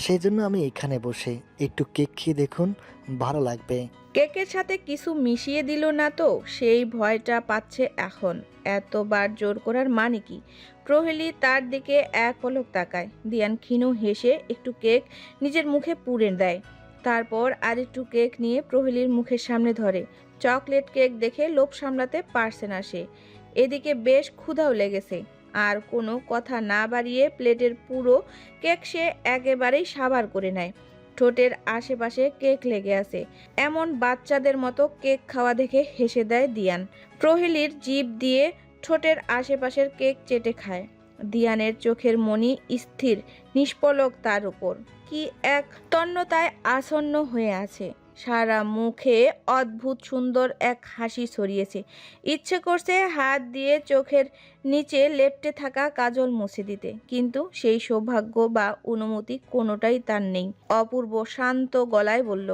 সেই জন্য আমি এখানে বসে একটু কেক খেয়ে দেখুন, ভালো লাগবে। কেকের সাথে কিছু মিশিয়ে দিল না তো, সেই ভয়টা পাচ্ছে এখন। এতবার জোর করার মানে কি? প্রহেলী তার দিকে এক পলক তাকায়। দিয়ান ক্ষীণ হেসে একটু কেক নিজের মুখে পুরে দেয়। তারপর আরেকটু কেক নিয়ে প্রহেলীর মুখের সামনে ধরে। চকলেট কেক দেখে লোভ সামলাতে পারছে না সে। এদিকে বেশ ক্ষুধাও লেগেছে। আর কোনো কথা না বাড়িয়ে প্লেটের পুরো কেক সে একেবারেই সাবার করে নেয়। ঠোঁটের আশেপাশে কেক লেগে আছে। এমন বাচ্চাদের মতো কেক খাওয়া দেখে হেসে দেয় দিয়ান। প্রহেলীর জিভ দিয়ে ঠোঁটের আশেপাশের কেক চেটে খায়। দিয়ানের চোখের মনি স্থির নিষ্পলক তার উপর। কি এক তন্নতায় আসন্ন হয়ে আছে। সারা মুখে অদ্ভুত সুন্দর এক হাসি ছড়িয়েছে। ইচ্ছে করছে হাত দিয়ে চোখের নিচে লেপ্টে থাকা কাজল মুছে দিতে, কিন্তু সেই সৌভাগ্য বা অনুমতি কোনোটাই তার নেই। অপূর্ব শান্ত গলায় বলল,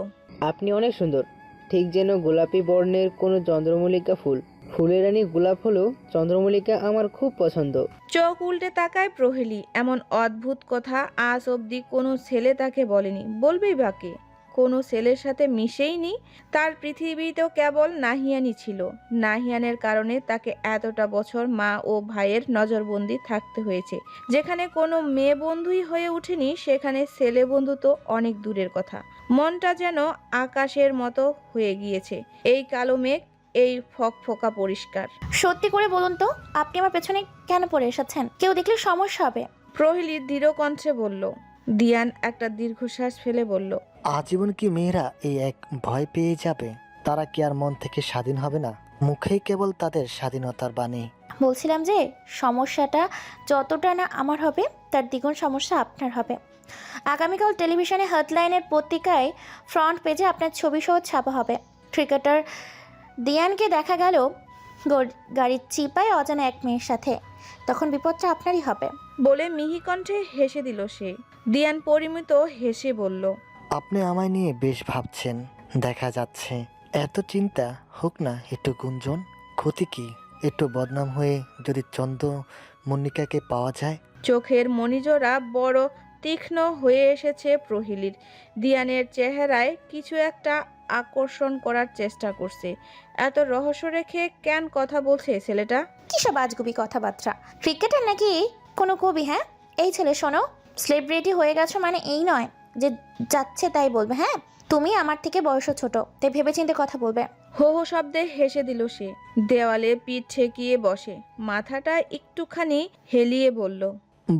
আপনি অনেক সুন্দর, ঠিক যেন গোলাপি বর্ণের কোনো চন্দ্রমল্লিকা ফুল। ফুলের রানী গোলাপ হলো চন্দ্রমল্লিকা আমার খুব পছন্দ। চোখ উল্টে তাকায় প্রহেলী। এমন অদ্ভুত কথা আজ অবধি কোনো ছেলে তাকে বলেনি, বলবেই বাকে। কোনো ছেলের সাথে মিশেইনি। তার পৃথিবীতেও কেবল নাহিয়ানই ছিল। নাহিয়ানের কারণে তাকে এতটা বছর মা ও ভাইয়ের নজরবন্দি থাকতে হয়েছে। যেখানে কোনো মেয়ে বন্ধুই হয়ে ওঠেনি, সেখানে ছেলে বন্ধু তো অনেক দূরের কথা। মনটা যেন আকাশের মতো হয়ে গিয়েছে। এই কালো মেঘ, এই ফকফকা পরিষ্কার। সত্যি করে বলুন তো, আপনি আমার পেছনে কেন পড়ে এসেছেন? কেউ দেখলে সমস্যা হবে। প্রহেলী দৃঢ় কণ্ঠে বলল। দিয়ান একটা দীর্ঘশ্বাস ফেলে বলল, আজীবন কি মেয়েরা এই এক ভয় পেয়ে যাবে? তারা কি আর মন থেকে স্বাধীন হবে না? মুখেই কেবল তাদের স্বাধীনতার বাণী। বলছিলাম যে সমস্যাটা যতটা না আমার হবে, তার দ্বিগুণ সমস্যা আপনার হবে। আগামীকাল টেলিভিশনে হেডলাইনের পত্রিকায় ফ্রন্ট পেজে আপনার ছবি সহ ছাপা হবে। ক্রিকেটার দিয়ানকে দেখা গেল গাড়ির চিপায় অজানা এক মেয়ের সাথে। তখন বিপদটা আপনারই হবে। বলে মিহি কণ্ঠে হেসে দিল সে। দিয়ান পরিমিত হেসে বলল, আপনি আমায় নিয়ে বেশ ভাবছেন দেখা যাচ্ছে। এত চিন্তা হোক না একটু গুঞ্জন, ক্ষতি কি? একটু বদনাম হয়ে যদি চন্দ্রমল্লিকাকে পাওয়া যায়। চোখের মণিজোড়া বড় তীক্ষ্ণ হয়ে এসেছে প্রহেলির। দিয়ানের চেহারায় কিছু একটা আকর্ষণ করার চেষ্টা করছে। এত রহস্য রেখে কেন কথা বলছে ছেলেটা? কিসব আজগুবি কথাবার্তা, ক্রিকেটার নাকি কোনো কবি? হ্যাঁ, এই ছেলে শোনো, সেলিব্রিটি হয়ে গেছো মানে এই নয় যে যাচ্ছে তাই বলবে। হ্যাঁ, তুমি আমার থেকে বয়স ছোট, তাই ভেবেচিন্তে কথা বলবে। হো হো শব্দে হেসে দিল সে। দেওয়ালে পিঠ ঠেকিয়ে বসে, মাথাটা একটুখানি হেলিয়ে বলল,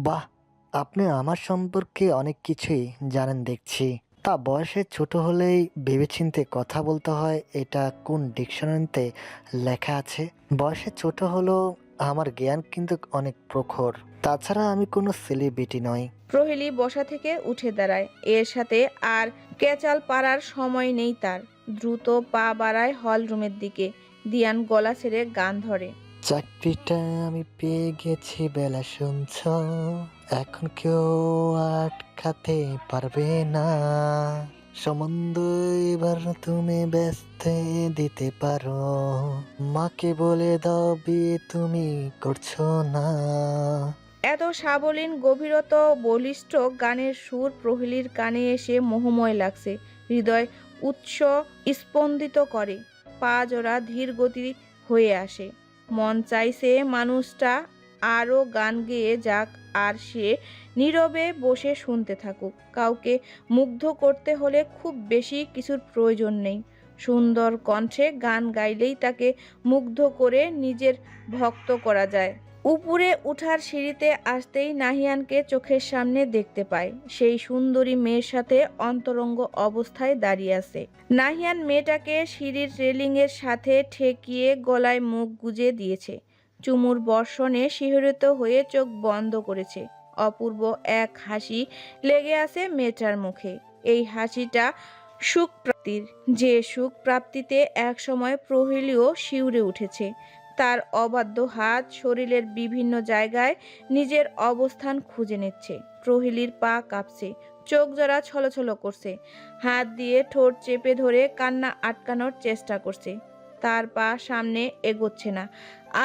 বাহ, আপনি আমার সম্পর্কে অনেক কিছুই জানেন দেখছি। তা বয়সে ছোট হলেই ভেবেচিন্তে কথা বলতে হয়, এটা কোন ডিকশনারিতে লেখা আছে? বয়সে ছোট হলেও আমার জ্ঞান কিন্তু অনেক প্রখর। তাছাড়া আমি কোনো সেলিব্রিটি নই। প্রহেলি বসা থেকে উঠে দাঁড়ায়। এর সাথে আর কেচাল পাড়ার সময় নেই তার। দ্রুত পা বাড়ায় হল রুমের দিকে। দিয়ান গলা ছেড়ে গান ধরে। চাকরিটা আমি পেয়ে গেছি বেলা শুনছ, এখন কেউ আটকাতে পারবে না। সম্বন্ধ এবার তুমি ব্যস্ত দিতে পারো, মাকে বলে দাও বিয়ে তুমি করছো না। এত সাবলীন গভীরত বলিষ্ঠ গানের সুর প্রহেলির কানে এসে মোহময় লাগছে। হৃদয় উৎস স্পন্দিত করে, পা জোড়া ধীর গতি হয়ে আসে। মন চাইছে মানুষটা আরও গান গেয়ে যাক, আর সে নীরবে বসে শুনতে থাকুক। কাউকে মুগ্ধ করতে হলে খুব বেশি কিছুর প্রয়োজন নেই। সুন্দর কণ্ঠে গান গাইলেই তাকে মুগ্ধ করে নিজের ভক্ত করা যায়। উপরে উঠার সিঁড়িতে আসতেই নাহিয়ানকে চোখের সামনে দেখতে পায়। সেই সুন্দরী মেয়ের সাথে অন্তরঙ্গ অবস্থায় দাঁড়িয়ে আছে। নাহিয়ান মেয়েটাকে সিঁড়ির রেলিংয়ের সাথে ঠেকিয়ে গলায় মুখ গুজে দিয়েছে। চুমুর বর্ষণে শিহরিত হয়ে চোখ বন্ধ করেছে। অপূর্ব এক হাসি লেগে আছে মেয়েটার মুখে। এই হাসিটা সুখ প্রাপ্তির, যে সুখ প্রাপ্তিতে একসময় প্রহেলিও শিউরে উঠেছে। তার অবাধ্য হাত শরীরের বিভিন্ন জায়গায় নিজের অবস্থান খুঁজে নিচ্ছে। প্রহেলির পা কাঁপছে, চোখ জোড়া ছলছল করছে। হাত দিয়ে ঠোঁট চেপে ধরে কান্না আটকানোর চেষ্টা করছে। তার পা সামনে এগোচ্ছে না।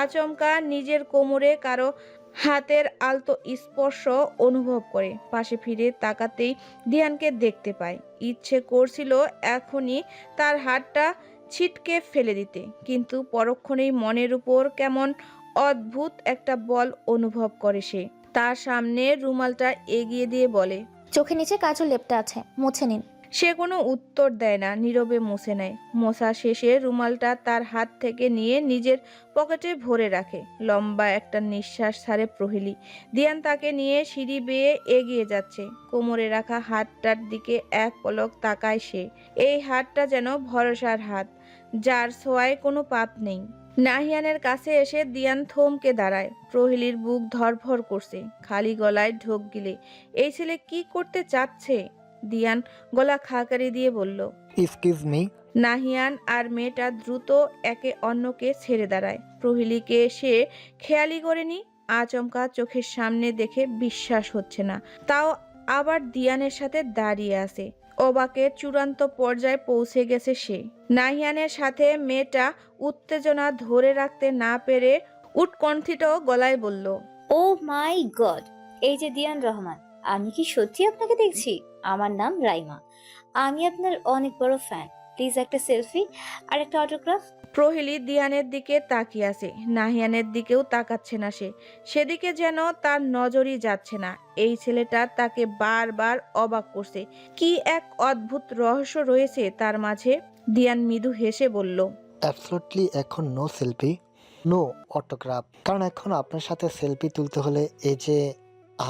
আচমকা নিজের কোমরে কারো হাতের আলতো স্পর্শ অনুভব করে। পাশে ফিরে তাকাতেই দিয়ানকে দেখতে পায়। ইচ্ছে করছিল এখনই তার হাতটা ছিটকে ফেলে দিতে, কিন্তু পরক্ষণেই মনের উপর কেমন অদ্ভুত একটা বল অনুভব করে সে। তার সামনে রুমালটা এগিয়ে দিয়ে বলে, চোখে নিচে কাজল লেপটা আছে, মুছে নিন। সে কোনো উত্তর দেয় না, নীরবে মুছে নেয়। মোছা শেষে রুমালটা তার হাত থেকে নিয়ে নিজের পকেটে ভরে রাখে। লম্বা একটা নিঃশ্বাস ছাড়ে প্রহেলি। দিয়ান তাকে নিয়ে সিঁড়ি বেয়ে এগিয়ে যাচ্ছে। কোমরে রাখা হাতটার দিকে এক পলক তাকায় সে। এই হাতটা যেন ভরসার হাত, যার ছোঁয়ায় কোনো পাপ নেই। নাহিয়ানের কাছে এসে দিয়ান থমকে দাঁড়ায়। প্রহেলির বুক ধরফর করছে, খালি গলায় ঢোক গিলে। এই ছেলে কি করতে চাচ্ছে? দিয়ান গলা খাকারি দিয়ে বলল, এক্সকিউজ মি। নাহিয়ান আর মেয়েটা দ্রুত একে অন্যকে ছেড়ে দাঁড়ায়। প্রহেলিকে সে খেয়ালি করেনি। আচমকা চোখের সামনে দেখে বিশ্বাস হচ্ছে না, তাও আবার দিয়ানের সাথে দাঁড়িয়ে আছে। অবাকের চূড়ান্ত পর্যায়ে পৌঁছে গেছে সে। নাহিয়ানের সাথে মেয়েটা উত্তেজনা ধরে রাখতে না পেরে উৎকণ্ঠিত গলায় বলল, ও মাই গড, এই যে দিয়ান রহমান, আমি কি সত্যি আপনাকে দেখছি? আমার নাম রাইমা, আমি আপনার অনেক বড় ফ্যান। প্লিজ একটা সেলফি আর একটা অটোগ্রাফ। প্রহেলি দিয়ানের দিকে তাকিয়ে আছে, নাহিয়ানের দিকেও তাকাচ্ছে না সে। সেদিকে যেন তার নজরই যাচ্ছে না। এই ছেলেটা তাকে বারবার অবাক করছে। কি এক অদ্ভুত রহস্য রয়েছে তার মাঝে। দিয়ান মৃদু হেসে বলল, অ্যাবসলিউটলি, এখন নো সেলফি, নো অটোগ্রাফ। কারণ এখন আপনার সাথে সেলফি তুলতে হলে এই যে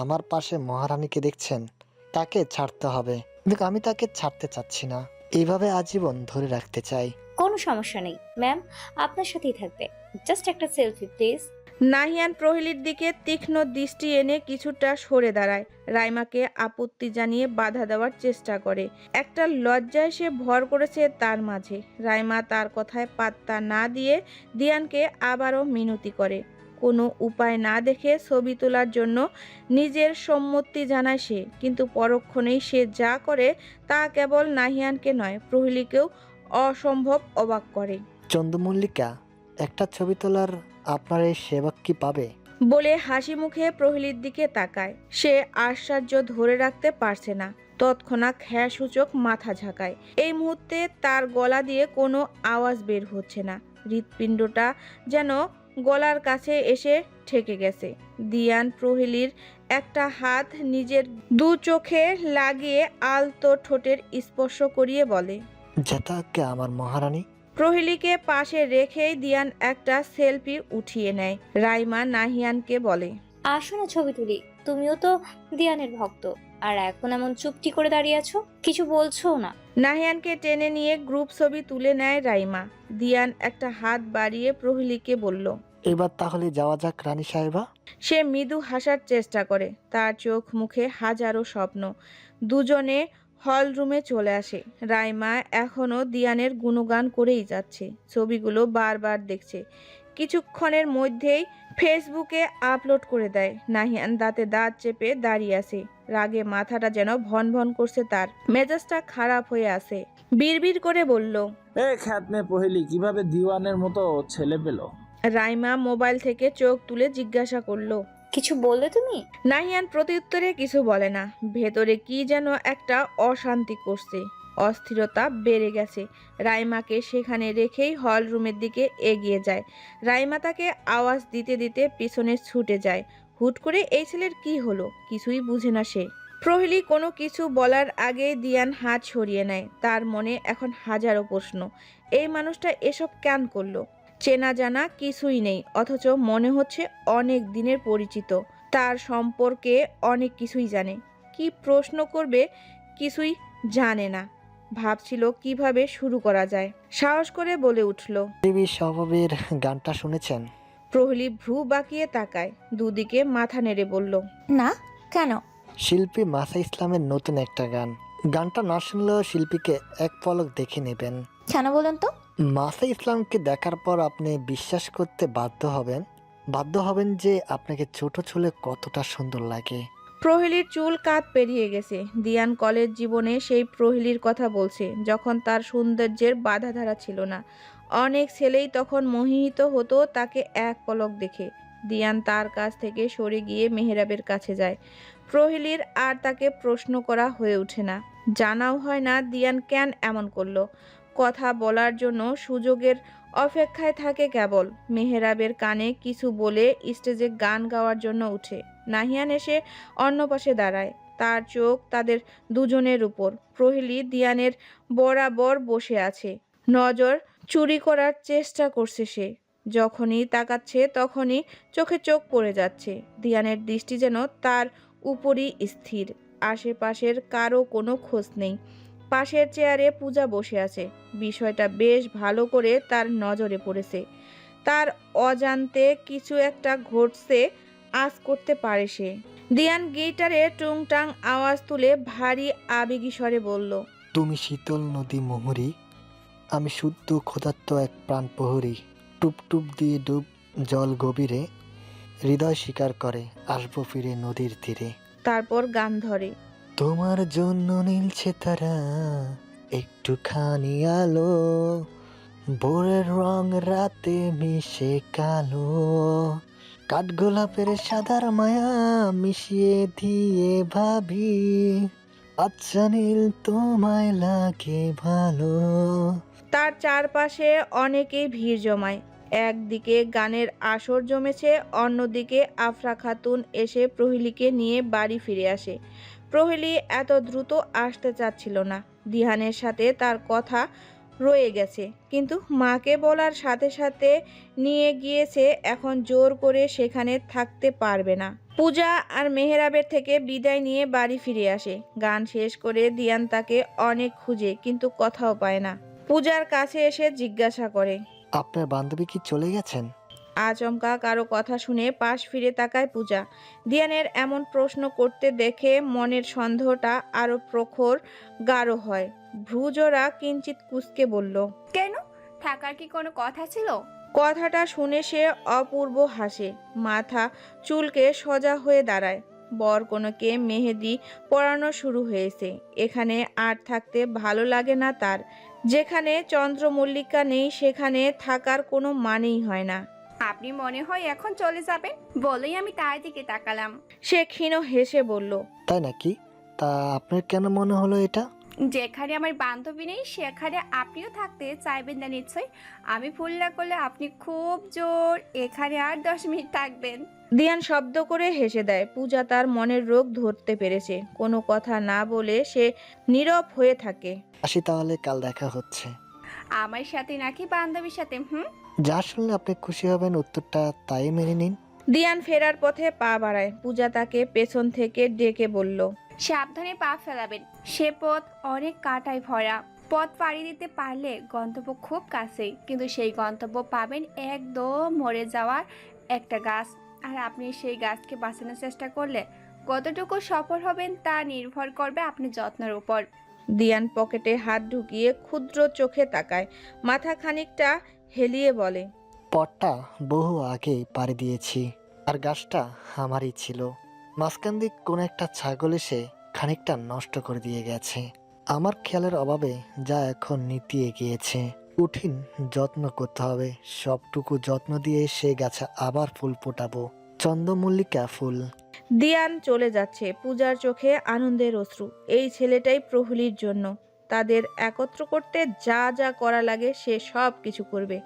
আমার পাশে মহারানীকে দেখছেন, তাকে ছাড়তে হবে। কিন্তু আমি তাকে ছাড়তে চাচ্ছি না, এইভাবে আজীবন ধরে রাখতে চাই। কোনো সমস্যা নেই ম্যাম, আপনার সাথেই থাকবে। জাস্ট একটা সেলফি প্লিজ। নাহিয়ান প্রহেলির দিকে তীক্ষ্ণ দৃষ্টি এনে কিছুটা সরে দাঁড়ায়। রাইমাকে আপত্তি জানিয়ে বাধা দেওয়ার চেষ্টা করে। একটা লজ্জায় সে ভর করেছে তার মাঝে। রাইমা তার কথায় পাত্তা না দিয়ে দিয়ানকে আবারও মিনতি করে। কোনো উপায় না দেখে ছবি তোলার জন্য নিজের সম্মতি জানায় সে। কিন্তু পরক্ষণেই সে যা করে তা কেবল নাহিয়ানকে নয়, প্রহেলিকেও অসম্ভব অবাক করে। চন্দ্রমল্লিকা, একটা ছবি তোলার আপনার এই সেবক কি পাবে? বলে হাসি মুখে প্রহেলির দিকে তাকায়। সে আশ্চর্য ধরে রাখতে পারছে না, তৎক্ষণাৎ হ্যাঁ সূচক মাথা ঝাঁকায়। এই মুহূর্তে তার গলা দিয়ে কোনো আওয়াজ বের হচ্ছে না, হৃৎপিণ্ডটা যেন গলার কাছে এসে ঠেকে গেছে। দিয়ান প্রহেলির একটা হাত নিজের দু চোখে লাগিয়ে আলতো ঠোঁটের স্পর্শ করিয়ে বলে, যেতাকে আমার মহারানী। প্রহেলিকে পাশে রেখেই দিয়ান একটা সেলফি উঠিয়ে নেয়। রাইমা নাহিয়ানকে বলে, আসো না ছবি তুলি, তুমিও তো দিয়ানের ভক্ত, আর এখন এমন চুপটি করে দাঁড়িয়ে আছো, কিছু বলছো না। নাহিয়ানকে টেনে নিয়ে গ্রুপ ছবি তুলে নেয় রাইমা। দিয়ান একটা হাত বাড়িয়ে প্রহেলিকে বলল, এবার তাহলে যাওয়া যাক রানী সাহেবা। সে মৃদু হাসার চেষ্টা করে, তার চোখ মুখে হাজারো স্বপ্ন। দুজনে হল রুমে চলে আসে। রাইমা এখনো দিয়ানের গুণগান করেই যাচ্ছে, ছবিগুলো বারবার দেখছে। কিছুক্ষণের মধ্যেই ফেসবুকে আপলোড করে দেয়। নাহিয়ান দাঁতে দাঁত চেপে দাঁড়িয়ে আছে, রাগে মাথাটা যেন ভন ভন করছে, তার মেজাজটা খারাপ হয়ে আছে। বিড়বিড় করে বলল, এ খ্যাতনে প্রহেলি কিভাবে দিওয়ানের মতো ছেলে পেল? রাইমা মোবাইল থেকে চোখ তুলে জিজ্ঞাসা করলো, কিছু বললে তুমি? নাহিয়ান প্রত্যুত্তরে কিছু বলে না। ভেতরে কি যেন একটা অশান্তি করছে, অস্থিরতা বেড়ে গেছে। রাইমাকে সেখানে রেখেই হল রুমের দিকে এগিয়ে যায়। রাইমা তাকে আওয়াজ দিতে দিতে পিছনে ছুটে যায়। হুট করে এই ছেলের কি হলো, কিছুই বুঝে না সে। প্রহেলি কোনো কিছু বলার আগে দিয়ান হাত সরিয়ে নেয়। তার মনে এখন হাজারো প্রশ্ন। এই মানুষটা এসব কেন করলো? চেনা জানা কিছুই নেই, অথচ মনে হচ্ছে অনেক দিনের পরিচিত। তার সম্পর্কে অনেক কিছুই জানে, কি প্রশ্ন করবে কিছুই জানে না। ভাবছিল কিভাবে শুরু করা যায়। সাহস করে বলে উঠল, দেবী স্বভাবের গানটা শুনেছেন? প্রহলি ভ্রু বাঁকিয়ে তাকায়, দুদিকে মাথা নেড়ে বলল, না, কেন? শিল্পী মাসা ইসলামের নতুন একটা গান। গানটা না শুনলেও শিল্পীকে এক পলক দেখে নেবেন। কেন বলুন তো? মাসা ইসলামকে দেখার পর আপনি বিশ্বাস করতে বাধ্য হবেন যে আপনাকে ছোট ছোলে কতটা সুন্দর লাগে। প্রহেলির চুল কাত পেরিয়ে গেছে। দিয়ান কলেজ জীবনে সেই প্রহেলির কথা বলছে, যখন তার সৌন্দর্যের বাধাধারা ছিল না। অনেক ছেলেই তখন মোহিত হতো তাকে এক পলক দেখে। দিয়ান তার কাছ থেকে সরে গিয়ে মেহেরাবের কাছে যায়। প্রহেলির আর তাকে প্রশ্ন করা হয়ে ওঠে না, জানাও হয় না দিয়ান কেন এমন করলো। কথা বলার জন্য সুযোগের অপেক্ষায় থাকে কেবল। মেহেরাবের কানে কিছু বলে স্টেজে গান গাওয়ার জন্য উঠে। নাহিয়ান এসে অন্য পাশে দাঁড়ায়, তার চোখ তাদের দুজনের উপর। প্রহেলি দিয়ানের বরাবর বসে আছে, নজর চুরি করার চেষ্টা করছে সে। যখনই তাকাচ্ছে তখনই চোখে চোখ পড়ে যাচ্ছে। দিয়ানের দৃষ্টি যেন তার উপরই স্থির, আশেপাশের কারো কোনো খোঁজ নেই। পাশের চেয়ারে পূজা বসে আছে, বিষয়টা বেশ ভালো করে তার নজরে পড়েছে। তার অজান্তে কিছু একটা ঘটছে, আজ করতে পারে সে। দিয়ান গিটারে টুংটাং আওয়াজ তুলে ভারী আবেগী স্বরে বলল, তুমি শীতল নদী মোহরী, আমি শুদ্ধ ক্ষুধার্ত এক প্রাণ প্রহরী। টুপ টুপ দিয়ে ডুব জল গভীরে, হৃদয় স্বীকার করে আসবো ফিরে নদীর তীরে। তারপর গান ধরে, তোমার জন্য নীলছে তারা একটুখানি আলো, ভোরের রং রাতে মিশে কালো, কাঠগোলাপের সাদার মায়া মিশিয়ে দিয়ে ভাবি, আচ্ছা নীল তোমায় লাগে ভালো। তার চারপাশে অনেকেই ভিড় জমায়। একদিকে গানের আসর জমেছে, অন্যদিকে আফরা খাতুন এসে প্রহেলিকে নিয়ে বাড়ি ফিরে আসে। প্রহেলি এত দ্রুত আসতে চাচ্ছিল না, দিহানের সাথে তার কথা রয়ে গেছে, কিন্তু মাকে বলার সাথে সাথে নিয়ে গিয়েছে। এখন জোর করে সেখানে থাকতে পারবে না। পূজা আর মেহেরাবের থেকে বিদায় নিয়ে বাড়ি ফিরে আসে। গান শেষ করে দিয়ান তাকে অনেক খুঁজে, কিন্তু কোথাও পায় না। পূজার কাছে এসে জিজ্ঞাসা করে, আপনার বান্ধবী কি চলে গেছেন? আচমকা কারো কথা শুনে পাশ ফিরে তাকায় পূজা। দিয়ানের এমন প্রশ্ন করতে দেখে মনের সন্দেহটা আরো প্রখর গাঢ় হয়। ভ্রুজোড়া কিঞ্চিত কুঁচকে বলল, কেন? থাকার কি কোনো কথা ছিল? কথাটা শুনে সে অপূর্ব হাসে, মাথা চুলকে সোজা হয়ে দাঁড়ায়। বরকনেকে মেহেদি পরানো শুরু হয়েছে। এখানে আর থাকতে ভালো লাগে না তার। যেখানে চন্দ্রমল্লিকা নেই সেখানে থাকার কোনো মানেই হয় না। আপনি মনে হয় এখন চলে যাবেন বলেই আমি তার দিকে তাকালাম। সে ক্ষীণ হেসে বলল, তাই নাকি? তা আপনার কেন মনে হলো এটা? যেখানে আমার বান্ধবী নেই সেখানে আপনিও থাকতে চাইবেন না নিশ্চয়। আমি ভুল না করলে আপনি খুব জোর এখানে আর 10 মিনিট থাকবেন। দিয়ান শব্দ করে হেসে দেয়। পূজা তার মনের রোগ ধরতে পেরেছে। কোনো কথা না বলে সে নীরব হয়ে থাকে। আসি তাহলে, কাল দেখা হচ্ছে। আমার সাথে নাকি বান্ধবীর সাথে? যা শুনলে আপনি খুশি হবেন, উত্তরটা তাই মেনে নিন। দিয়ান ফেরার পথে পা বাড়ায়। পূজা তাকে পেছন থেকে ডেকে বলল, সাবধানে পা ফেলাবেন, সে পথ অনেক কাঁটায় ভরা। পথ পাড়ি দিতে পারলে গন্তব্য খুব কাছেই, কিন্তু সেই গন্তব্য পাবেন একদম মরে যাওয়ার একটা গাছ। আর আপনি সেই গাছকে বাঁচানোর চেষ্টা করলে কতটুকু সফল হবেন তা নির্ভর করবে আপনার যত্নের উপর। দিয়ান পকেটে হাত ঢুকিয়ে ক্ষুদ্র চোখে তাকায়, মাথা খানিকটা হেলিয়ে বলে, পথটা বহু আগে পাড়ি দিয়েছি, আর গাছটা আমারই ছিল। মাঝখান দিক কোনো একটা ছাগল এসে খানিকটা নষ্ট করে দিয়ে গেছে। আমার খেয়ালের অভাবে যা এখন নীতিয়ে গিয়েছে। কঠিন যত্ন করতে হবে। সবটুকু যত্ন দিয়ে সে গাছে আবার ফুল ফোটাবো, চন্দ্রমল্লিকা ফুল। দিয়ান চলে যাচ্ছে। পূজার চোখে আনন্দের অশ্রু। এই ছেলেটাই প্রহরীর জন্য। তাদের একত্র করতে যা যা করা লাগে সে সব কিছু করবে।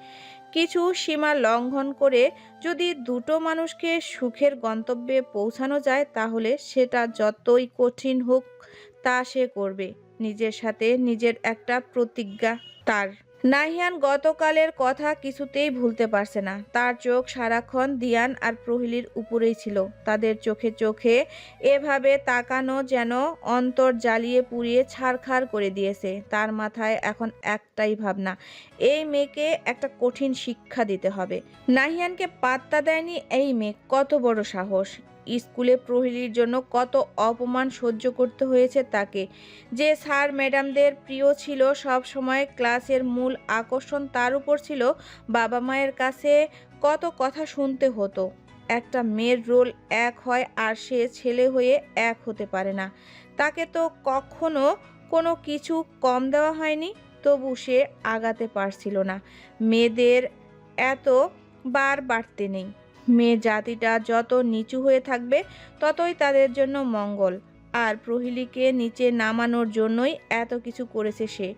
কিছু সীমা লঙ্ঘন করে যদি দুটো মানুষকে সুখের গন্তব্যে পৌঁছানো যায় তাহলে সেটা যতই কঠিন হোক তা সে করবে। নিজের সাথে নিজের একটা প্রতিজ্ঞা তার। নাহিয়ান গতকালের কথা কিছুতেই ভুলতে পারছে না। তার চোখ সারাক্ষণ দিয়ান আর প্রহরীর উপরেই ছিল। তাদের চোখে চোখে এভাবে তাকানো যেন অন্তর জ্বালিয়ে পুড়িয়ে ছারখার করে দিয়েছে। তার মাথায় এখন একটাই ভাবনা, এই মেয়েকে একটা কঠিন শিক্ষা দিতে হবে। নাহিয়ানকে পাত্তা দেয়নি এই মেয়ে, কত বড় সাহস! স্কুলে প্রহরীর জন্য কত অপমান সহ্য করতে হয়েছে তাকে। যে স্যার ম্যাডামদের প্রিয় ছিল, সব সময় ক্লাসের মূল আকর্ষণ তার উপর ছিল, বাবা মায়ের কাছে কত কথা শুনতে হতো। একটা মেয়ের রোল এক হয় আর সে ছেলে হয়ে এক হতে পারে না। তাকে তো কখনো কোনো কিছু কম দেওয়া হয়নি, তবু সে আগাতে পারছিল না। মেয়েদের এত বার বাড়তে নেই। মেয়ে জাতিটা যত নিচু হয়ে থাকবে ততই তাদের জন্য মঙ্গল। আর প্রহরীকে নিচে নামানোর জন্যই এত কিছু করেছে সে।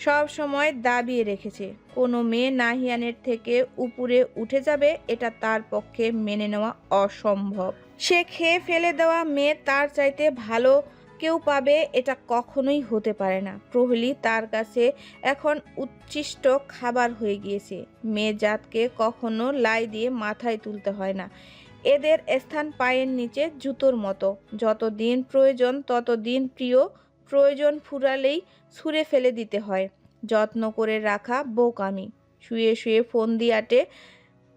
সব সময় দাবিয়ে রেখেছে কোনো মেয়ে নাহিয়ানের থেকে উপরে উঠে যাবে, এটা তার পক্ষে মেনে নেওয়া অসম্ভব। সে খেয়ে ফেলে দেওয়া মেয়ে তার চাইতে ভালো কেউ পাবে, এটা কখনোই হতে পারে না। প্রহরী তার কাছে এখন উচ্ছিষ্ট খাবার হয়ে গিয়েছে। মেয়ে জাতকে কখনো লাই দিয়ে মাথায় তুলতে হয় না। এদের স্থান পায়ের নিচে জুতোর মতো। যতদিন প্রয়োজন ততদিন প্রিয়, প্রয়োজন ফুরালেই ছুঁড়ে ফেলে দিতে হয়। যত্ন করে রাখা বোকামি। শুয়ে শুয়ে ফোন দিয়াটে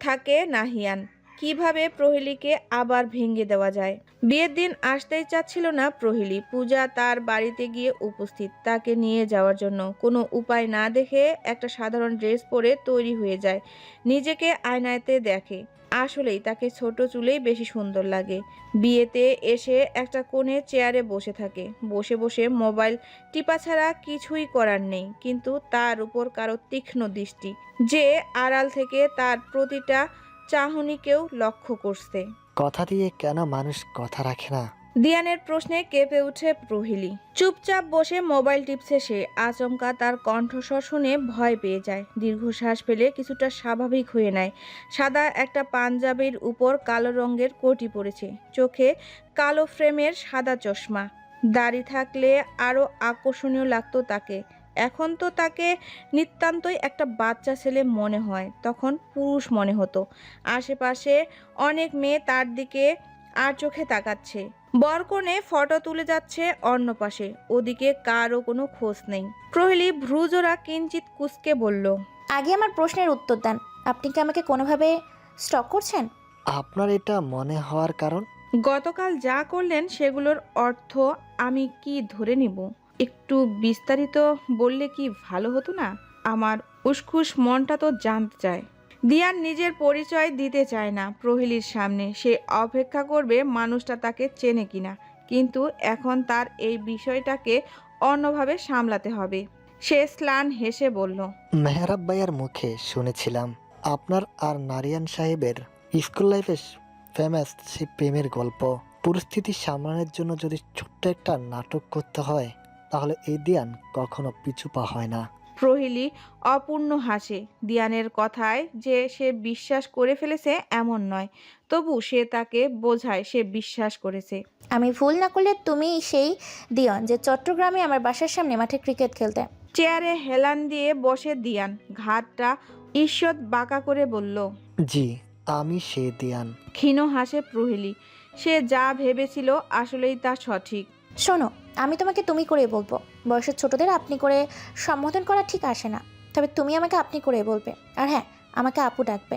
থাকে নাহিয়ান। কিভাবে প্রহেলিকে আবার ভেঙে দেওয়া যায়। বিয়ের দিন আসতেই চাচ্ছিল না প্রহেলি। পূজা তার বাড়িতে গিয়ে উপস্থিত, তাকে নিয়ে যাওয়ার জন্য। কোনো উপায় না দেখে একটা সাধারণ ড্রেস পরে তৈরি হয়ে যায়। নিজেকে আয়নাতে দেখে, আসলেই তাকে ছোট চুলেই বেশি সুন্দর লাগে। বিয়েতে এসে একটা কোণে চেয়ারে বসে থাকে। বসে বসে মোবাইল টিপা ছাড়া কিছুই করার নেই, কিন্তু তার উপর কারো তীক্ষ্ণ দৃষ্টি, যে আড়াল থেকে তার প্রতিটা চাহনিকেও লক্ষ্য করছে। কথা দিয়ে কেন মানুষ কথা রাখে না? দিয়ানের প্রশ্নে কেঁপে উঠে প্রহেলি। চুপচাপ বসে মোবাইল টিপছে সে। আচমকা তার কণ্ঠস্বর শুনে ভয় পেয়ে যায়। দীর্ঘশ্বাস ফেলে কিছুটা স্বাভাবিক হয়ে নেয়। সাদা একটা পাঞ্জাবির উপর কালো রঙের কোটি পরেছে, চোখে কালো ফ্রেমের সাদা চশমা। দাড়ি থাকলে আরও আকর্ষণীয় লাগতো তাকে। এখন তো তাকে নিতান্তই একটা বাচ্চা ছেলে মনে হয়, তখন পুরুষ মনে হতো। আশেপাশে অনেক মেয়ে তার দিকে আর চোখে তাকাচ্ছে। বরকনে ফটো তুলে যাচ্ছে অন্য পাশে, ওদিকে কারও কোনো খোঁজ নেই। প্রহেলি ভ্রুজোড়া কিঞ্চিত কুঁচকে বলল, আগে আমার প্রশ্নের উত্তর দেন। আপনি কি আমাকে কোনোভাবে স্টক করছেন? আপনার এটা মনে হওয়ার কারণ? গতকাল যা করলেন সেগুলোর অর্থ আমি কি ধরে নিব? একটু বিস্তারিত বললে কি ভালো হতো না? আমার উসখুস মনটা তো জানতে চায়। দিয়ান নিজের পরিচয় দিতে চায় না প্রহেলির সামনে। সে অপেক্ষা করবে মানুষটা তাকে চেনে কিনা, কিন্তু এখন তার এই বিষয়টাকে অন্যভাবে সামলাতে হবে। সে স্লান হেসে বলল, মেহরাব ভাইয়ার মুখে শুনেছিলাম আপনার আর নারিয়ান সাহেবের স্কুল লাইফে ফেমাস সেই প্রেমের গল্প। পরিস্থিতি সামলানোর জন্য যদি ছোট্ট একটা নাটক করতে হয়, তাহলে এই দিয়ান কখনো পিছু পা হয় না। প্রহেলি অপূর্ণ হাসে। দিয়ানের কথায় যে সে বিশ্বাস করে ফেলেছে এমন নয়, তবু সে তাকে বোঝায় সে বিশ্বাস করেছে। আমি ভুল না করলে তুমি সেই দিয়ন যে চট্টগ্রামে আমার বাসার সামনে মাঠে ক্রিকেট খেলতে। চেয়ারে হেলান দিয়ে বসে দিয়ান ঘাটটা ঈষৎ বাঁকা করে বলল, জি, আমি সে দিয়ান। ক্ষীণ হাসে প্রহেলি। সে যা ভেবেছিল আসলেই তা সঠিক। শোনো, আমি তোমাকে তুমি করে বলবো। বয়সের ছোটদের আপনি করে সম্বোধন করা ঠিক আসে না, তবে তুমি আমাকে আপনি করে বলবে। আর হ্যাঁ, আমাকে আপু ডাকবে।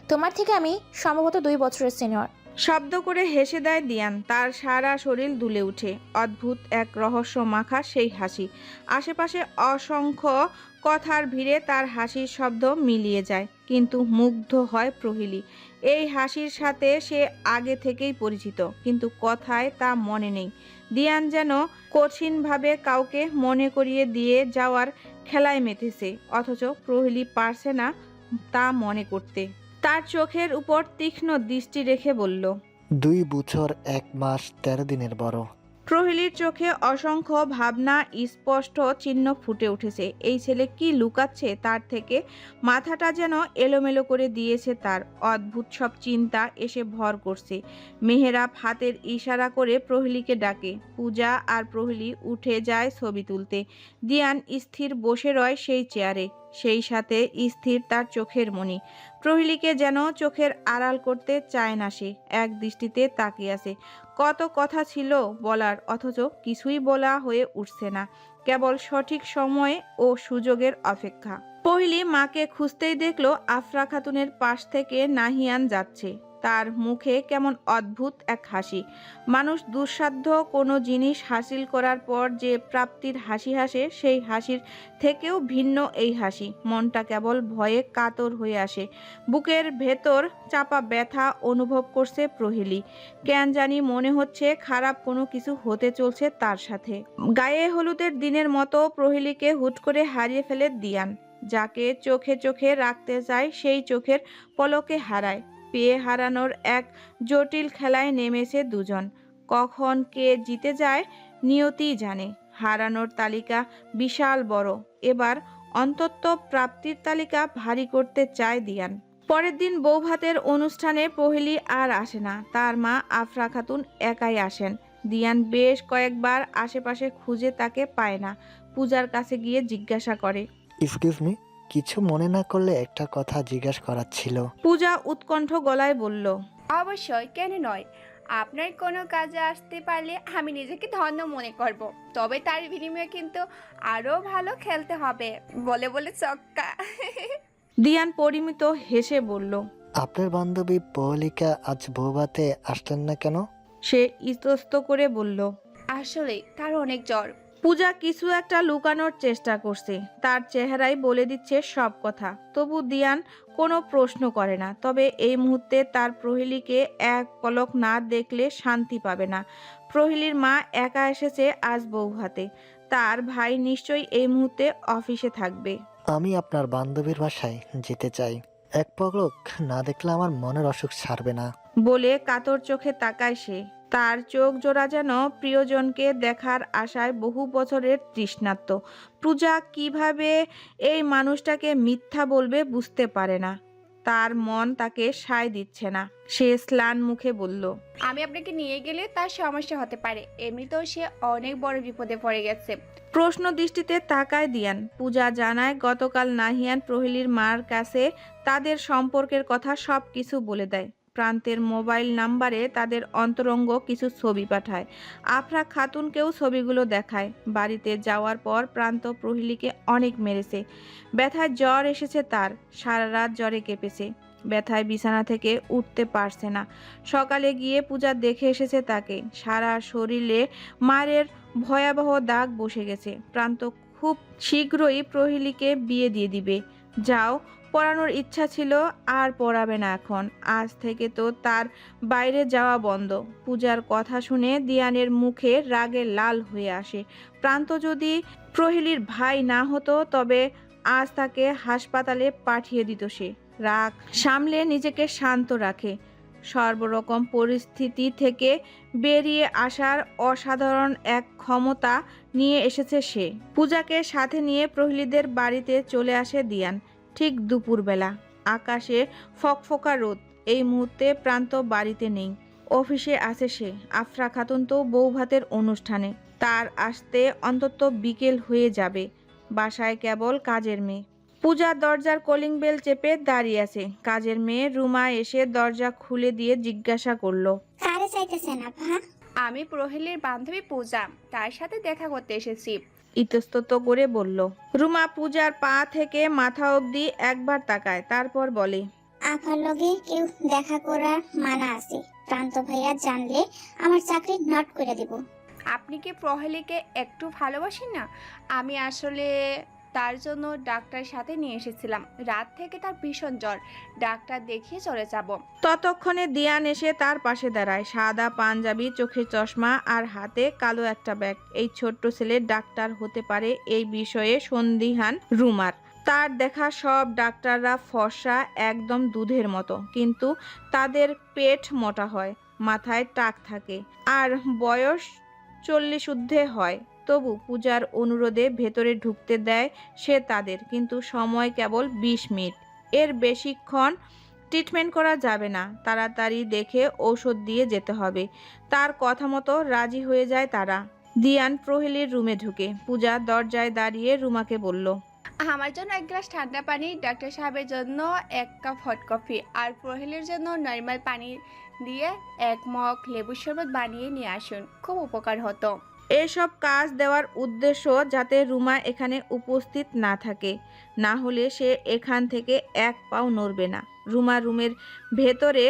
তোমার থেকে আমি সম্ভবত 2 বছরের সিনিয়র। শব্দ করে হেসে দেয় দিয়ান। তার সারা শরীর দুলে উঠে। অদ্ভুত এক রহস্য মাখা সেই হাসি। আশেপাশে অসংখ্য কথার ভিড়ে তার হাসির শব্দ মিলিয়ে যায়, কিন্তু মুগ্ধ হয় প্রহেলি। এই হাসির সাথে সে আগে থেকেই পরিচিত, কিন্তু কথায় তা মনে নেই। দিয়ান যেন কঠিনভাবে কাউকে মনে করিয়ে দিয়ে যাওয়ার খেলায় মেতেছে, অথচ প্রহেলি পারছে না তা মনে করতে। তার চোখের উপর তীক্ষ্ণ দৃষ্টি রেখে বলল, 2 বছর 1 মাস 13 দিনের বড়। প্রহেলির চোখে অসংখ্য ভাবনা স্পষ্ট চিহ্ন ফুটে উঠেছে। এই ছেলে কি লুকাচ্ছে তার থেকে? মাথাটা যেন এলোমেলো করে দিয়েছে তার। অদ্ভুত সব চিন্তা এসে ভর করছে। মেহেরাব হাতের ইশারা করে প্রহেলিকে ডাকে। পূজা আর প্রহেলি উঠে যায় ছবি তুলতে। দিয়ান স্থির বসে রয় সেই চেয়ারে, সেই সাথে স্থির তার চোখের মণি। প্রহেলিকে যেন চোখের আড়াল করতে চায় না সে, এক দৃষ্টিতে তাকিয়ে আছে। কত কথা ছিল বলার, অথচ কিছুই বলা হয়ে উঠছে না, কেবল সঠিক সময় ও সুযোগের অপেক্ষা। প্রহেলি মাকে খুঁজতেই দেখলো আফরা খাতুনের পাশ থেকে নাহিয়ান যাচ্ছে। তার মুখে কেমন অদ্ভুত এক হাসি। মানুষ দুঃসাধ্য কোনো জিনিস হাসিল করার পর যে প্রাপ্তির হাসি হাসে, সেই হাসির থেকেও ভিন্ন এই হাসি। মনটা কেবল ভয়ে কাতর হয়ে আসে। বুকের ভেতর চাপা ব্যথা অনুভব করছে প্রহেলি। কেন জানি মনে হচ্ছে খারাপ কোনো কিছু হতে চলছে তার সাথে। গায়ে হলুদের দিনের মতো প্রহেলিকে হুট করে হারিয়ে ফেলে দিয়ান। যাকে চোখে চোখে রাখতে চায় সেই চোখের পলকে হারায়। পেয়ে হারানোর এক জটিল খেলায় নেমেছে দুজন। কখন কে জিতে যায় নিয়তিই জানে। হারানোর তালিকা বিশাল বড়। এবার অন্তত প্রাপ্তির তালিকা ভারী করতে চায় দিয়ান। পরের দিন বৌভাতের অনুষ্ঠানে প্রহেলি আর আসে না। তার মা আফরা খাতুন একাই আসেন। দিয়ান বেশ কয়েকবার আশেপাশে খুঁজে তাকে পায় না। পূজার কাছে গিয়ে জিজ্ঞাসা করে, এক্সকিউজ মি, কিছু মনে না করলে একটা কথা জিজ্ঞাসা করার ছিল। পূজা উৎকণ্ঠ গলায় বলল, অবশ্যই, কেন নয়। আপনার কোনো কাজে আসতে পারলে আমি নিজেকে ধন্য মনে করব। তবে তার বিনিময়ে কিন্তু আরও ভালো খেলতে হবে। বলে বলে চক্কা। দিয়ান পরিমিত হেসে বলল, আপনার বান্ধবী পহলিকা আজ বৌভাতে আসলেন না কেন? সে ইতস্ত করে বলল, আসলে তার অনেক জ্বর। পূজা কিছু একটা লুকানোর চেষ্টা করছে। তার চেহারাই বলে দিচ্ছে সব কথা। তবু দিয়ান কোনো প্রশ্ন করে না। তবে এই মুহূর্তে তার প্রহেলিকে এক পলক না দেখলে শান্তি পাবে না। প্রহেলির মা একা এসেছে আজ বৌভাতে। তার ভাই নিশ্চয়ই এই মুহূর্তে অফিসে থাকবে। আমি আপনার বান্ধবীর বাসায় যেতে চাই। এক পলক না দেখলে আমার মনের অসুখ ছাড়বে না। বলে কাতর চোখে তাকায় সে। তার চোখ জোড়া যেন প্রিয়জনকে দেখার আশায় বহু বছরের তৃষ্ণার্ত। পূজা কিভাবে এই মানুষটাকে মিথ্যা বলবে বুঝতে পারে না। তার মন তাকে সায় দিচ্ছে না। সে স্লান মুখে বলল, আমি আপনাকে নিয়ে গেলে তার সমস্যা হতে পারে। এমনিতেও সে অনেক বড় বিপদে পড়ে গেছে। প্রশ্ন দৃষ্টিতে তাকায় দিয়ান। পূজা জানায় গতকাল নাহিয়ান প্রহেলির মার কাছে তাদের সম্পর্কের কথা সব কিছু বলে দেয়। প্রান্তের মোবাইল নাম্বারে তাদের অন্তরঙ্গ কিছু ছবি পাঠায়। আফরা খাতুনকেও ছবিগুলো দেখায়। বাড়িতে যাওয়ার পর প্রান্ত প্রহেলিকে অনেক মেরেছে। ব্যথায় জ্বর এসেছে তার। সারা রাত জ্বরে কেঁপেছে। ব্যথায় বিছানা থেকে উঠতে পারছে না। সকালে গিয়ে পূজা দেখে এসেছে তাকে। সারা শরীরে মারের ভয়াবহ দাগ বসে গেছে। প্রান্ত খুব শীঘ্রই প্রহেলিকে বিয়ে দিয়ে দিবে। যাও, পড়ানোর ইচ্ছা ছিল, আর পড়াবে না এখন। আজ থেকে তো তার বাইরে যাওয়া বন্ধ। পূজার কথা শুনে দিয়ানের মুখে রাগে লাল হয়ে আসে। প্রান্ত যদি প্রহেলির ভাই না হতো তবে আজ তাকে হাসপাতালে পাঠিয়ে দিত সে। রাগ সামলে নিজেকে শান্ত রাখে। সর্বরকম পরিস্থিতি থেকে বেরিয়ে আসার অসাধারণ এক ক্ষমতা নিয়ে এসেছে সে। পূজাকে সাথে নিয়ে প্রহ্লিদের বাড়িতে চলে আসে দিয়ান ঠিক দুপুরবেলা। আকাশে ফকফকা রোদ। এই মুহূর্তে প্রান্ত বাড়িতে নেই, অফিসে আছে সে। আফরা খাতুন তো বৌভাতের অনুষ্ঠানে, তার আসতে অন্তত বিকেল হয়ে যাবে। বাসায় কেবল কাজের মেয়ে। পূজা দরজার কলিং বেল চেপে দাঁড়িয়ে আছে। কাজের মেয়ে রুমা এসে দরজা খুলে দিয়ে জিজ্ঞাসা করলো, কারে চাইতেছেন আপা? আমি প্রহেলির বান্ধবী পূজা, তার সাথে দেখা করতে এসেছি। ইতস্তত করে বলল। রুমা পূজার পা থেকে মাথা অবধি একবার তাকায়, তারপর বলে, আপার লগে কেউ দেখা করার মানা আছে। প্রান্ত ভাইয়া জানলে আমার চাকরি নট করে দেব। আপনি কি প্রহেলিকে একটু ভালোবাসেন না? আমি আসলে তার জন্য ডাক্তার সাথে নিয়ে এসেছিলাম। রাত থেকে তার ভীষণ জ্বর, ডাক্তার দেখিয়ে চলে যাব। ততক্ষণে দিয়ান এসে তার পাশে দাঁড়ায়। সাদা পাঞ্জাবি, চোখে চশমা আর হাতে কালো একটা ব্যাগ। এই ছোট্ট ছেলে ডাক্তার হতে পারে এই বিষয়ে সন্দিহান রুমার। তার দেখা সব ডাক্তাররা ফর্সা, একদম দুধের মতো, কিন্তু তাদের পেট মোটা হয়, মাথায় টাক থাকে আর বয়স 40 ঊর্ধ্বে হয়। তবু পূজার অনুরোধে ভেতরে ঢুকতে দেয় সে তাদের, কিন্তু সময় কেবল 20 মিনিট। এর বেশিক্ষণ ট্রিটমেন্ট করা যাবে না। তাড়াতাড়ি দেখে ঔষধ দিয়ে যেতে হবে। তার কথা মতো রাজি হয়ে যায় তারা। দিয়ান প্রহেলির রুমে ঢুকে। পূজা দরজায় দাঁড়িয়ে রুমাকে বলল, আমার জন্য এক গ্লাস ঠান্ডা পানি, ডাক্তার সাহেবের জন্য 1 কাপ হট কফি, আর প্রহেলের জন্য নর্মাল পানি দিয়ে 1 মগ লেবুর শরবত বানিয়ে নিয়ে আসুন, খুব উপকার হতো। এসব কাজ দেওয়ার উদ্দেশ্য যাতে রুমা এখানে উপস্থিত না থাকে, না হলে সে এখান থেকে এক পাও নড়বে না। রুমা রুমের ভেতরে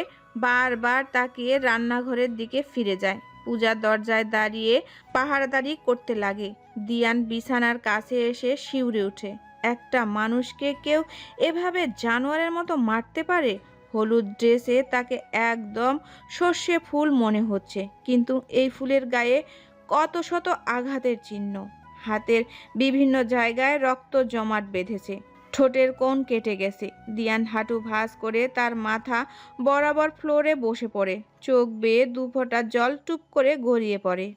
বারবার তাকিয়ে রান্নাঘরের দিকে ফিরে যায়। পূজা দরজায় দাঁড়িয়ে পাহারাদারি করতে লাগে। দিয়ান বিছানার কাছে এসে শিউরে ওঠে। একটা মানুষকে কেউ এভাবে জানোয়ারের মতো মারতে পারে? হলুদ ড্রেসে তাকে একদম সর্ষে ফুল মনে হচ্ছে, কিন্তু এই ফুলের গায়ে কত শত আঘাতের চিহ্ন। হাতের বিভিন্ন জায়গায় রক্ত জমাট বেঁধেছে, ঠোঁটের কোণ কেটে গেছে। দিয়ান হাঁটু ভাঁজ করে তার মাথা বরাবর ফ্লোরে বসে পড়ে। চোখ বেয়ে 2 ফোঁটা জল টুপ করে গড়িয়ে পড়ে।